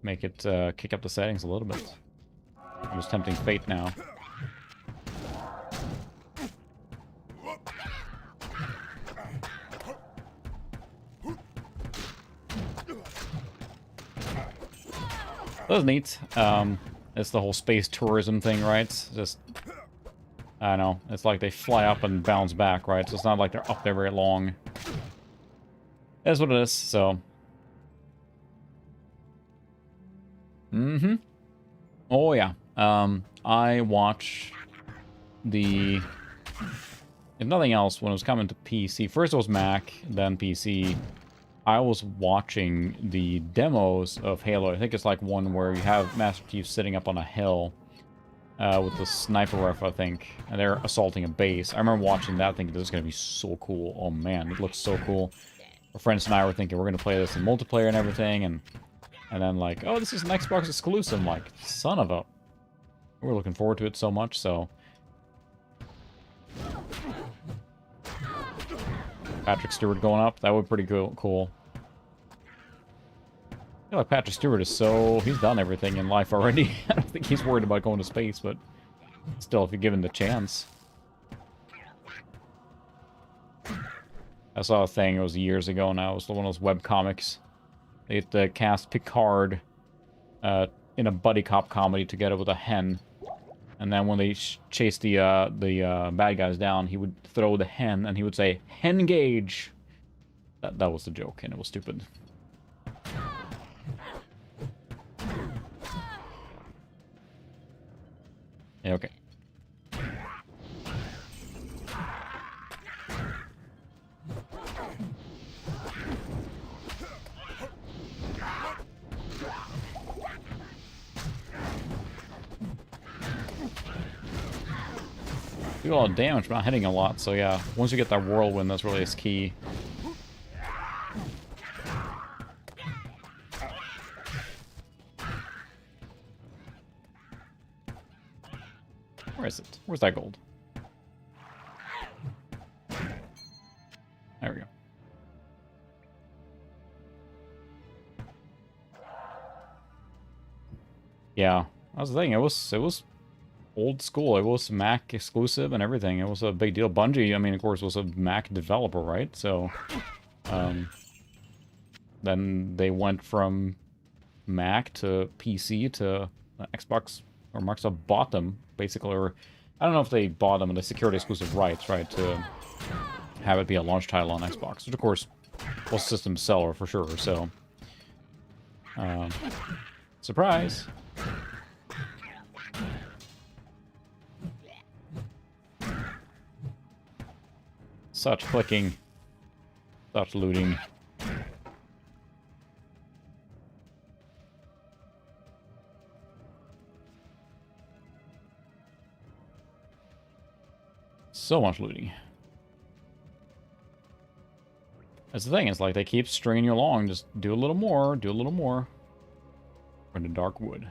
[SPEAKER 1] make it kick up the settings a little bit. I'm just tempting fate now. That's neat. It's the whole space tourism thing, right? Just, I don't know. It's like they fly up and bounce back, right? So it's not like they're up there very long. That's what it is, so. Mm-hmm. Oh, yeah. I watch the... If nothing else, when it was coming to PC, first it was Mac, then PC. I was watching the demos of Halo. I think it's like one where you have Master Chief sitting up on a hill with the sniper rifle, I think, and they're assaulting a base. I remember watching that thinking this is going to be so cool. Oh man, it looks so cool. Our friends and I were thinking we're going to play this in multiplayer and everything, and then like, oh, this is an Xbox exclusive. I'm like, son of a... We're looking forward to it so much, so... Patrick Stewart going up, that would be pretty cool. I feel like Patrick Stewart is so... He's done everything in life already. I don't think he's worried about going to space, but still, if you're given the chance. I saw a thing, it was years ago now, it was one of those webcomics. They had to cast Picard in a buddy cop comedy together with a hen. And then when they chased the bad guys down, he would throw the hen, and he would say, "Hen gauge." That was the joke, and it was stupid. Yeah, okay. Do a lot of damage, but not hitting a lot, so yeah. Once you get that whirlwind, that's really his key. Where is it? Where's that gold? There we go. Yeah, that was the thing. It was old school. It was Mac exclusive and everything. It was a big deal. Bungie, I mean, of course, was a Mac developer, right? So, then they went from Mac to PC to Xbox, or Microsoft bought them, basically, or I don't know if they bought them, and they secured exclusive rights, right, to have it be a launch title on Xbox, which, of course, was a system seller for sure, so. Surprise! Such clicking. Such looting. So much looting. That's the thing, it's like they keep stringing you along. Just do a little more, do a little more. We're in the dark wood.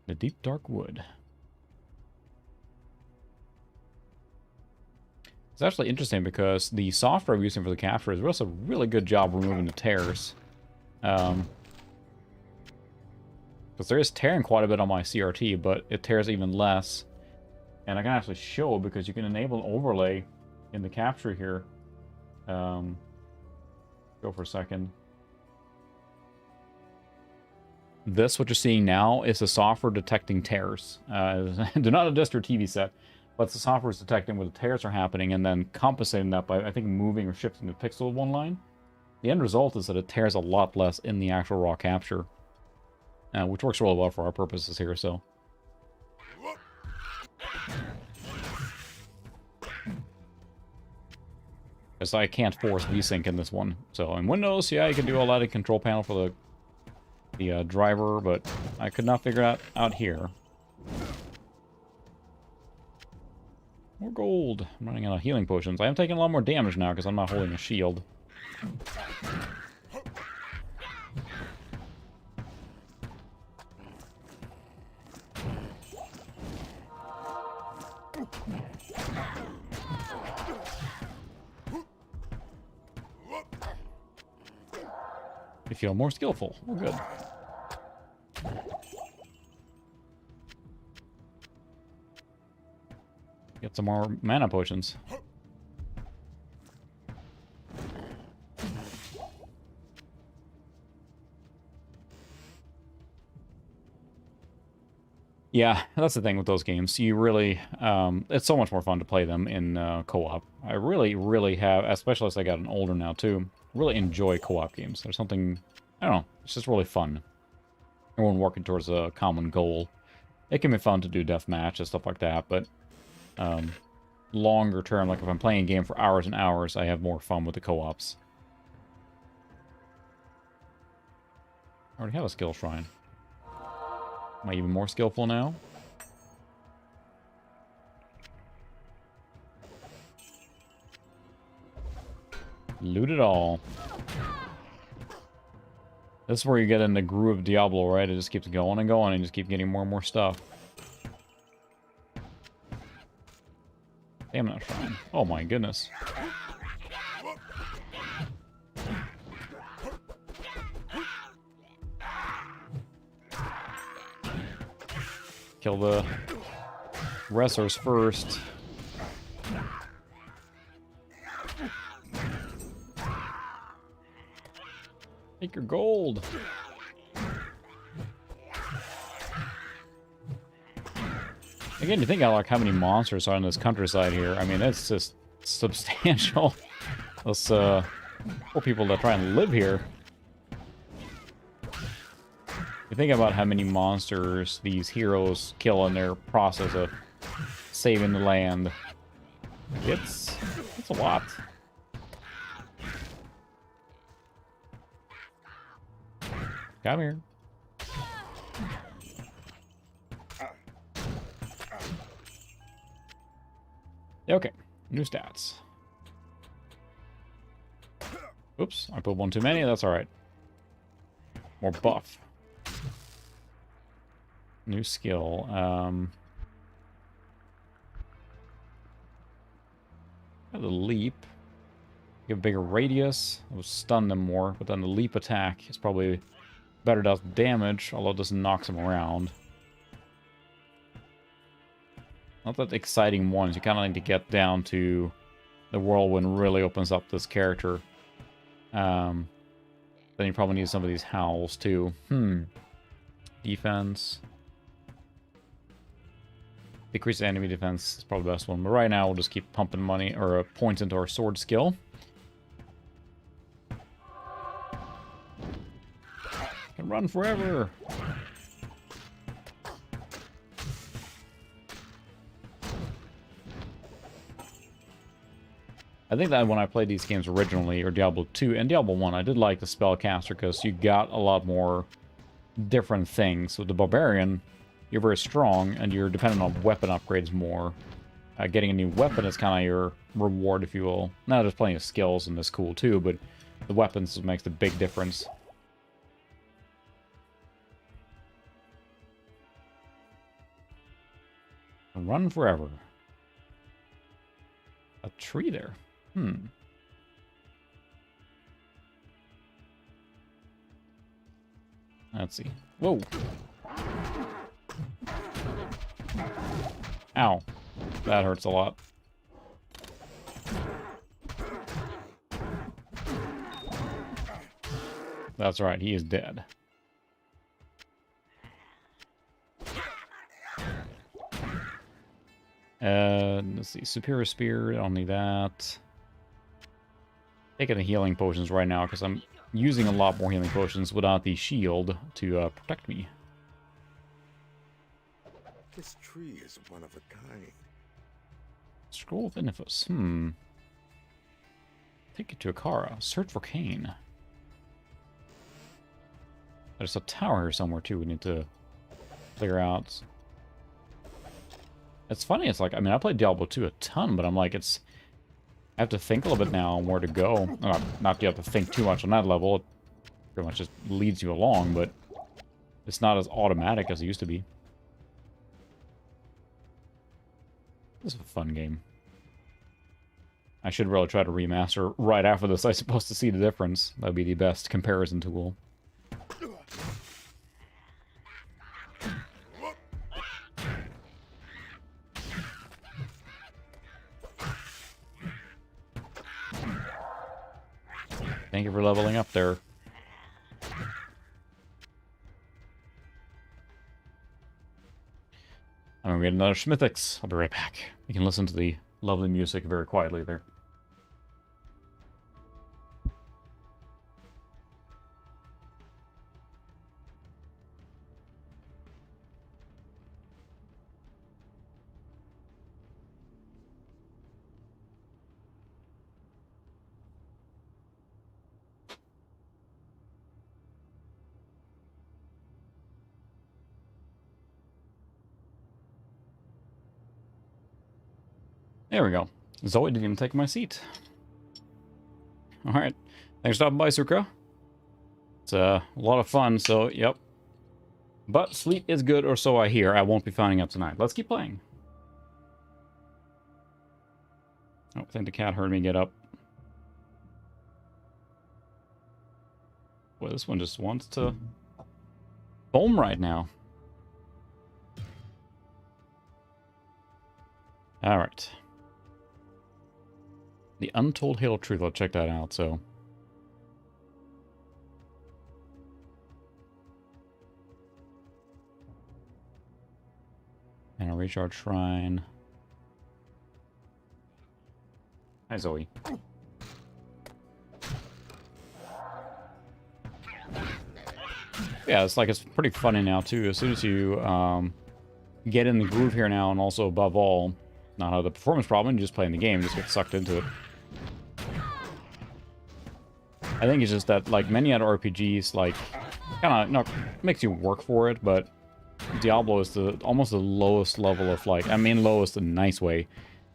[SPEAKER 1] The deep dark wood. It's actually interesting because the software I'm using for the capture does a really good job removing the tears. Because there is tearing quite a bit on my CRT, but it tears even less. And I can actually show because you can enable an overlay in the capture here. Go for a second. This, what you're seeing now, is the software detecting tears. Do not adjust your TV set, but the software is detecting where the tears are happening and then compensating that by, I think, moving or shifting the pixel one line. The end result is that it tears a lot less in the actual raw capture, which works really well for our purposes here, so. Because I can't force VSync in this one. So in Windows, yeah, you can do all that in control panel for the driver, but I could not figure it out here. More gold. I'm running out of healing potions. I am taking a lot more damage now because I'm not holding a shield. You feel more skillful. We're good. Get some more mana potions. Yeah, that's the thing with those games. You really, it's so much more fun to play them in co-op. I really have, especially as I gotten older now too, really enjoy co-op games. There's something, I don't know, it's just really fun. Everyone working towards a common goal. It can be fun to do deathmatch and stuff like that, but longer term, like if I'm playing a game for hours and hours, I have more fun with the co-ops. I already have a skill shrine. Am I even more skillful now? Loot it all. This is where you get in the groove of Diablo, right? It just keeps going and going and just keep getting more and more stuff. Damn that shrine. Oh my goodness. Kill the wrestlers first. Take your gold. Again, you think about like how many monsters are in this countryside here. I mean, it's just substantial. Those poor people that try and live here. You think about how many monsters these heroes kill in their process of saving the land. It's a lot. Come here. Okay, new stats. Oops, I put one too many, that's alright. More buff. New skill. The leap. Give a bigger radius. It will stun them more, but then the leap attack is probably better does damage, although it doesn't knock them around. Not that exciting ones. You kind of need to get down to the whirlwind really opens up this character. Then you probably need some of these howls too. Defense. Decrease enemy defense is probably the best one. But right now we'll just keep pumping money or points into our sword skill. Can run forever. I think that when I played these games originally, or Diablo 2 and Diablo 1, I did like the Spellcaster because you got a lot more different things. With the Barbarian, you're very strong and you're dependent on weapon upgrades more. getting a new weapon is kind of your reward, if you will. Now, there's plenty of skills, and that's cool too, but the weapons makes the big difference. Run forever. A tree there. Let's see. Whoa. Ow. That hurts a lot. That's right, he is dead. Let's see. Superior Spear, I don't need that. Taking the healing potions right now because I'm using a lot more healing potions without the shield to protect me.
[SPEAKER 2] This tree is one of a kind.
[SPEAKER 1] Scroll of Inifus. Take it to Akara. Search for Cain. There's a tower here somewhere too we need to figure out. It's funny, it's like, I mean, I played Diablo 2 a ton, but I'm like, it's... I have to think a little bit now on where to go. Not that you have to think too much on that level. It pretty much just leads you along, but it's not as automatic as it used to be. This is a fun game. I should really try to remaster right after this, I suppose, to see the difference. That would be the best comparison tool. Thank you for leveling up there. I'm gonna get another Schmithix. I'll be right back. You can listen to the lovely music very quietly there. There we go. Zoe didn't even take my seat. Alright. Thanks for stopping by, Sucra. It's a lot of fun, so, yep. But sleep is good, or so I hear. I won't be finding out tonight. Let's keep playing. Oh, I think the cat heard me get up. Well, this one just wants to foam right now. Alright. The Untold Hail of Truth. I'll check that out, so. And a recharge shrine. Hi, Zoe. Yeah, it's like it's pretty funny now, too. As soon as you get in the groove here now, and also above all, not have the performance problem, you just play in the game, you just get sucked into it. I think it's just that, like, many other RPGs, like, kind of, no, makes you work for it, but Diablo is almost the lowest level of, like, I mean lowest in a nice way,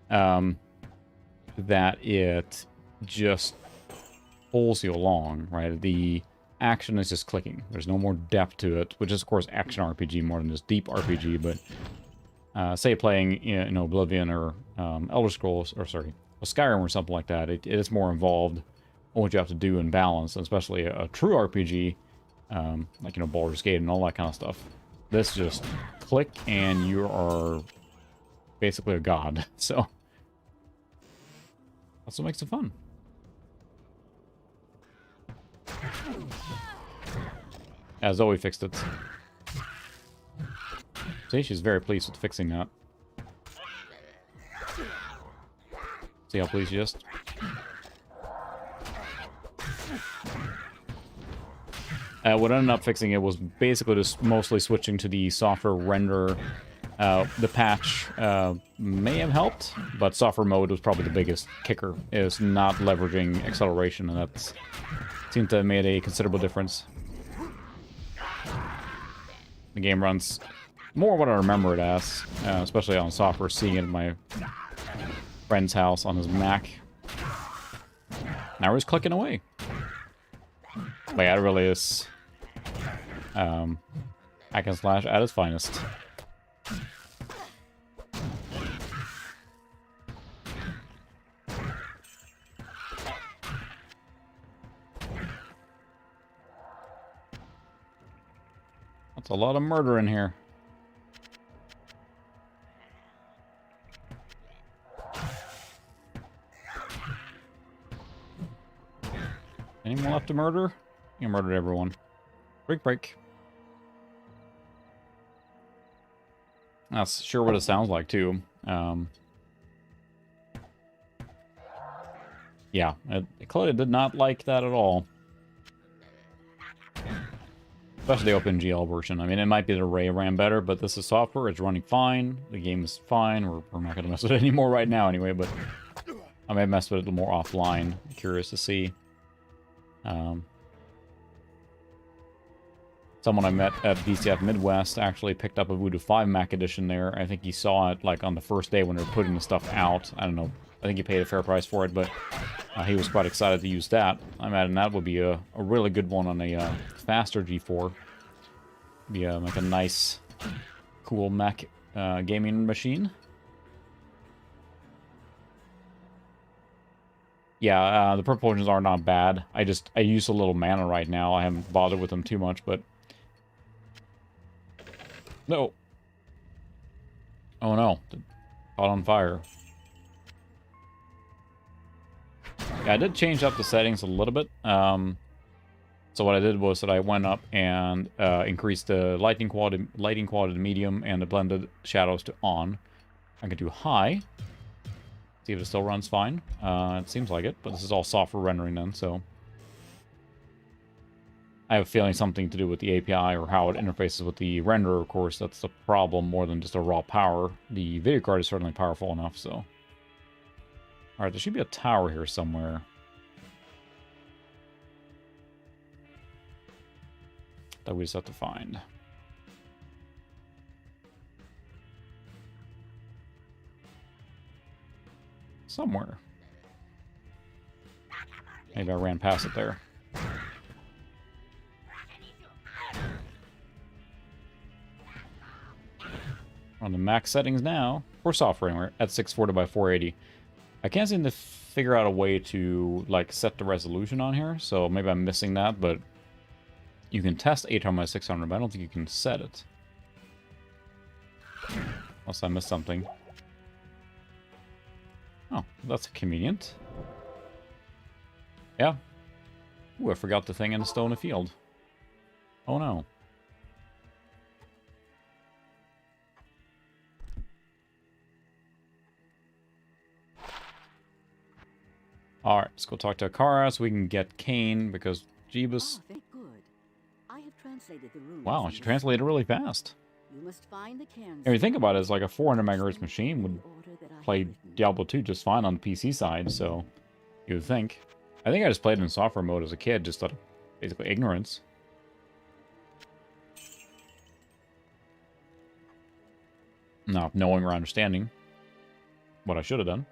[SPEAKER 1] that it just pulls you along, right? The action is just clicking. There's no more depth to it, which is, of course, action RPG more than just deep RPG, but say playing, you know, Oblivion or Elder Scrolls, or sorry, Skyrim or something like that, it is more involved on what you have to do and balance, especially a true RPG, like, you know, Baldur's Gate and all that kind of stuff. This just click and you are basically a god, so that's what makes it fun. As Zoe fixed it. See, she's very pleased with fixing that. See how pleased she is? What ended up fixing it was basically just mostly switching to the software render. The patch may have helped, but software mode was probably the biggest kicker, is not leveraging acceleration, and that seemed to have made a considerable difference. The game runs more what I remember it as, especially on software, seeing it in my friend's house on his Mac. Now we're just clicking away. But yeah, it really is hack and slash at its finest. That's a lot of murder in here. Anyone left to murder? You murdered everyone. Break, break. That's sure what it sounds like, too. Yeah, it clearly did not like that at all. Especially the OpenGL version. I mean, it might be the Array ran better, but this is software. It's running fine. The game is fine. We're not going to mess with it anymore right now anyway, but I may mess with it a little more offline. I'm curious to see. Someone I met at BCF Midwest actually picked up a Voodoo 5 Mac edition there. I think he saw it like on the first day when they were putting the stuff out. I don't know. I think he paid a fair price for it, but he was quite excited to use that. I imagine that would be a really good one on a faster G4. Be like a nice, cool Mac gaming machine. Yeah, the proportions are not bad. I use a little mana right now. I haven't bothered with them too much, but... No. Oh no. Caught on fire. Yeah, I did change up the settings a little bit. So what I did was that I went up and increased the lighting quality to medium and the blended shadows to on. I can do high. See if it still runs fine. It seems like it, but this is all software rendering then, so... I have a feeling something to do with the API or how it interfaces with the renderer, of course. That's the problem more than just a raw power. The video card is certainly powerful enough, so... Alright, there should be a tower here somewhere. That we just have to find. Somewhere. Maybe I ran past it there. On the max settings now, for software anyway, at 640 by 480. I can't seem to figure out a way to like set the resolution on here, so maybe I'm missing that, but you can test 800 by 600, but I don't think you can set it. Unless I missed something. Oh, that's convenient. Yeah. Ooh, I forgot the thing in the stone field. Oh no. Alright, let's go talk to Akara so we can get Kane, because Jeebus...
[SPEAKER 7] Very good. I have translated the runes.
[SPEAKER 1] Wow, she translated really fast.
[SPEAKER 7] You must find the cairns.
[SPEAKER 1] If you think about it, it's like a 400 MHz machine would play Diablo 2 just fine on the PC side, so you would think. I think I just played it in software mode as a kid, just out of basically ignorance. Not knowing or understanding what I should have done.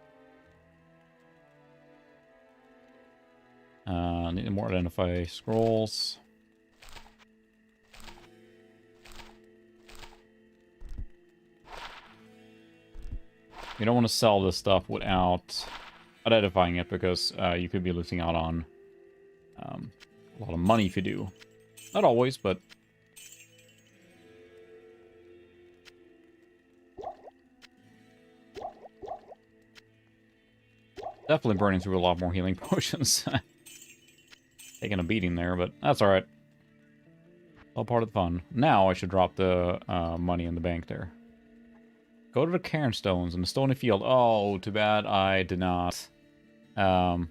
[SPEAKER 1] Need more identify scrolls. You don't want to sell this stuff without identifying it, because you could be losing out on a lot of money if you do. Not always, but... Definitely burning through a lot more healing potions. Taking a beating there, but that's alright. All part of the fun. Now I should drop the money in the bank there. Go to the cairn stones in the stony field. Oh, too bad I did not. We have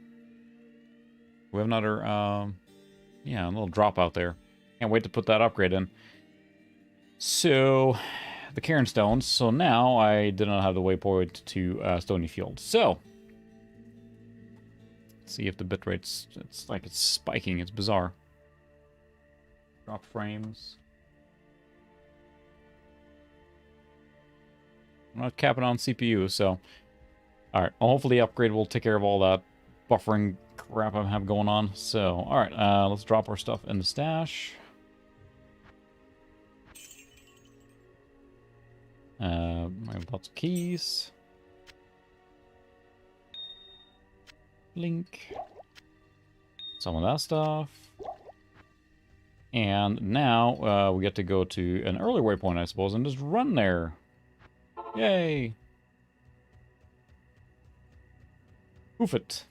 [SPEAKER 1] another, yeah, a little drop out there. Can't wait to put that upgrade in. So, the cairn stones. So now I did not have the waypoint to stony field. So, see if the bitrate's, it's like it's spiking, it's bizarre. Drop frames. I'm not capping on CPU, so Alright, hopefully the upgrade will take care of all that buffering crap I have going on. So, alright, let's drop our stuff in the stash. I have lots of keys. Link. Some of that stuff. And now we get to go to an early waypoint, I suppose, and just run there. Yay! Oof it.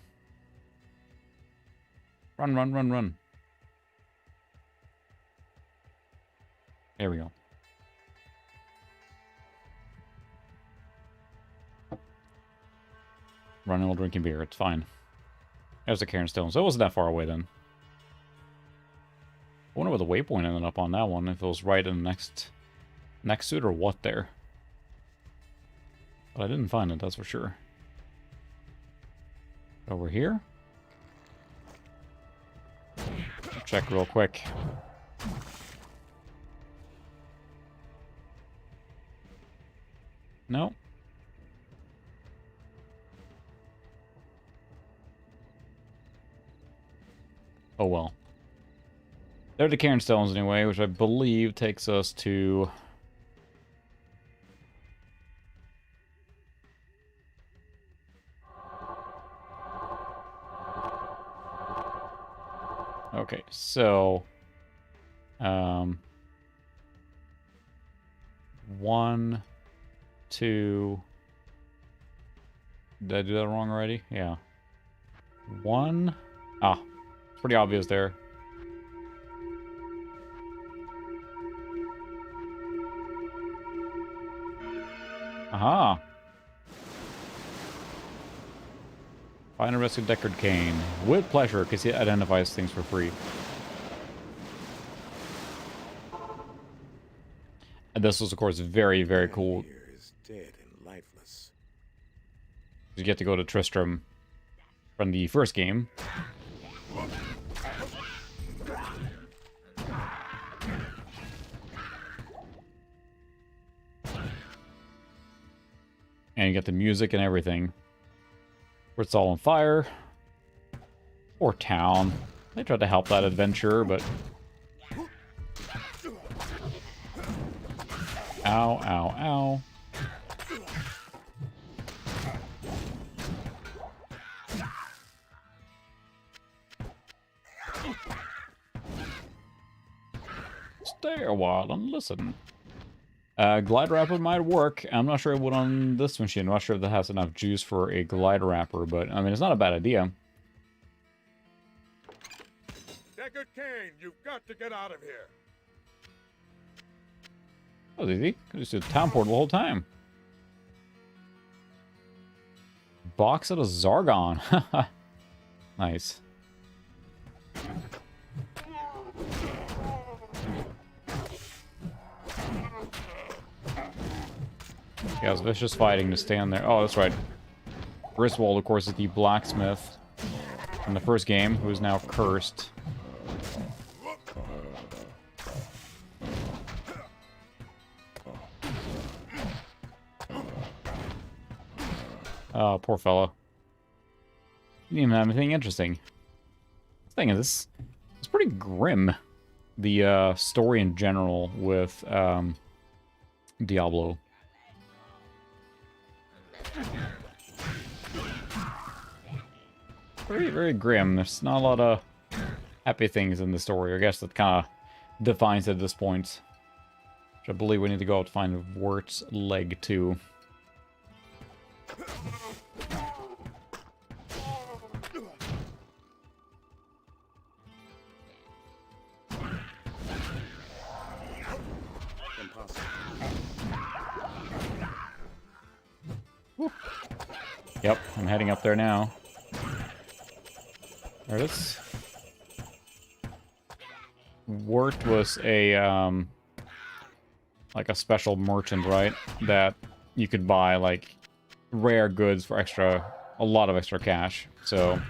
[SPEAKER 1] Run, run, run, run. There we go. Running while drinking beer, it's fine. There's the Cairn Stone, so it wasn't that far away then. I wonder what the waypoint ended up on that one, if it was right in the next suit or what there. But I didn't find it, that's for sure. Over here? Check real quick. No. Oh well. They're the Cairn Stones anyway, which I believe takes us to... Okay, so... 1, 2... Did I do that wrong already? Yeah. 1... Ah, pretty obvious there. Aha! Find a rescued Deckard Cain. With pleasure, because he identifies things for free. And this was, of course, very, very cool.
[SPEAKER 2] Here is dead and lifeless.
[SPEAKER 1] You get to go to Tristram from the first game. And you get the music and everything. Where it's all on fire. Or town. They tried to help that adventurer, but... Ow, ow, ow. Stay a while and listen. Glide wrapper might work. I'm not sure it would on this machine. I'm not sure if that has enough juice for a glide wrapper, but I mean, it's not a bad idea.
[SPEAKER 2] Deckard Cain, you've got to get out of here.
[SPEAKER 1] That was easy. Could just do the town portal the whole time. Box out of Zargon. Nice. Yeah, it's vicious fighting to stand there. Oh, that's right. Griswold, of course, is the blacksmith in the first game, who is now cursed. Oh, poor fellow. He didn't even have anything interesting. The thing is, it's pretty grim, the story in general with Diablo. Very, very grim. There's not a lot of happy things in the story. I guess that kind of defines it at this point. Which I believe we need to go out to find Wirt's leg too. Yep, I'm heading up there now. There it is. Wirt was a, like a special merchant, right? That you could buy, like, rare goods for a lot of extra cash. So,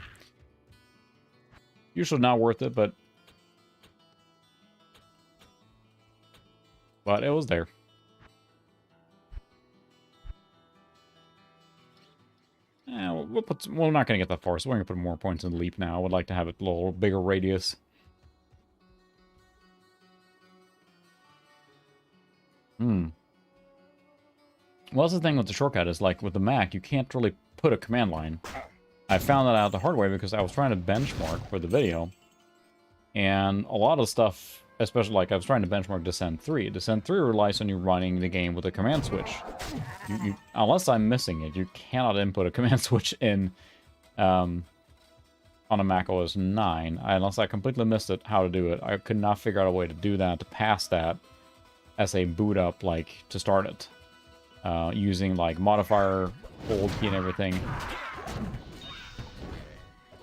[SPEAKER 1] usually not worth it, but it was there. we're not going to get that far, so we're going to put more points in leap now. I would like to have it a little bigger radius. Well, that's the thing with the shortcut is, like, with the Mac, you can't really put a command line. I found that out the hard way because I was trying to benchmark for the video. And a lot of stuff, especially, like, I was trying to benchmark Descent 3. Descent 3 relies on you running the game with a command switch. Unless I'm missing it, you cannot input a command switch in on a Mac OS 9. Unless I completely missed it, how to do it. I could not figure out a way to do that, to pass that as a boot up, like, to start it. Using, like, modifier, hold key and everything.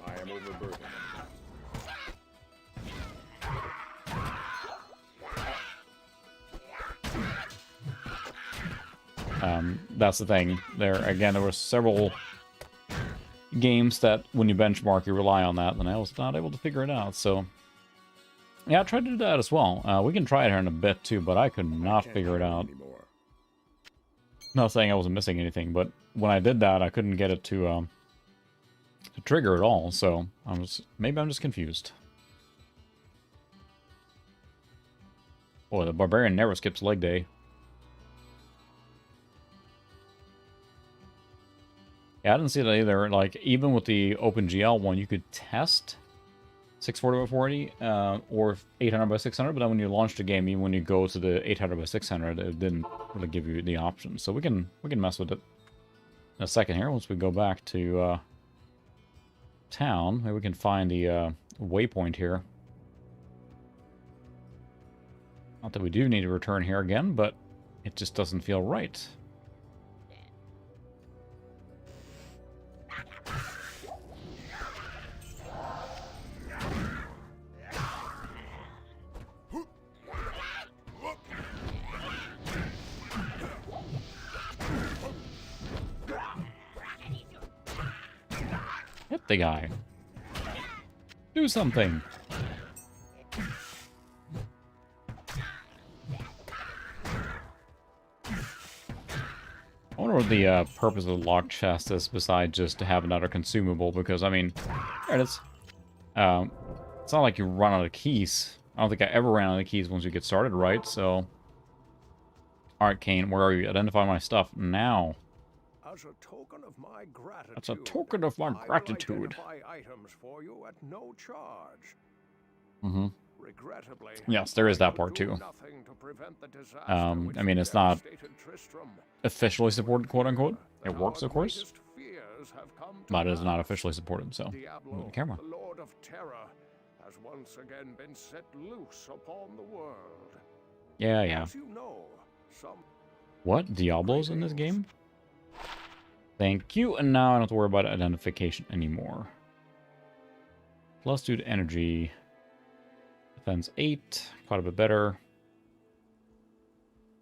[SPEAKER 8] I am overburdened.
[SPEAKER 1] That's the thing. There were several games that, when you benchmark, you rely on that, and I was not able to figure it out, so... Yeah, I tried to do that as well. We can try it here in a bit, too, but I could not figure it out. Not saying I wasn't missing anything, but when I did that, I couldn't get it to trigger at all, so maybe I'm just confused. Boy, the Barbarian never skips leg day. Yeah, I didn't see that either. Like, even with the OpenGL one, you could test 640 by 480 or 800 by 600, but then when you launch the game, even when you go to the 800 by 600, it didn't really give you the option. So we can mess with it in a second here. Once we go back to town, maybe we can find the waypoint here. Not that we do need to return here again, but it just doesn't feel right. Hit the guy. Do something. I wonder what the purpose of the lock chest is besides just to have another consumable, because, I mean, there it is. It's not like you run out of keys. I don't think I ever ran out of keys once you get started, right? So, alright, Kane, where are you? Identify my stuff now.
[SPEAKER 2] As a token of my gratitude,
[SPEAKER 1] That's a token of my gratitude.
[SPEAKER 2] I will identify items for you at no charge.
[SPEAKER 1] Mm-hmm.
[SPEAKER 2] Regrettably,
[SPEAKER 1] yes, there is that part too. I mean, it's not officially supported, quote unquote. It works, of course, but it is not officially supported. So, move the camera.
[SPEAKER 2] The Lord of Terror has once again been set loose upon the world.
[SPEAKER 1] Yeah, yeah.
[SPEAKER 2] As you know,
[SPEAKER 1] What? Diablo's in this game? Thank you, and now I don't have to worry about identification anymore. Plus 2 to energy. Defense 8, quite a bit better.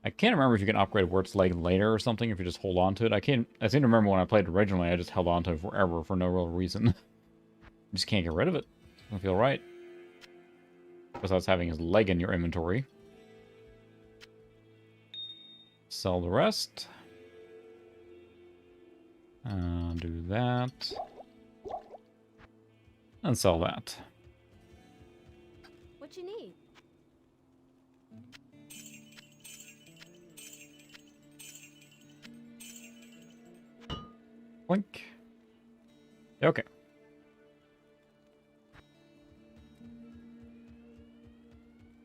[SPEAKER 1] I can't remember if you can upgrade Wurt's leg later or something, if you just hold on to it. I seem to remember when I played originally, I just held on to it forever for no real reason. Just can't get rid of it. Doesn't feel right. Besides having his leg in your inventory. Sell the rest. Do that. And sell that.
[SPEAKER 5] What you need?
[SPEAKER 1] Blink. Okay.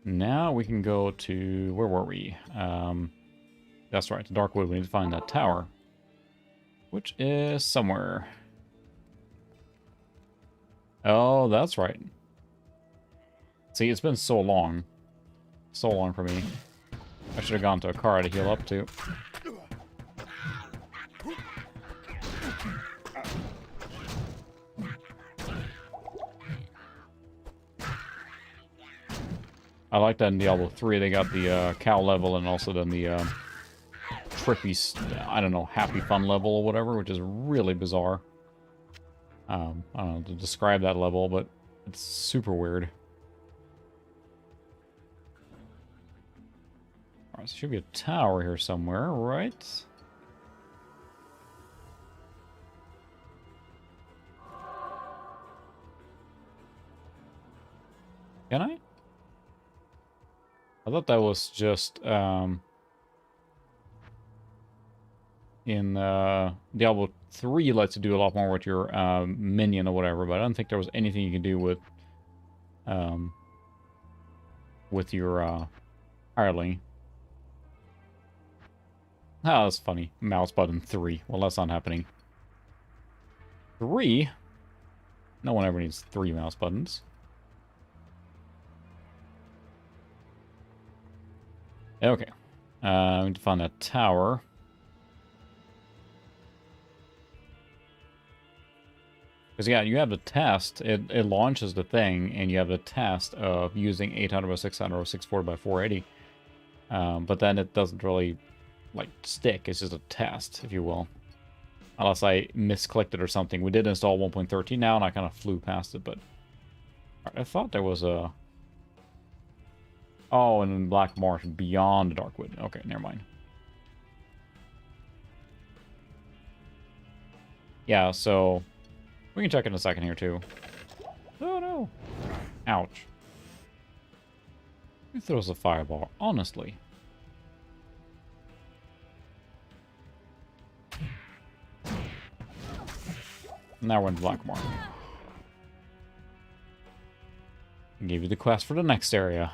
[SPEAKER 1] Now we can go to... Where were we? That's right, to Darkwood. We need to find that tower. Which is somewhere. Oh, that's right. See, it's been so long. So long for me. I should have gone to a car to heal up to. I like that in Diablo 3. They got the cow level and also then the trippy, I don't know, happy fun level or whatever, which is really bizarre. I don't know to describe that level, but it's super weird. Alright, so there should be a tower here somewhere, right? Can I? I thought that was just in Diablo 3 lets you do a lot more with your minion or whatever, but I don't think there was anything you can do with your hireling. Oh, that's funny. Mouse button 3. Well, that's not happening. 3? No one ever needs 3 mouse buttons. Okay. We need to find that tower. Because, yeah, you have the test. It launches the thing, and you have the test of using 800 by 600 or 640 by 480. But then it doesn't really, like, stick. It's just a test, if you will. Unless I misclicked it or something. We did install 1.13 now, and I kind of flew past it, but... I thought there was a... Oh, and then Black Marsh beyond the Darkwood. Okay, never mind. Yeah, so... We can check in a second here, too. Oh, no. Ouch. Who throws a fireball? Honestly. Now we're in Blackmore. Give you the quest for the next area.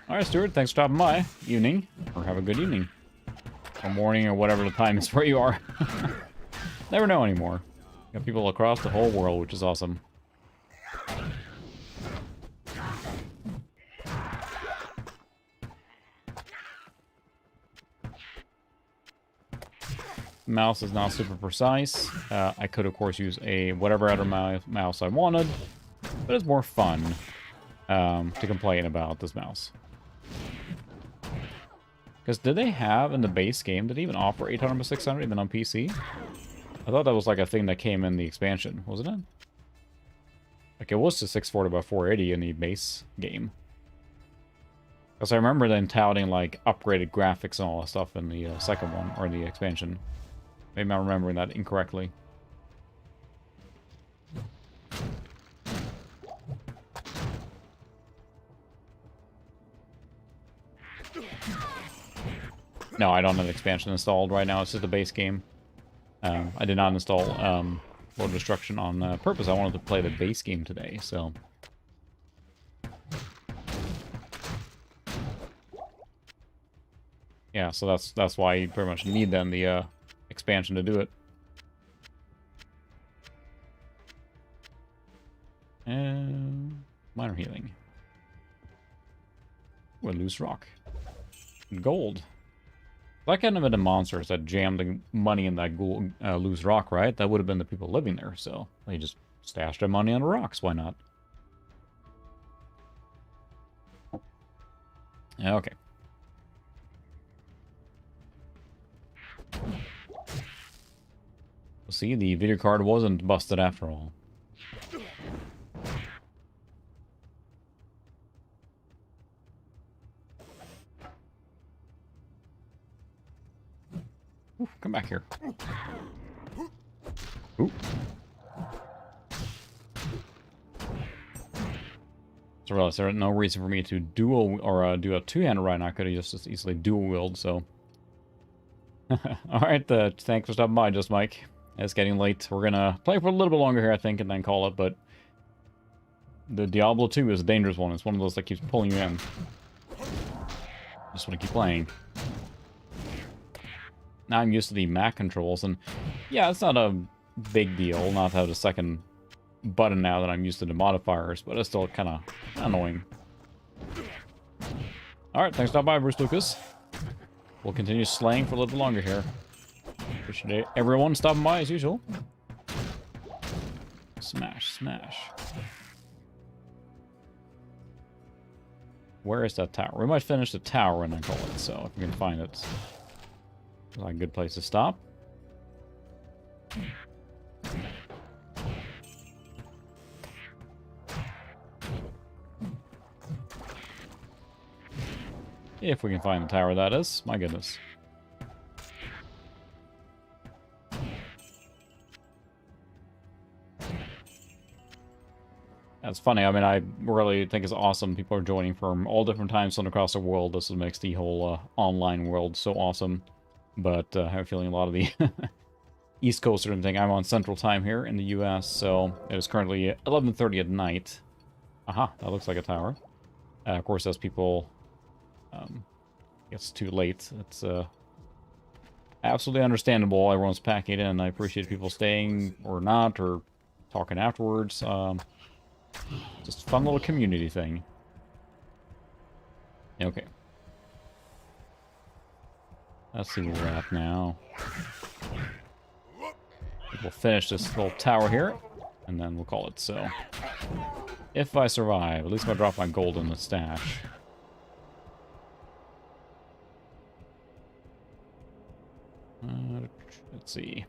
[SPEAKER 1] Alright, Stuart, thanks for stopping by. Evening. Or have a good evening. Or morning, or whatever the time is where you are. Never know anymore. Got people across the whole world, which is awesome. Mouse is not super precise. I could, of course, use a whatever other mouse I wanted, but it's more fun to complain about this mouse. Because did they have in the base game, did they even offer 800 by 600 even on PC? I thought that was like a thing that came in the expansion, wasn't it? Like it was to 640 by 480 in the base game. Because I remember them touting like upgraded graphics and all that stuff in the second one, or the expansion. Maybe I'm remembering that incorrectly. No, I don't have an expansion installed right now. It's just the base game. I did not install Lord of Destruction on purpose. I wanted to play the base game today, so... Yeah, so that's why you pretty much need then the expansion to do it. Minor healing. Ooh, a loose rock. Gold. That couldn't have been the monsters that jammed the money in that loose rock, right? That would have been the people living there, so they just stashed their money on the rocks. Why not? Okay. See, the video card wasn't busted after all. Ooh, come back here. Ooh. So I realized there was no reason for me to dual or do a two-handed right now. I could have just as easily dual wield. So, all right. Thanks for stopping by, Just Mike. It's getting late. We're gonna play for a little bit longer here, I think, and then call it. But the Diablo 2 is a dangerous one. It's one of those that keeps pulling you in. Just want to keep playing. Now I'm used to the Mac controls, and yeah, it's not a big deal not to have the second button now that I'm used to the modifiers, but it's still kind of annoying. Alright, thanks for stopping by, Bruce Lucas. We'll continue slaying for a little bit longer here. Appreciate everyone stopping by as usual. Smash, smash. Where is that tower? We might finish the tower and then call it, so if we can find it. It's like a good place to stop. If we can find the tower, that is. My goodness. That's funny. I mean, I really think it's awesome. People are joining from all different time zones across the world. This makes the whole online world so awesome. But I have a feeling a lot of the East Coast or anything. I'm on Central Time here in the U.S., so it is currently 11:30 at night. Aha, that looks like a tower. Of course, as people... it's too late. It's absolutely understandable. Everyone's packing in. I appreciate people staying or not, or talking afterwards. Just a fun little community thing. Okay. Let's see where we're at now. We'll finish this little tower here, and then we'll call it so. If I survive, at least if I drop my gold in the stash. Let's see.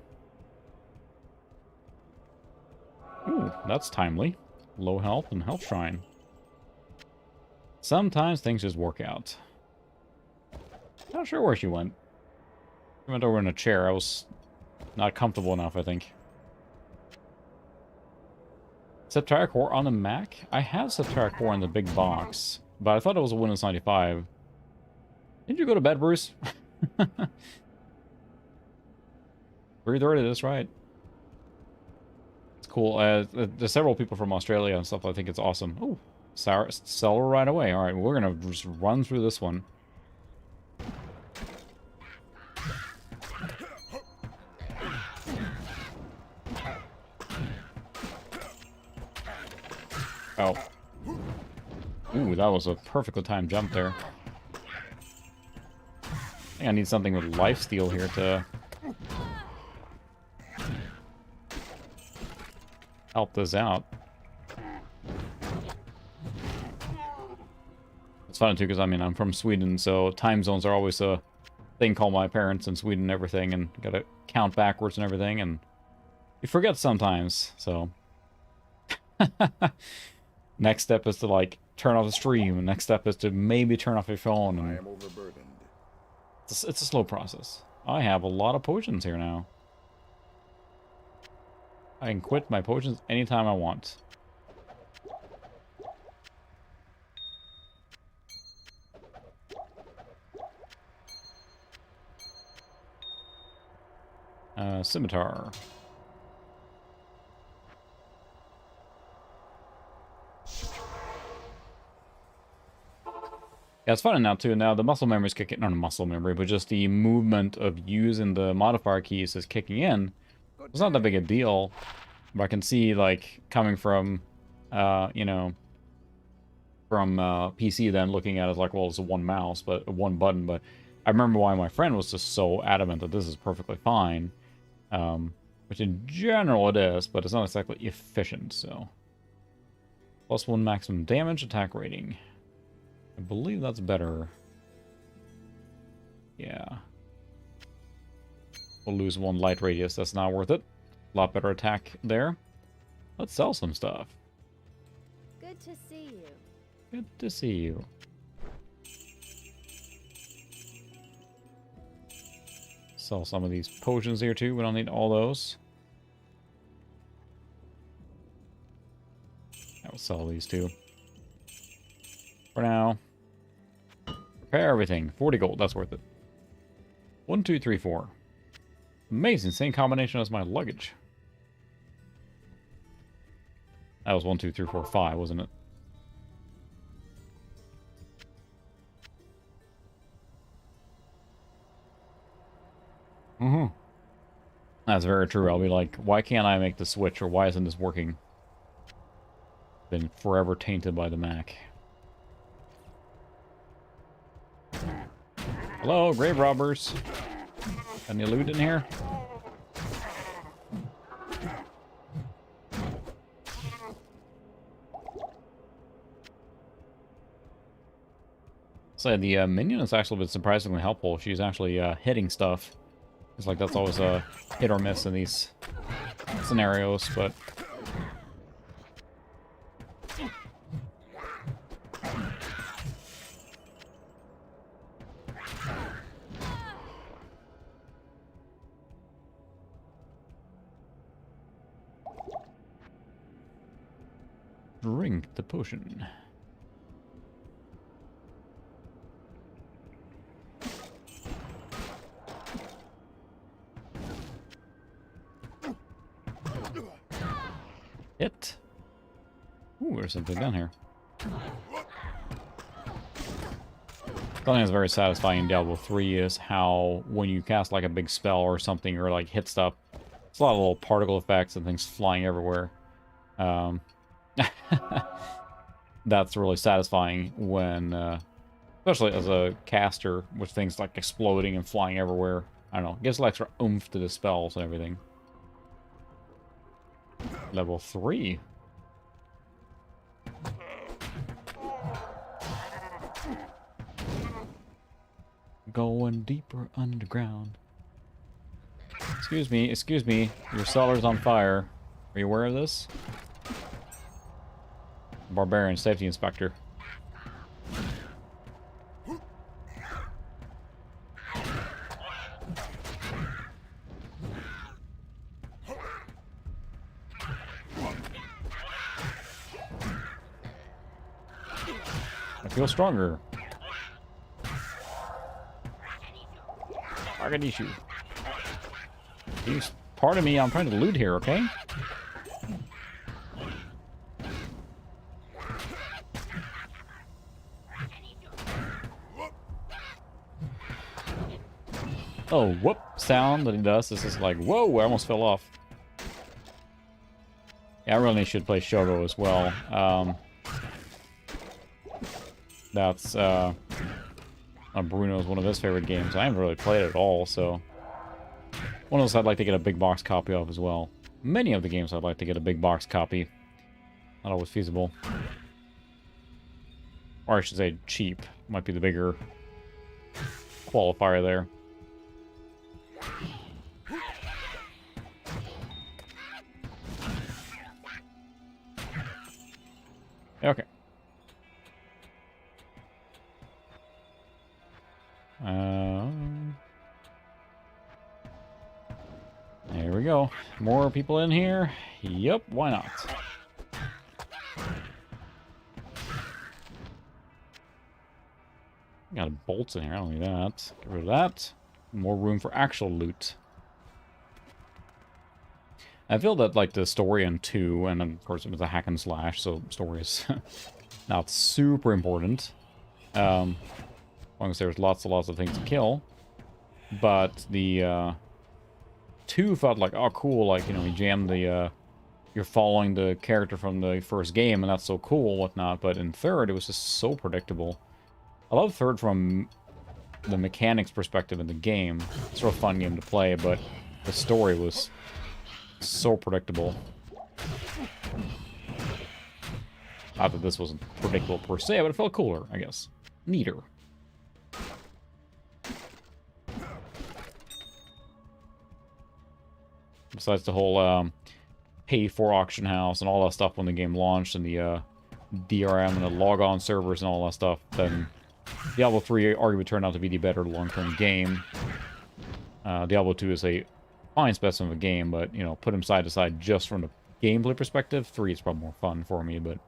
[SPEAKER 1] Ooh, that's timely. Low health and health shrine. Sometimes things just work out. Not sure where she went. She went over in a chair. I was not comfortable enough, I think. Septaric Core on the Mac? I have Septaric Core in the big box, but I thought it was a Windows 95. Didn't you go to bed, Bruce? Breathe already, that's right. It's cool. There's several people from Australia and stuff. I think it's awesome. Oh, sell right away. All right, we're going to just run through this one. Oh. Ooh, that was a perfectly timed jump there. I think I need something with lifesteal here to help this out. It's fun too, because I mean, I'm from Sweden, so time zones are always a thing called my parents in Sweden and everything, and gotta count backwards and everything, and you forget sometimes, so. Next step is to, like, turn off the stream, and next step is to maybe turn off your phone. And
[SPEAKER 8] I am overburdened.
[SPEAKER 1] it's a slow process. I have a lot of potions here now. I can quit my potions anytime I want. Scimitar. Yeah, it's fun now too. Now the muscle memory is kicking, not a muscle memory, but just the movement of using the modifier keys is kicking in. It's not that big a deal, but I can see, like, coming from, you know, from PC then looking at it like, well, it's a one mouse, but one button. But I remember why my friend was just so adamant that this is perfectly fine, which in general it is, but it's not exactly efficient. So +1 maximum damage, attack rating. I believe that's better. Yeah. We'll lose 1 light radius. That's not worth it. A lot better attack there. Let's sell some stuff.
[SPEAKER 5] Good to see you.
[SPEAKER 1] Good to see you. Sell some of these potions here too. We don't need all those. I will sell these too. For now. Repair everything. 40 gold. That's worth it. 1, 2, 3, 4. Amazing. Same combination as my luggage. That was 1, 2, 3, 4, 5, wasn't it? Mm-hmm. That's very true. I'll be like, why can't I make the switch, or why isn't this working? Been forever tainted by the Mac. Hello, grave robbers. Any loot in here? So the minion has actually been surprisingly helpful. She's actually hitting stuff. It's like that's always a hit or miss in these scenarios, but drink the potion. Hit. Ooh, there's something down here. Something that's very satisfying in Diablo 3 is how when you cast like a big spell or something or like hit stuff, it's a lot of little particle effects and things flying everywhere. That's really satisfying when, especially as a caster, with things like exploding and flying everywhere. I don't know, it gives like extra oomph to the spells and everything. Level 3. Going deeper underground. Excuse me, your cellar's on fire. Are you aware of this? Barbarian safety inspector. I feel stronger. I can eat you. Please, pardon me, I'm trying to loot here, okay? Oh, whoop sound that he does. This is like, whoa, I almost fell off. Yeah, I really should play Shogo as well. That's, Bruno's one of his favorite games. I haven't really played it at all, so... One of those I'd like to get a big box copy of as well. Many of the games I'd like to get a big box copy. Not always feasible. Or I should say cheap. Might be the bigger qualifier there. Okay. There we go. More people in here? Yep, why not? Got bolts in here, I don't need that. Get rid of that. More room for actual loot. I feel that, like, the story in 2, and of course it was a hack and slash, so story is not super important. As long as there's lots and lots of things to kill. But the 2 felt like, oh cool, like, you know, you jam the, you're following the character from the first game, and that's so cool, whatnot. But in 3rd, it was just so predictable. I love 3rd from the mechanics perspective in the game. It's a real fun game to play, but the story was so predictable. Not that this wasn't predictable per se, but it felt cooler, I guess. Neater. Besides the whole pay for auction house and all that stuff when the game launched, and the DRM and the log-on servers and all that stuff, then Diablo 3 arguably turned out to be the better long-term game. Diablo 2 is a fine specimen of a game, but, you know, put them side to side just from the gameplay perspective, 3 is probably more fun for me, but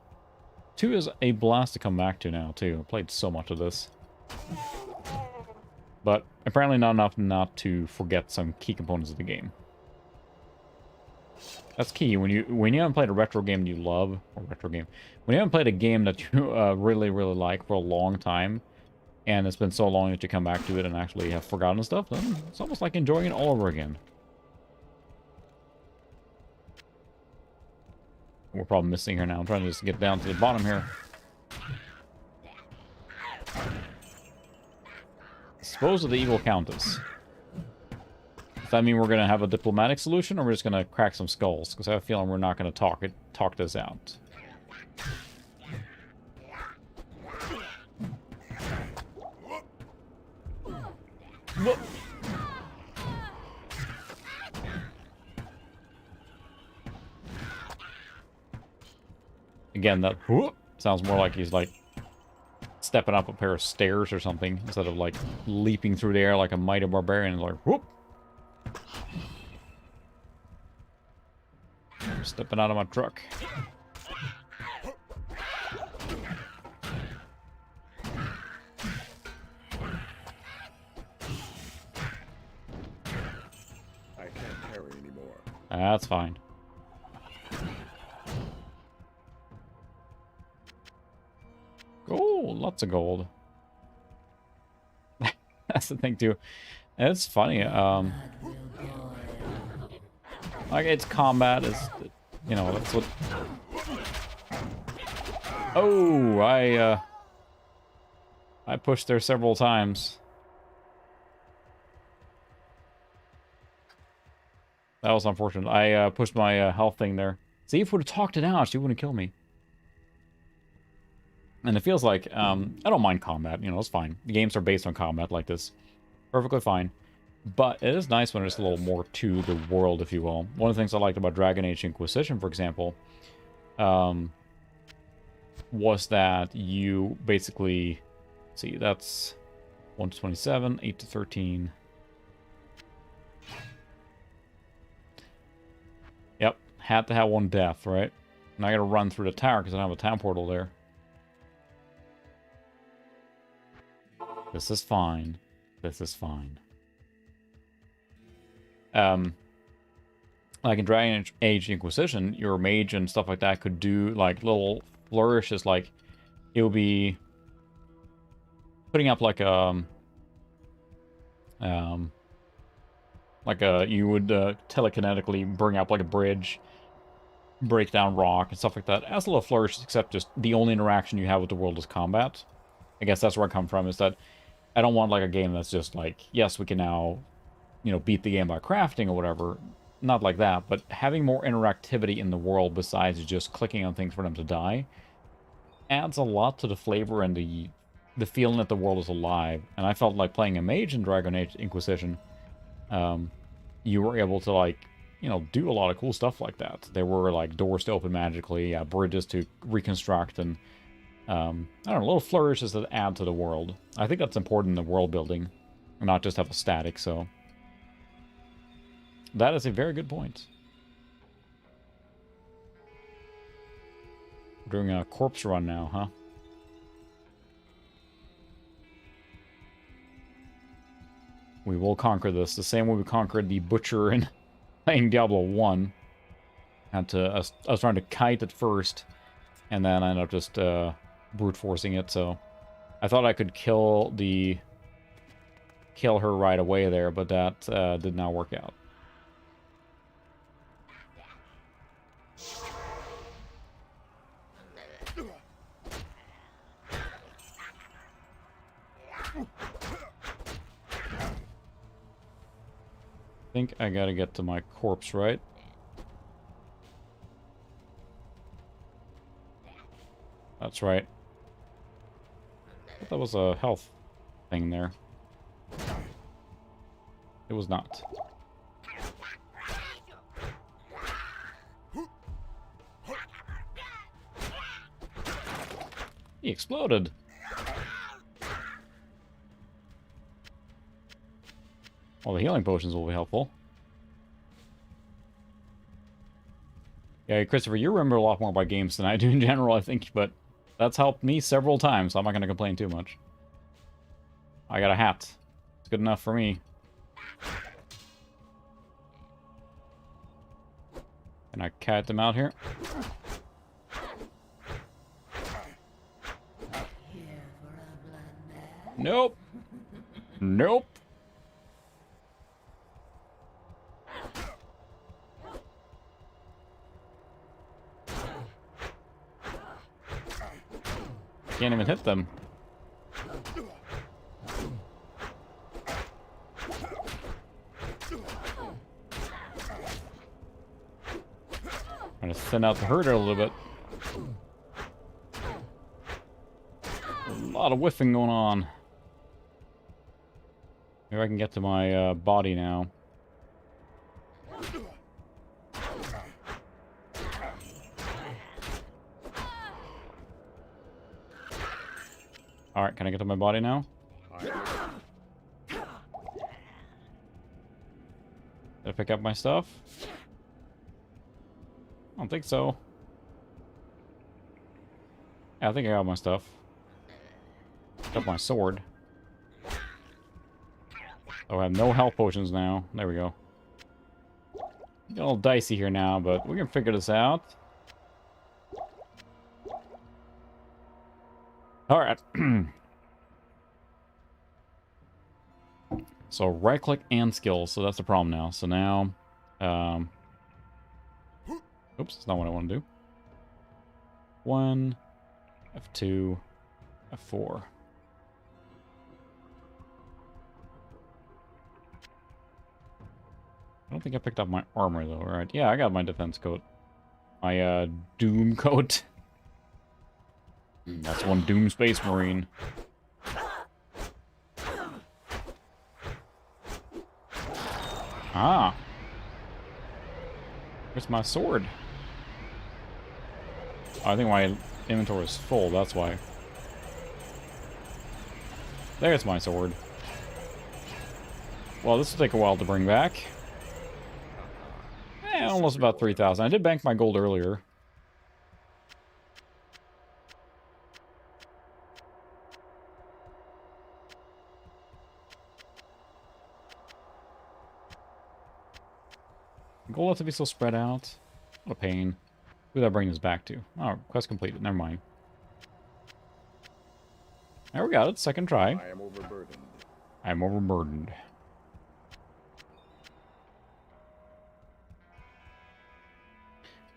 [SPEAKER 1] 2 is a blast to come back to now, too. I played so much of this. But apparently not enough not to forget some key components of the game. That's key. When you haven't played a retro game that you love, or retro game, when you haven't played a game that you really, really like for a long time, and it's been so long that you come back to it and actually have forgotten stuff, then it's almost like enjoying it all over again. We're probably missing here now. I'm trying to just get down to the bottom here. Dispose of the evil countess. Does that mean we're going to have a diplomatic solution, or we're just going to crack some skulls? Because I have a feeling we're not going to talk this out. Again, that whoop sounds more like he's like stepping up a pair of stairs or something, instead of like leaping through the air like a mighty barbarian, like whoop. Stepping out of my truck. That's fine. Gold, lots of gold. That's the thing too. And it's funny. Like its combat is, you know, that's what. Oh, I pushed there several times. That was unfortunate. I pushed my health thing there. See, if we would have talked it out, she wouldn't kill me. And it feels like, I don't mind combat, you know, it's fine. The games are based on combat like this. Perfectly fine. But it is nice when there's a little more to the world, if you will. One of the things I liked about Dragon Age Inquisition, for example, was that you basically... See, that's 1 to 27, 8 to 13. Yep, had to have one death, right? And I gotta run through the tower because I don't have a town portal there. This is fine. This is fine. Like in Dragon Age Inquisition, your mage and stuff like that could do like little flourishes, like it would be putting up like a you would telekinetically bring up like a bridge, break down rock and stuff like that. As a little flourish, except just the only interaction you have with the world is combat. I guess that's where I come from, is that I don't want like a game that's just like, yes, we can now, you know, beat the game by crafting or whatever. Not like that, but having more interactivity in the world besides just clicking on things for them to die adds a lot to the flavor and the feeling that the world is alive. And I felt like playing a mage in Dragon Age Inquisition, you were able to, like, you know, do a lot of cool stuff like that. There were like doors to open magically, bridges to reconstruct, and I don't know, little flourishes that add to the world. I think that's important in the world building, and not just have a static. So that is a very good point. We're doing a corpse run now, huh? We will conquer this the same way we conquered the Butcher in playing Diablo 1. I was trying to kite it first, and then I ended up just brute forcing it. So I thought I could kill her right away there, but that did not work out. I think I gotta get to my corpse, right? That's right. I thought that was a health thing there. It was not. He exploded. Well, the healing potions will be helpful. Yeah, Christopher, you remember a lot more about games than I do in general, I think, but that's helped me several times, so I'm not going to complain too much. I got a hat. It's good enough for me. Can I cat them out here? Nope. Nope. Can't even hit them. Trying to thin out the herder a little bit. A lot of whiffing going on. Maybe I can get to my body now. Alright, can I get to my body now? Did I pick up my stuff? I don't think so. Yeah, I think I got my stuff. Picked up my sword. Oh, I have no health potions now. There we go. Get a little dicey here now, but we can figure this out. All right. So right click and skills. So that's the problem now. So now, oops, that's not what I want to do. 1, F2, F4. I don't think I picked up my armor though, right? Yeah, I got my defense coat. My Doom coat. That's one Doom Space Marine. Ah. Where's my sword? Oh, I think my inventory is full, that's why. There's my sword. Well, this will take a while to bring back. Almost about 3,000. I did bank my gold earlier. Gold has to be so spread out. What a pain. Who did I bring this back to? Oh, quest completed. Never mind. There we got it. Second try.
[SPEAKER 8] I am overburdened.
[SPEAKER 1] I am overburdened.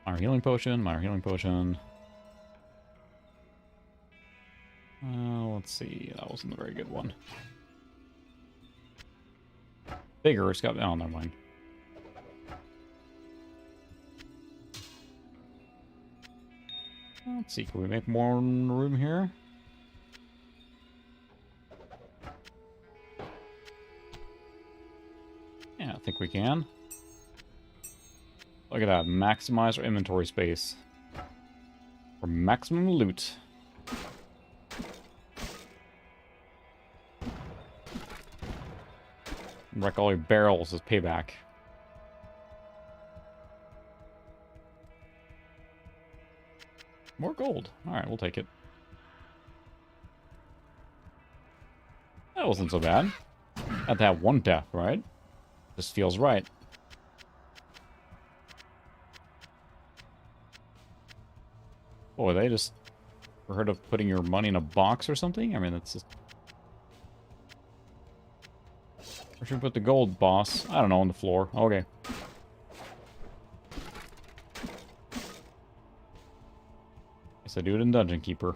[SPEAKER 1] Minor healing potion. Minor healing potion. Let's see. That wasn't a very good one. Bigger. It's got... Oh, never mind. Let's see. Can we make more room here? Yeah, I think we can. Look at that. Maximize our inventory space. For maximum loot. Wreck all your barrels as payback. More gold. Alright, we'll take it. That wasn't so bad. Had to have one death, right? This feels right. Oh, they just heard of putting your money in a box or something? I mean, that's just... Where should we put the gold, boss? I don't know, on the floor. Okay. Guess I do it in Dungeon Keeper.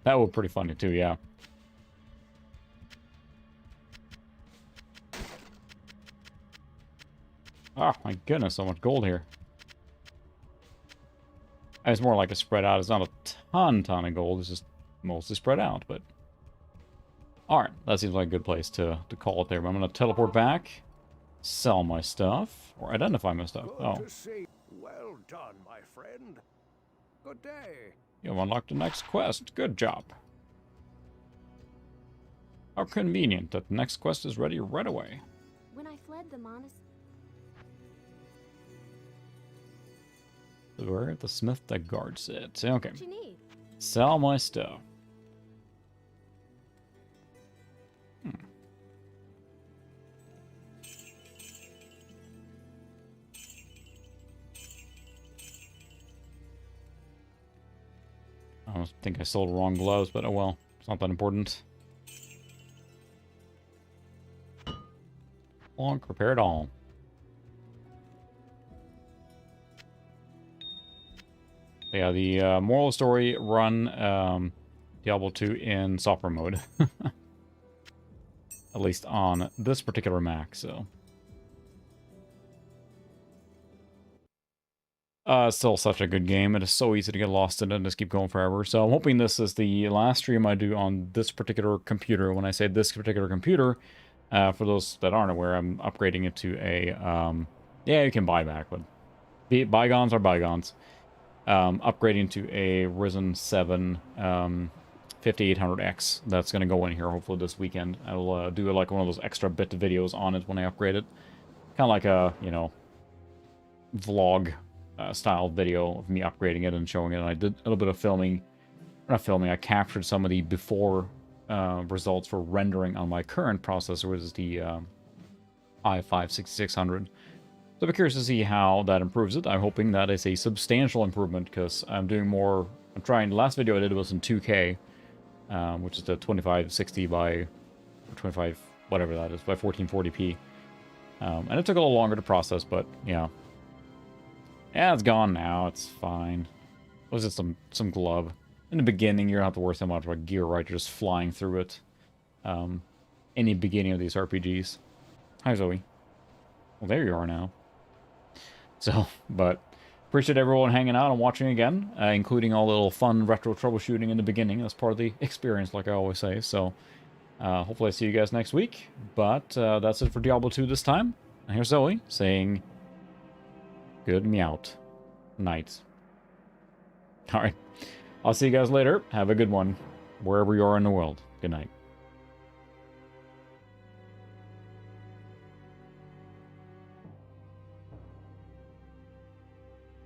[SPEAKER 1] That would be pretty funny too, yeah. Oh my goodness, so much gold here. It's more like a spread out. It's not a ton of gold. It's just mostly spread out, but... Alright, that seems like a good place to call it there. But I'm going to teleport back, sell my stuff, or identify my stuff.
[SPEAKER 2] Good
[SPEAKER 1] Oh,
[SPEAKER 2] to see. Well done, my friend. Good day.
[SPEAKER 1] you've unlocked the next quest. Good job. How convenient that the next quest is ready right away.
[SPEAKER 5] When I fled the monastery,
[SPEAKER 1] We're at the smith that guards it. Okay.
[SPEAKER 5] what you need?
[SPEAKER 1] Sell my stuff. I think I sold wrong gloves, but oh well. It's not that important. Long, prepare it all. Yeah, the moral of the story, run Diablo 2 in software mode. At least on this particular Mac, so. Still such a good game. It is so easy to get lost in it and just keep going forever. So I'm hoping this is the last stream I do on this particular computer. When I say this particular computer, for those that aren't aware, I'm upgrading it to a, yeah, you can buy back, but bygones are bygones. Upgrading to a Ryzen 7 5800X. That's going to go in here hopefully this weekend. I'll do like one of those extra bit videos on it when I upgrade it. Kind of like a, you know, vlog style video of me upgrading it and showing it. And I did a little bit of filming. Not filming, I captured some of the before results for rendering on my current processor, which is the i5-6600. So I'm curious to see how that improves it. I'm hoping that is a substantial improvement, because I'm doing more... I'm trying... The last video I did was in 2K, which is the 2560 by... 25... whatever that is, by 1440p. And it took a little longer to process, but, yeah. Yeah, it's gone now. It's fine. It was just some glove. In the beginning, you don't have to worry so much about gear, right? You're just flying through it. Any beginning of these RPGs. Hi, Zoe. Well, there you are now. So, but appreciate everyone hanging out and watching again, including all the little fun retro troubleshooting in the beginning. That's part of the experience, like I always say. So, hopefully I see you guys next week. But that's it for Diablo 2 this time. And here's Zoe saying, good meowt night. All right. I'll see you guys later. Have a good one, wherever you are in the world. Good night.